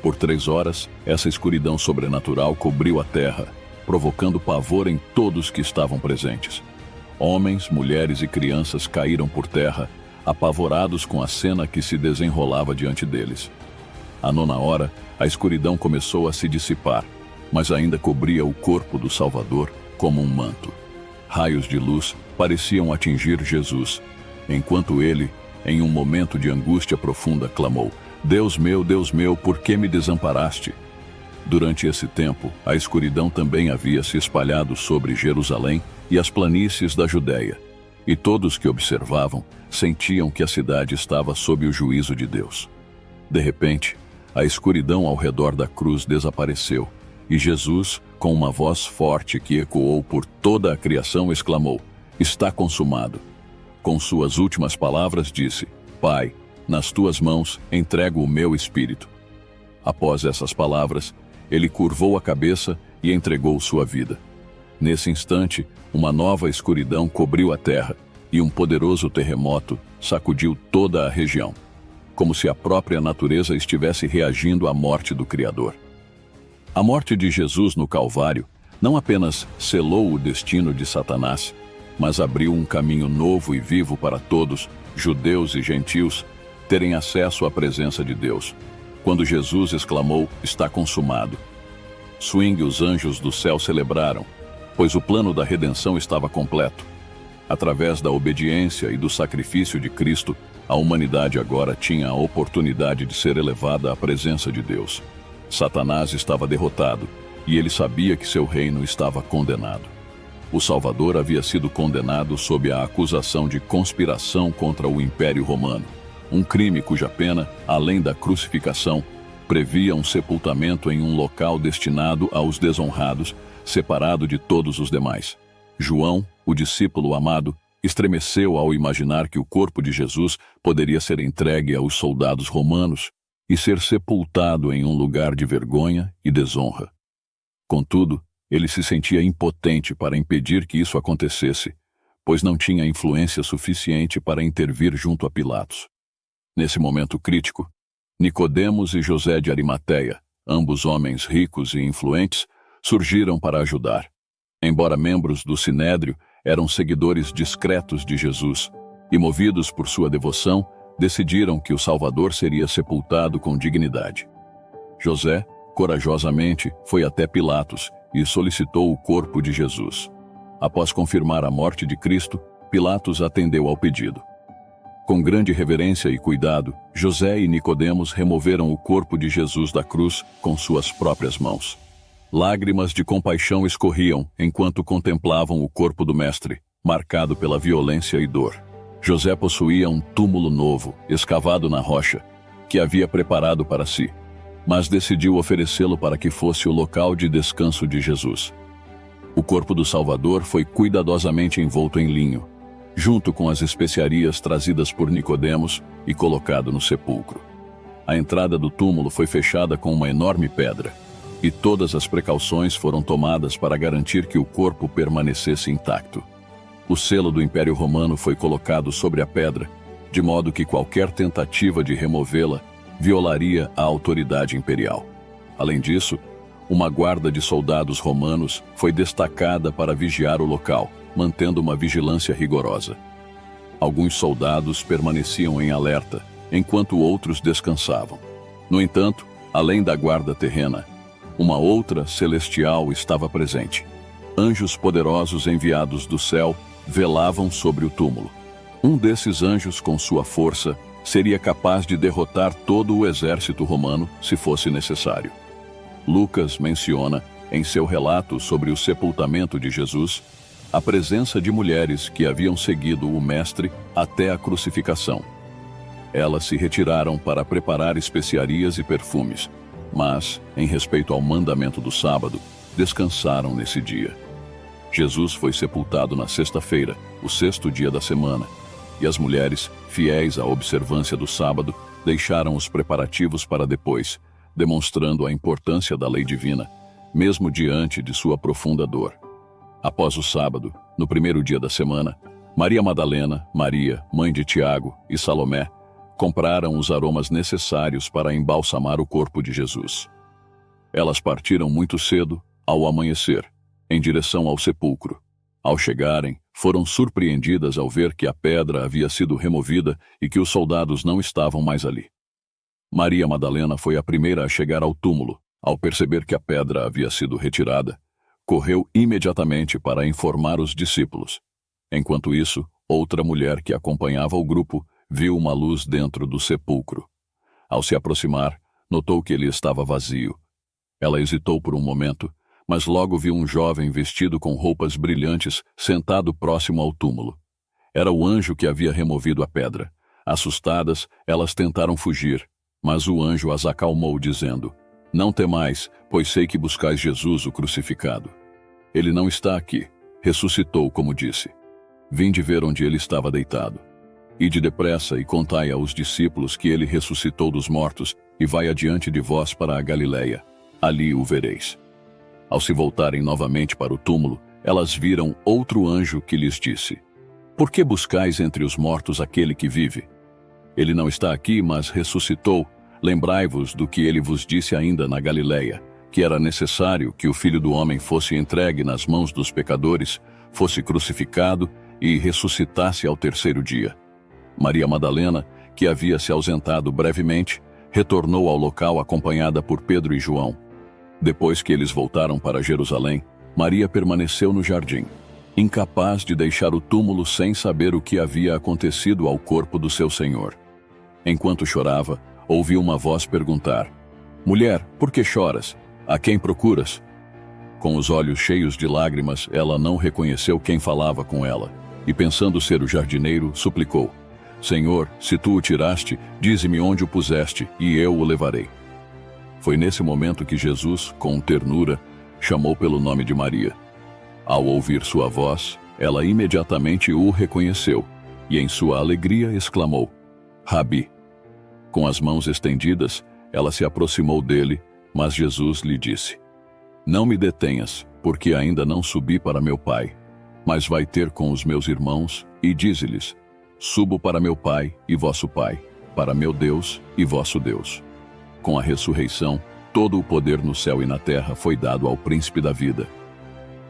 Por 3 horas, essa escuridão sobrenatural cobriu a terra, provocando pavor em todos que estavam presentes. Homens, mulheres e crianças caíram por terra, apavorados com a cena que se desenrolava diante deles. À 9ª hora, a escuridão começou a se dissipar, mas ainda cobria o corpo do Salvador como um manto. Raios de luz pareciam atingir Jesus, enquanto ele, em um momento de angústia profunda, clamou: Deus meu, por que me desamparaste? Durante esse tempo, a escuridão também havia se espalhado sobre Jerusalém e as planícies da Judéia. e todos que observavam sentiam que a cidade estava sob o juízo de Deus. De repente, a escuridão ao redor da cruz desapareceu, e Jesus, com uma voz forte que ecoou por toda a criação, exclamou: "Está consumado." Com suas últimas palavras disse: "Pai, nas tuas mãos entrego o meu espírito." Após essas palavras, ele curvou a cabeça e entregou sua vida. Nesse instante, uma nova escuridão cobriu a terra e um poderoso terremoto sacudiu toda a região, como se a própria natureza estivesse reagindo à morte do Criador. A morte de Jesus no Calvário não apenas selou o destino de Satanás, mas abriu um caminho novo e vivo para todos, judeus e gentios, terem acesso à presença de Deus. Quando Jesus exclamou: "Está consumado", Swing e os anjos do céu celebraram, pois o plano da redenção estava completo. Através da obediência e do sacrifício de Cristo, a humanidade agora tinha a oportunidade de ser elevada à presença de Deus. Satanás estava derrotado, e ele sabia que seu reino estava condenado. O Salvador havia sido condenado sob a acusação de conspiração contra o Império Romano, um crime cuja pena, além da crucificação, previa um sepultamento em um local destinado aos desonrados, separado de todos os demais. João, o discípulo amado, estremeceu ao imaginar que o corpo de Jesus poderia ser entregue aos soldados romanos e ser sepultado em um lugar de vergonha e desonra. Contudo, ele se sentia impotente para impedir que isso acontecesse, pois não tinha influência suficiente para intervir junto a Pilatos. Nesse momento crítico, Nicodemos e José de Arimateia, ambos homens ricos e influentes, surgiram para ajudar. Embora membros do Sinédrio, eram seguidores discretos de Jesus e, movidos por sua devoção, decidiram que o Salvador seria sepultado com dignidade. José, corajosamente, foi até Pilatos e solicitou o corpo de Jesus. Após confirmar a morte de Cristo, Pilatos atendeu ao pedido. Com grande reverência e cuidado, José e Nicodemos removeram o corpo de Jesus da cruz com suas próprias mãos. Lágrimas de compaixão escorriam enquanto contemplavam o corpo do Mestre, marcado pela violência e dor. José possuía um túmulo novo, escavado na rocha, que havia preparado para si, mas decidiu oferecê-lo para que fosse o local de descanso de Jesus. O corpo do Salvador foi cuidadosamente envolto em linho, junto com as especiarias trazidas por Nicodemos, e colocado no sepulcro. A entrada do túmulo foi fechada com uma enorme pedra, e todas as precauções foram tomadas para garantir que o corpo permanecesse intacto. O selo do Império Romano foi colocado sobre a pedra, de modo que qualquer tentativa de removê-la violaria a autoridade imperial. Além disso, uma guarda de soldados romanos foi destacada para vigiar o local, mantendo uma vigilância rigorosa. Alguns soldados permaneciam em alerta, enquanto outros descansavam. No entanto, além da guarda terrena, uma outra celestial estava presente. Anjos poderosos enviados do céu velavam sobre o túmulo. Um desses anjos, com sua força, seria capaz de derrotar todo o exército romano se fosse necessário. Lucas menciona, em seu relato sobre o sepultamento de Jesus, a presença de mulheres que haviam seguido o Mestre até a crucificação. Elas se retiraram para preparar especiarias e perfumes, mas, em respeito ao mandamento do sábado, descansaram nesse dia. Jesus foi sepultado na sexta-feira, o sexto dia da semana, e as mulheres, fiéis à observância do sábado, deixaram os preparativos para depois, demonstrando a importância da lei divina, mesmo diante de sua profunda dor. Após o sábado, no primeiro dia da semana, Maria Madalena, Maria, mãe de Tiago, e Salomé compraram os aromas necessários para embalsamar o corpo de Jesus. Elas partiram muito cedo, ao amanhecer, em direção ao sepulcro. Ao chegarem, foram surpreendidas ao ver que a pedra havia sido removida e que os soldados não estavam mais ali. Maria Madalena foi a primeira a chegar ao túmulo. Ao perceber que a pedra havia sido retirada, correu imediatamente para informar os discípulos. Enquanto isso, outra mulher que acompanhava o grupo viu uma luz dentro do sepulcro. Ao se aproximar, notou que ele estava vazio. Ela hesitou por um momento, mas logo viu um jovem vestido com roupas brilhantes sentado próximo ao túmulo. Era o anjo que havia removido a pedra. Assustadas, elas tentaram fugir, mas o anjo as acalmou, dizendo: Não temais, pois sei que buscais Jesus, o crucificado. Ele não está aqui. Ressuscitou, como disse. Vinde ver onde ele estava deitado. Ide depressa e contai aos discípulos que ele ressuscitou dos mortos e vai adiante de vós para a Galileia. Ali o vereis. Ao se voltarem novamente para o túmulo, elas viram outro anjo que lhes disse: Por que buscais entre os mortos aquele que vive? Ele não está aqui, mas ressuscitou. Lembrai-vos do que ele vos disse ainda na Galileia, que era necessário que o Filho do Homem fosse entregue nas mãos dos pecadores, fosse crucificado e ressuscitasse ao terceiro dia. Maria Madalena, que havia se ausentado brevemente, retornou ao local acompanhada por Pedro e João. Depois que eles voltaram para Jerusalém, Maria permaneceu no jardim, incapaz de deixar o túmulo sem saber o que havia acontecido ao corpo do seu Senhor. Enquanto chorava, ouviu uma voz perguntar: Mulher, por que choras? A quem procuras? Com os olhos cheios de lágrimas, ela não reconheceu quem falava com ela, e pensando ser o jardineiro, suplicou: Senhor, se tu o tiraste, dize-me onde o puseste, e eu o levarei. Foi nesse momento que Jesus, com ternura, chamou pelo nome de Maria. Ao ouvir sua voz, ela imediatamente o reconheceu, e em sua alegria exclamou: Rabi. Com as mãos estendidas, ela se aproximou dele, mas Jesus lhe disse: Não me detenhas, porque ainda não subi para meu Pai, mas vai ter com os meus irmãos e dize-lhes: Subo para meu Pai e vosso Pai, para meu Deus e vosso Deus. Com a ressurreição, todo o poder no céu e na terra foi dado ao Príncipe da Vida.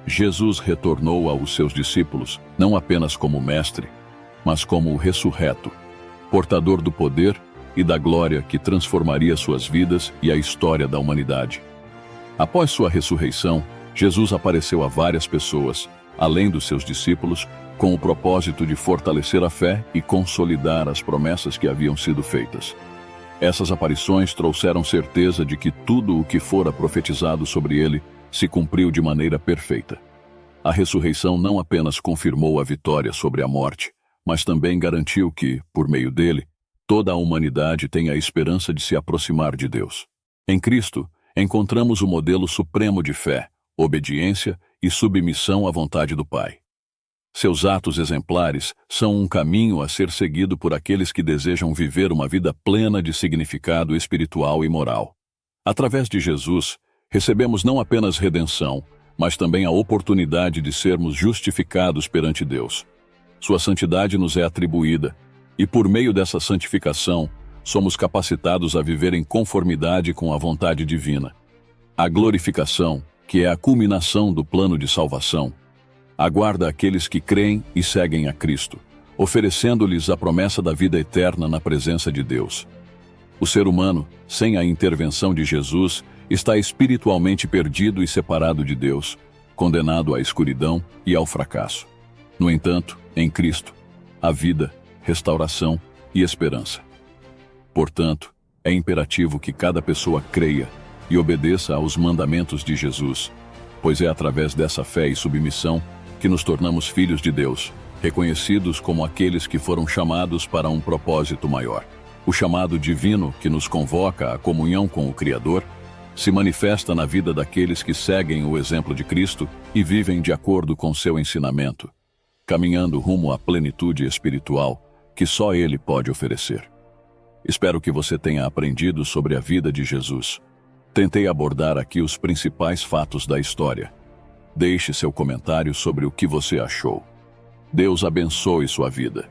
Jesus retornou aos seus discípulos, não apenas como mestre, mas como o ressurreto, portador do poder e da glória que transformaria suas vidas e a história da humanidade. Após sua ressurreição, Jesus apareceu a várias pessoas, além dos seus discípulos, com o propósito de fortalecer a fé e consolidar as promessas que haviam sido feitas. Essas aparições trouxeram certeza de que tudo o que fora profetizado sobre ele se cumpriu de maneira perfeita. A ressurreição não apenas confirmou a vitória sobre a morte, mas também garantiu que, por meio dele, toda a humanidade tem a esperança de se aproximar de Deus. Em Cristo, encontramos o modelo supremo de fé, obediência e submissão à vontade do Pai. Seus atos exemplares são um caminho a ser seguido por aqueles que desejam viver uma vida plena de significado espiritual e moral. Através de Jesus, recebemos não apenas redenção, mas também a oportunidade de sermos justificados perante Deus. Sua santidade nos é atribuída, e por meio dessa santificação, somos capacitados a viver em conformidade com a vontade divina. A glorificação, que é a culminação do plano de salvação, aguarda aqueles que creem e seguem a Cristo, oferecendo-lhes a promessa da vida eterna na presença de Deus. O ser humano, sem a intervenção de Jesus, está espiritualmente perdido e separado de Deus, condenado à escuridão e ao fracasso. No entanto, em Cristo, há vida, restauração e esperança. Portanto, é imperativo que cada pessoa creia e obedeça aos mandamentos de Jesus, pois é através dessa fé e submissão que nos tornamos filhos de Deus, reconhecidos como aqueles que foram chamados para um propósito maior. O chamado divino que nos convoca à comunhão com o Criador se manifesta na vida daqueles que seguem o exemplo de Cristo e vivem de acordo com seu ensinamento, caminhando rumo à plenitude espiritual que só Ele pode oferecer. Espero que você tenha aprendido sobre a vida de Jesus. Tentei abordar aqui os principais fatos da história. Deixe seu comentário sobre o que você achou. Deus abençoe sua vida.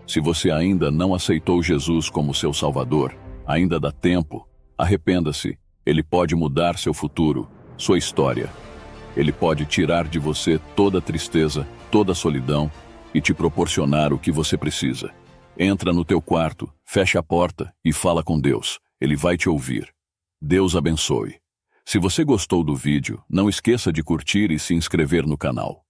Se você ainda não aceitou Jesus como seu Salvador, ainda dá tempo. Arrependa-se. Ele pode mudar seu futuro, sua história. Ele pode tirar de você toda a tristeza, toda a solidão e te proporcionar o que você precisa. Entra no teu quarto, fecha a porta e fala com Deus. Ele vai te ouvir. Deus abençoe. Se você gostou do vídeo, não esqueça de curtir e se inscrever no canal.